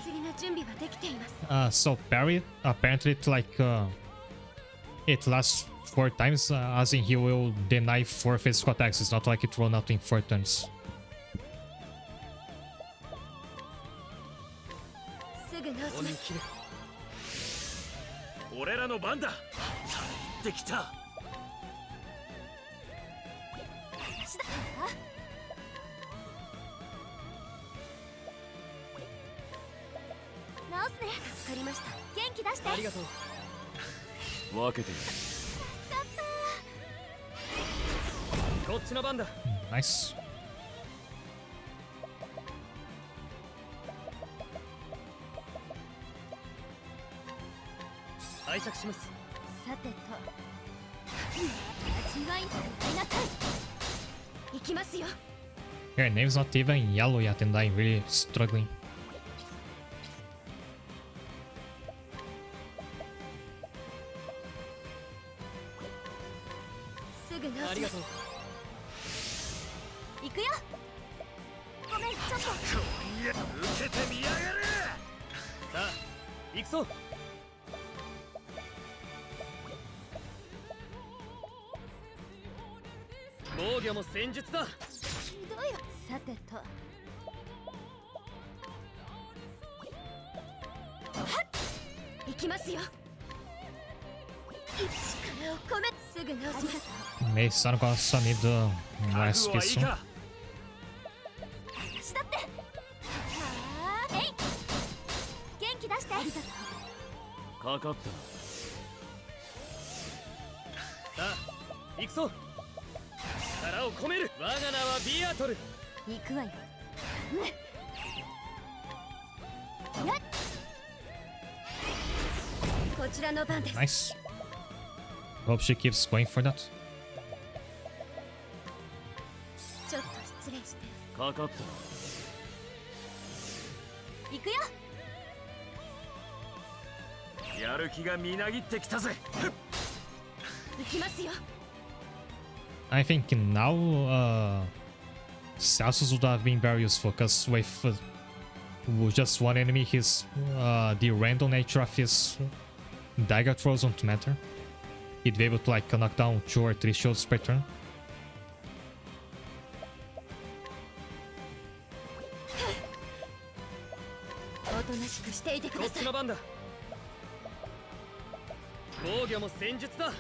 次の準備はできています。 So parry, apparently it lasts 4 times, as in he will deny 4 physical attacks. It's not like it run out in 4 turns. すぐ直します。俺らの番だ。できた。私だ。直すね。助かりました。元気出して。ありがとう。分けて。助かった。こっちの番だ。Nice. 拝借します。さてと、味わいなさい。行きますよ。 Your name's not even yellow yet, and I'm really struggling. すぐ直します。行くよ。ごめん、ちょっと。受けてみやがれ。さあ、行くぞ。防御も戦術だ。ひどいわ。さてと。はっ。行きますよ。力を込め、すぐ直します。 May Sun gonna need the last piece soon. 私だって。はあ、えい。元気出して。ありがとう。かかった。さあ、行くぞ。力を込める。我が名はビアトル。行くわよ。やっ。こちらの番です。 Nice. Hope she keeps going for that. ちょっと失礼して。かかった。行くよ。やる気がみなぎってきたぜ。行きますよ。 I think now Celsius would have been very useful, because with just one enemy, the random nature of his dagger throws won't matter. He'd be able to like knock down 2 or 3 shields per turn. おとなしくしていてください。こっちの番だ。防御も戦術だ。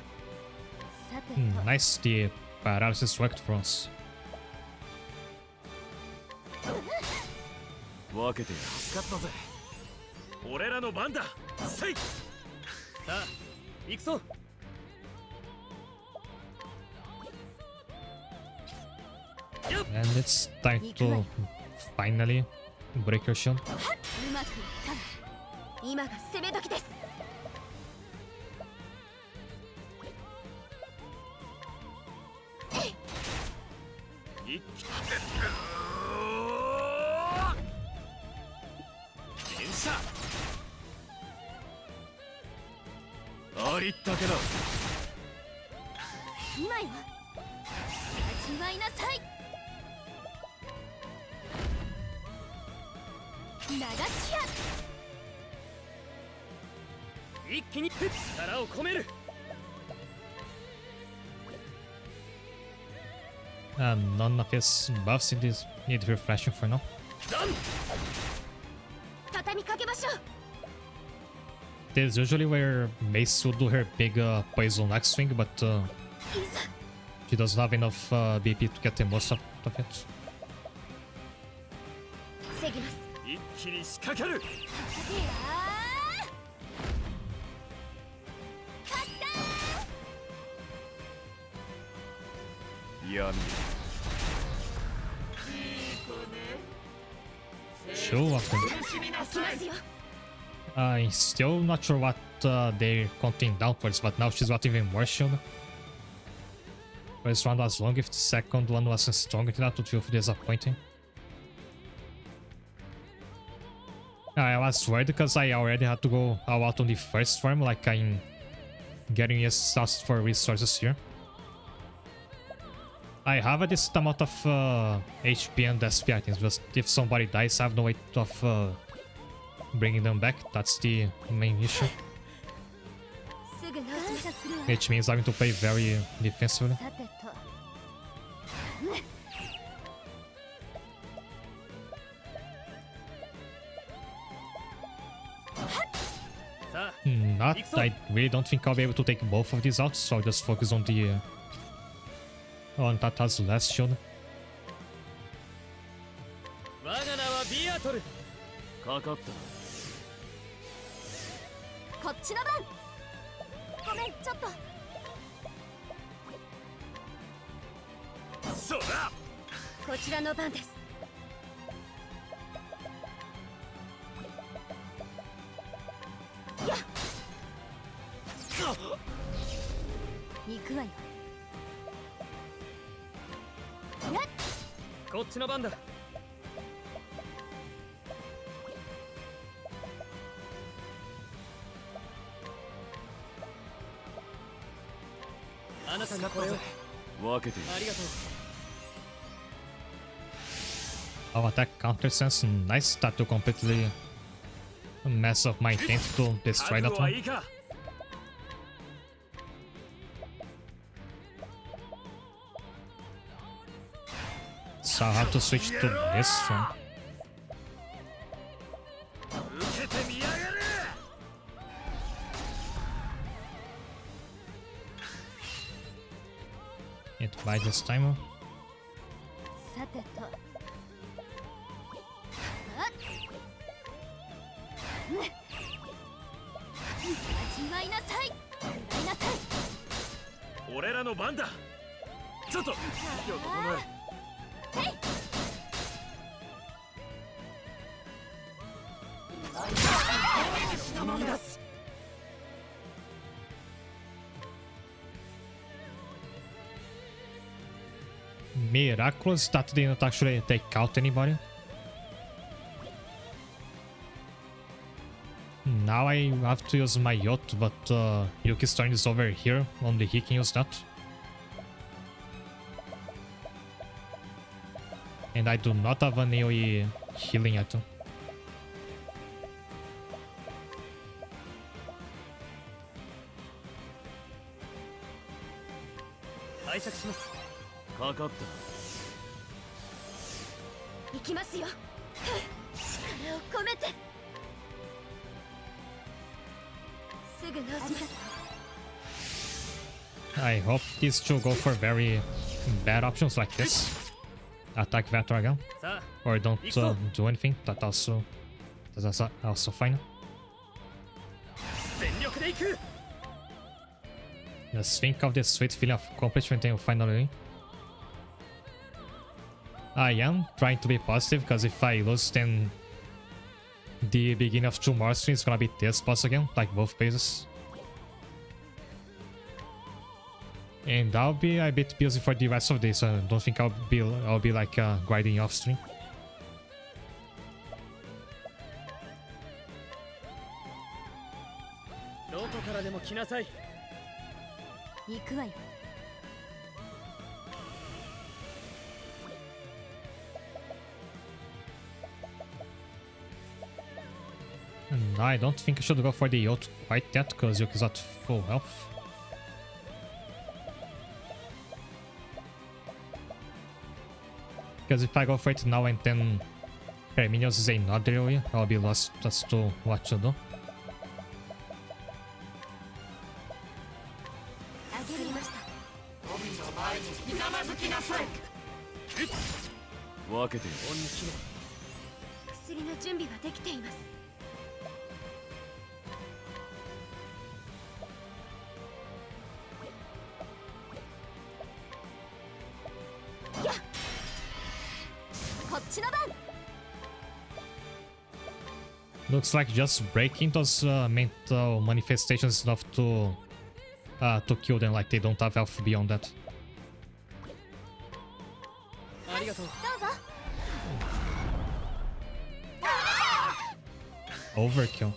Nice, the paralysis worked for us. 分けて助かったぜ。俺らの番だ。せい。さあ行くぞ。 And it's time to finally break your shield. うまくいったわ。今が攻め時です。一気に連射。ありったけだ。今よ。味わいなさい。流しや。一気に力を込める。 None of his buffs in this need refreshing for now. 畳みかけましょう。 This is usually where Mace will do her big poison axe swing, but いざ。 she doesn't have enough BP to get the most out of it. 防ぎます。一気に仕掛ける。いやー。勝ったー。闇。 Show of them. 開きますよ。 I'm still not sure what they're counting downwards, but now she's got even more shield. First round was long, if the second one wasn't strong enough, it would feel disappointing. I was worried because I already had to go all out on the first farm, like I'm getting exhausted for resources here. I have a decent amount of HP and SP items, but if somebody dies, I have no way of bringing them back. That's the main issue. すぐ感謝するわ。 Which means having to play very defensively. さてと。 さあ Not, I really don't think I'll be able to take both of these out, so I'll just focus on the on Tata's last shield. 我が名はビアトル。かかった。こっちの番。ごめん、ちょっと。そうだ。こちらの番です。やっ。行くわよ。やっ。こっちの番だ。あなたにこれを。分けて。ありがとう。 Our attack counter sense, nice that to completely mess up my intent to destroy that 覚悟は one. いいか。 So I'll have to switch to this one. 受けてみやがれ。 It by this time. さてと。味わいなさい。味わいなさい。俺らの番だ。ちょっと息を整え。 Miraculous that didn't actually take out anybody. Now I have to use my yacht, but Yuki's turn is over here. Only he can use that. And I do not have an AoE healing item. 拝借します。かかった。行きますよ。力を込めて。すぐ直します。I hope these two go for very bad options like this. Attack that dragon. Or don't do anything. That's also fine. Just think of this sweet feeling of accomplishment and finally. I am trying to be positive because if I lose, then the beginning of 2 more streams is gonna be this boss again, like both bases. And I'll be a bit busy for the rest of the day, so I don't think I'll be like grinding off stream. 行くわよ。 And I don't think I should go for the yacht quite yet, because Yuki's at full health. Because if I go for it now and then Herminius is another area, I'll be lost as to what to do. 分けてよ。薬の準備はできています。 Looks like just breaking those mental manifestations is enough to kill them, like they don't have health beyond that. Overkill.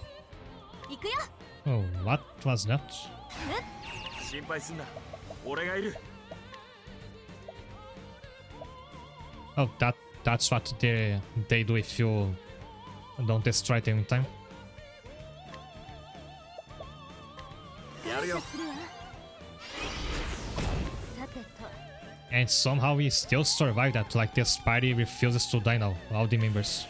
Oh, what was that? Oh, that's what they do if you don't destroy them in time. And somehow we still survive that, like this party refuses to die now, all the members.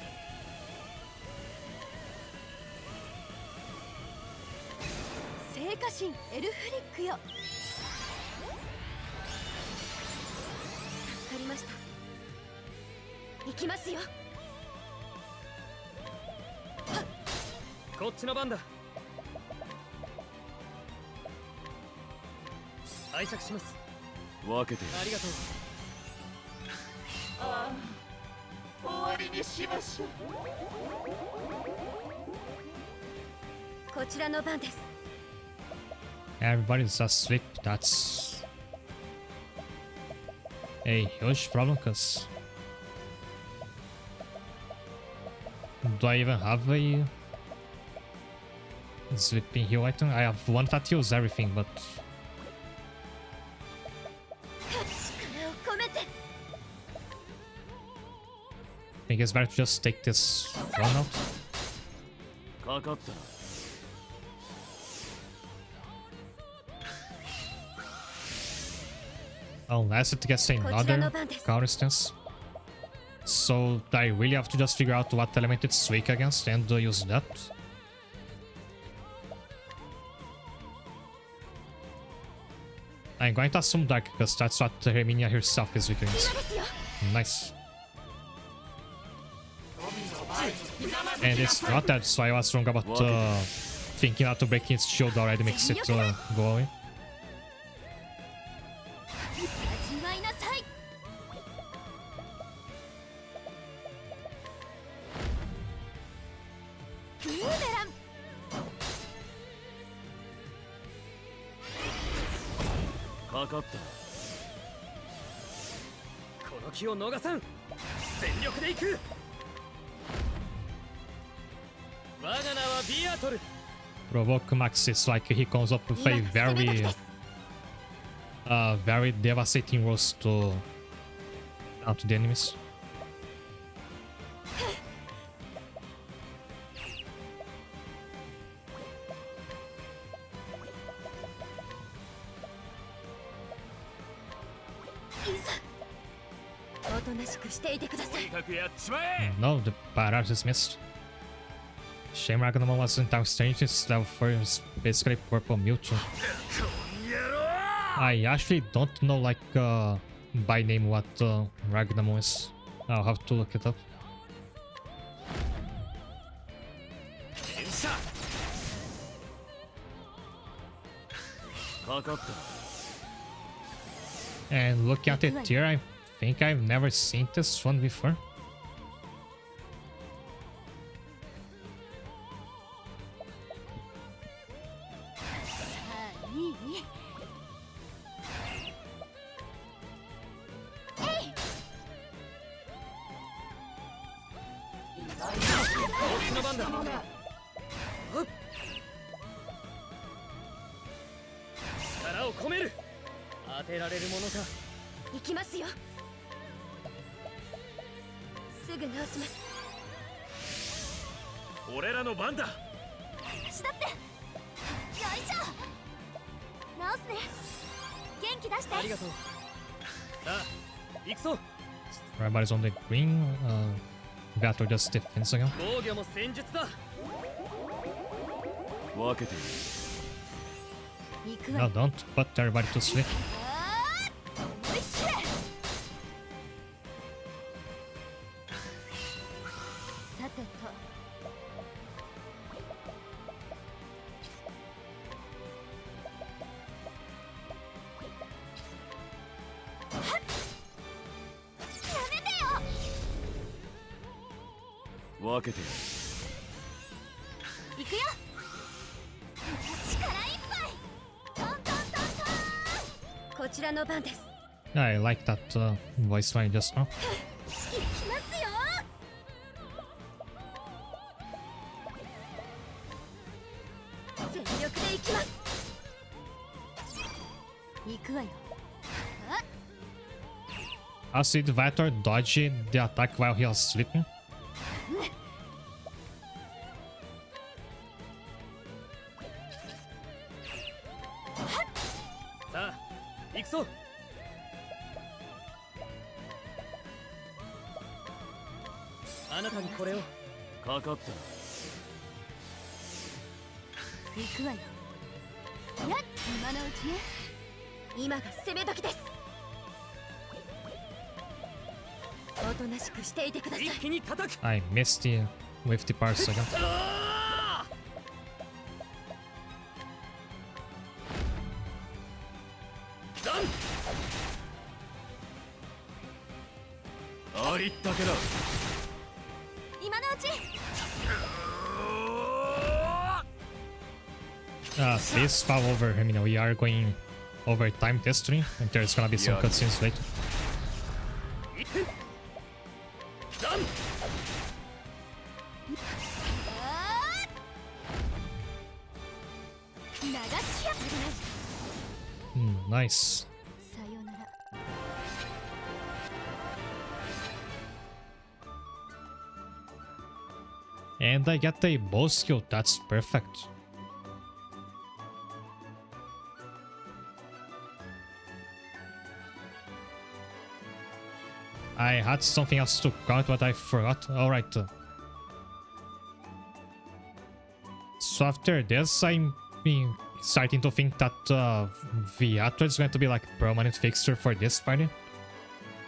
Everybody's asleep. That's a huge problem, because do I even have a sleeping heal item? I have one that heals everything, but I think it's better to just take this one out. Unless it gets another counter stance. So I really have to just figure out what element it's weak against and use that. I'm going to assume Dark, because that's what Herminia herself is weak against. Nice. And it's not that, so I was wrong about thinking not to break its shield already makes it go away. Provoke Max is like he comes up with a very devastating roast to out the enemies. No, the paralysis missed. Shame Ragnarok wasn't outstanding, his level 4 is basically purple Mewtwo. I actually don't know like by name what Ragnamon is. I'll have to look it up. 連射かかった And looking at it here, I think I've never seen this one before. Up. 力を込める当てられるものか行きますよ。すぐ直します。俺らの番だ私だって。よいしょ。直すね。元気出して。ありがとうさあ行くぞ Everybody's on the green. Gator just defense again. 防御も戦術だ分けている行く No, わ。 don't put everybody to sleep. おいしい。さてと。分けている行くよ。力いっぱい。トントントントン。こちらの番です。 I like that voice line just now. 行きますよ。全力で行きます。行くわよ。 I'll see the Vitor dodge the attack while he was sleeping. さあ行くぞあなたにこれをかかった行くわよ。やっ今のうちね。今が攻め時です。おとなしくしていてください。一気に叩く I missed the with the parts again. ダンありったけだ今のうち。 Please fall over. I mean, we are going over time this stream, and there's gonna be some Yeah. cutscenes later. ダン流しや。 Nice. さよなら。 And I get a bow skill. That's perfect. I had something else to count, but I forgot. Alright. So after this, I'm starting to think that Viator is going to be like permanent fixture for this party.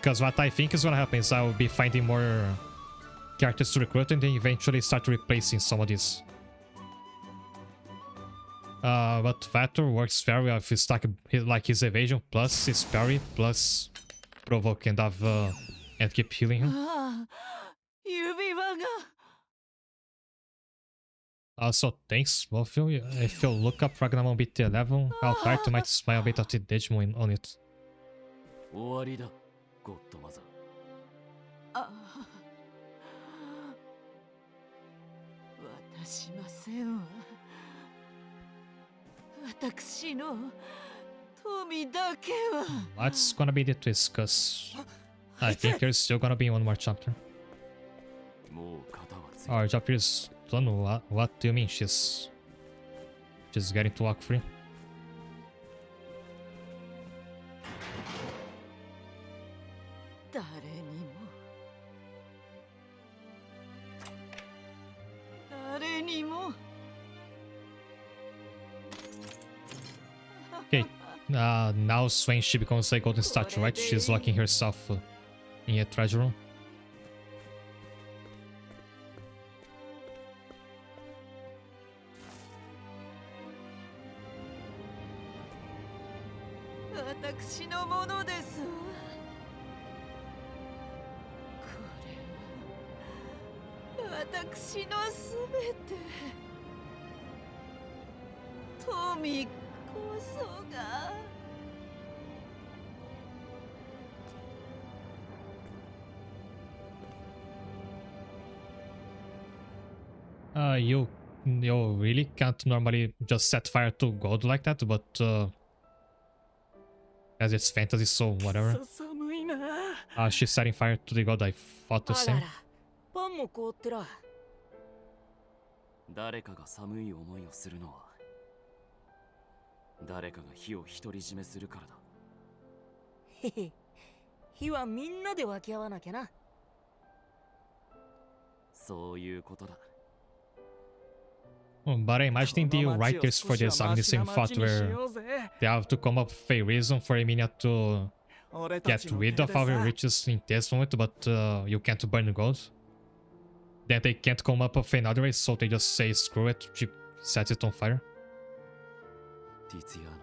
Because what I think is going to happen is I will be finding more characters to recruit and then eventually start replacing some of these. But Viator works very well if you stack like his evasion plus his parry plus provoke and have and keep healing him. ああ、指輪が。 Also, thanks both of you. If you look up Ragnamon BT11, I'll try to might smile a bit of the Digimon on it. 終わりだゴッドマザーああ、渡しませんわ。私の富だけは。 What's gonna be the twist? Cause I think there's still gonna be one more chapter. もう肩はついた Our chapter is done. What do you mean? She's getting to walk free. 誰にも。誰にも。 Okay, Now when she becomes a golden statue, right? She's locking herself in a treasure room. 私のものですわ。これは私のすべて。富こそが。You really can't normally just set fire to gold like that, but as it's fantasy, so whatever. 寒いな。She's setting fire to the gold. I thought the あ same. らら、パンも凍ってら。誰かが寒い思いをするのは誰かが火を独り占めするからだ。へへ、火はみんなで分け合わなきゃな。そういうことだ。 But I'm imagining the writers for this are in the same thought where they have to come up with a reason for Emilia to get rid of our riches in this moment, but you can't burn gold. Then they can't come up with another way, so they just say screw it, she sets it on fire. ティツィアーノ、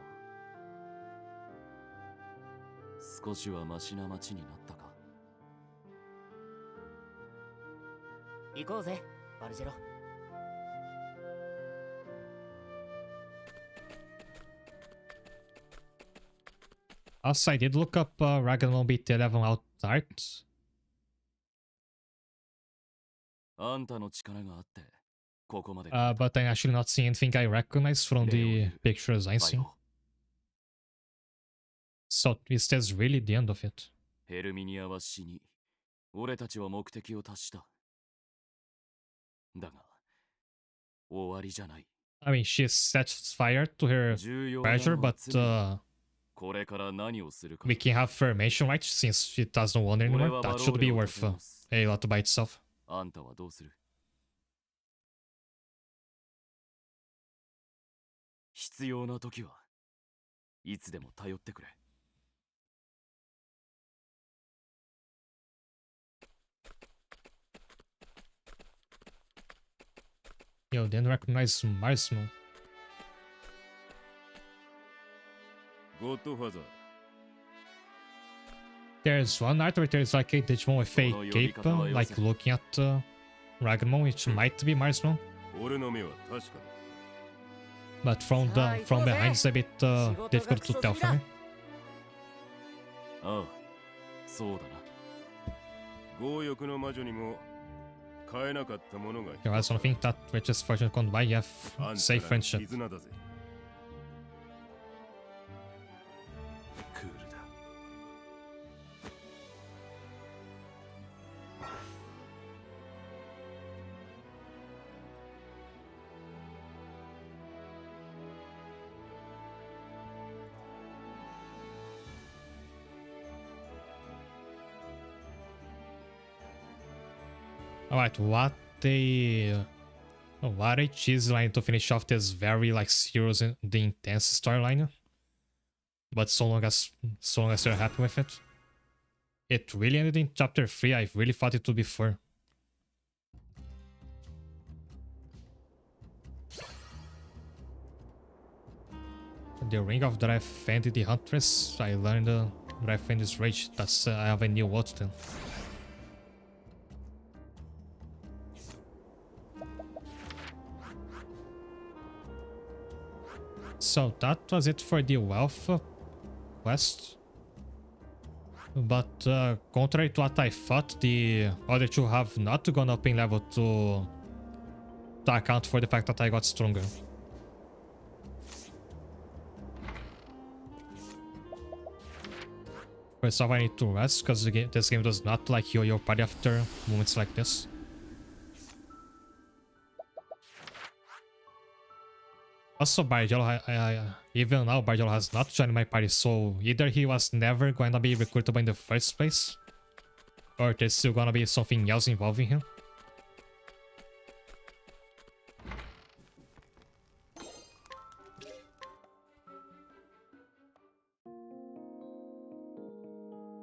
少しはマシな町になったか。行こうぜ、バルジェロ。 Also, I did look up Ragnarok Beat 11 out art. あんたの力があってここまで。But I'm actually not seeing anything I recognize from the pictures I see. So is this really the end of it? ヘルミニアは死に、俺たちは目的を達した。だが、終わりじゃない。I mean, she sets fire to her treasure, but we can have formation, right? Since she doesn't want anymore, that should be worth a lot by itself. あんたはどうする？必要な時はいつでも頼ってくれ。Yo, didn't recognize Marsmo. There's one art where there's like a Digimon with a cape, like looking at Ragnarok, which might be Marsmo. But from behind it's a bit difficult to tell for me. ああ、そうだな。強欲の魔女にも買えなかったものが。 There was something that riches fortune can't buy. You have safe friendship. 絆だぜ。クールだ。 Alright, what a cheesy line to finish off this very like serious and the intense storyline. But so long as they're happy with it. It really ended in chapter 3. I really thought it would be 4. The Ring of Drive and the Huntress. I learned Drive and this rage. That's I have a new word then. So that was it for the wealth quest. But contrary to what I thought, the other two have not gone up in level to account for the fact that I got stronger. First off, I need to rest because this game does not like heal your party after moments like this. Also, Bargello, even now, Bargello has not joined my party, so either he was never going to be recruitable in the first place, or there's still gonna be something else involving him.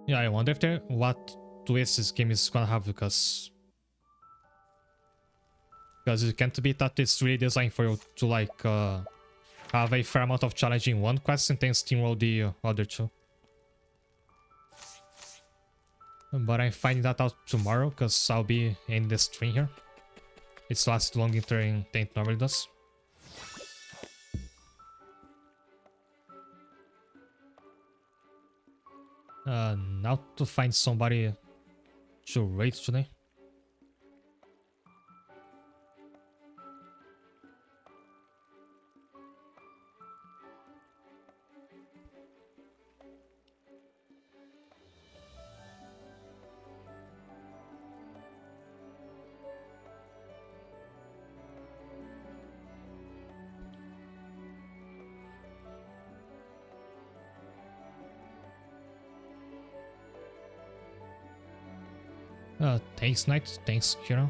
Yeah, I wonder if there what twist this game is gonna have because it can't be that it's really designed for you to like have a fair amount of challenge in one quest and then steamroll the other two. But I'm finding that out tomorrow because I'll be in the stream here. It's lasts longer than it normally does. Now to find somebody to raid today. Thanks, Knight. Thanks, Kira.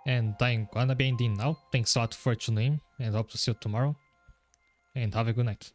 And I'm gonna be ending now. Thanks a lot for tuning in, and hope to see you tomorrow. And have a good night.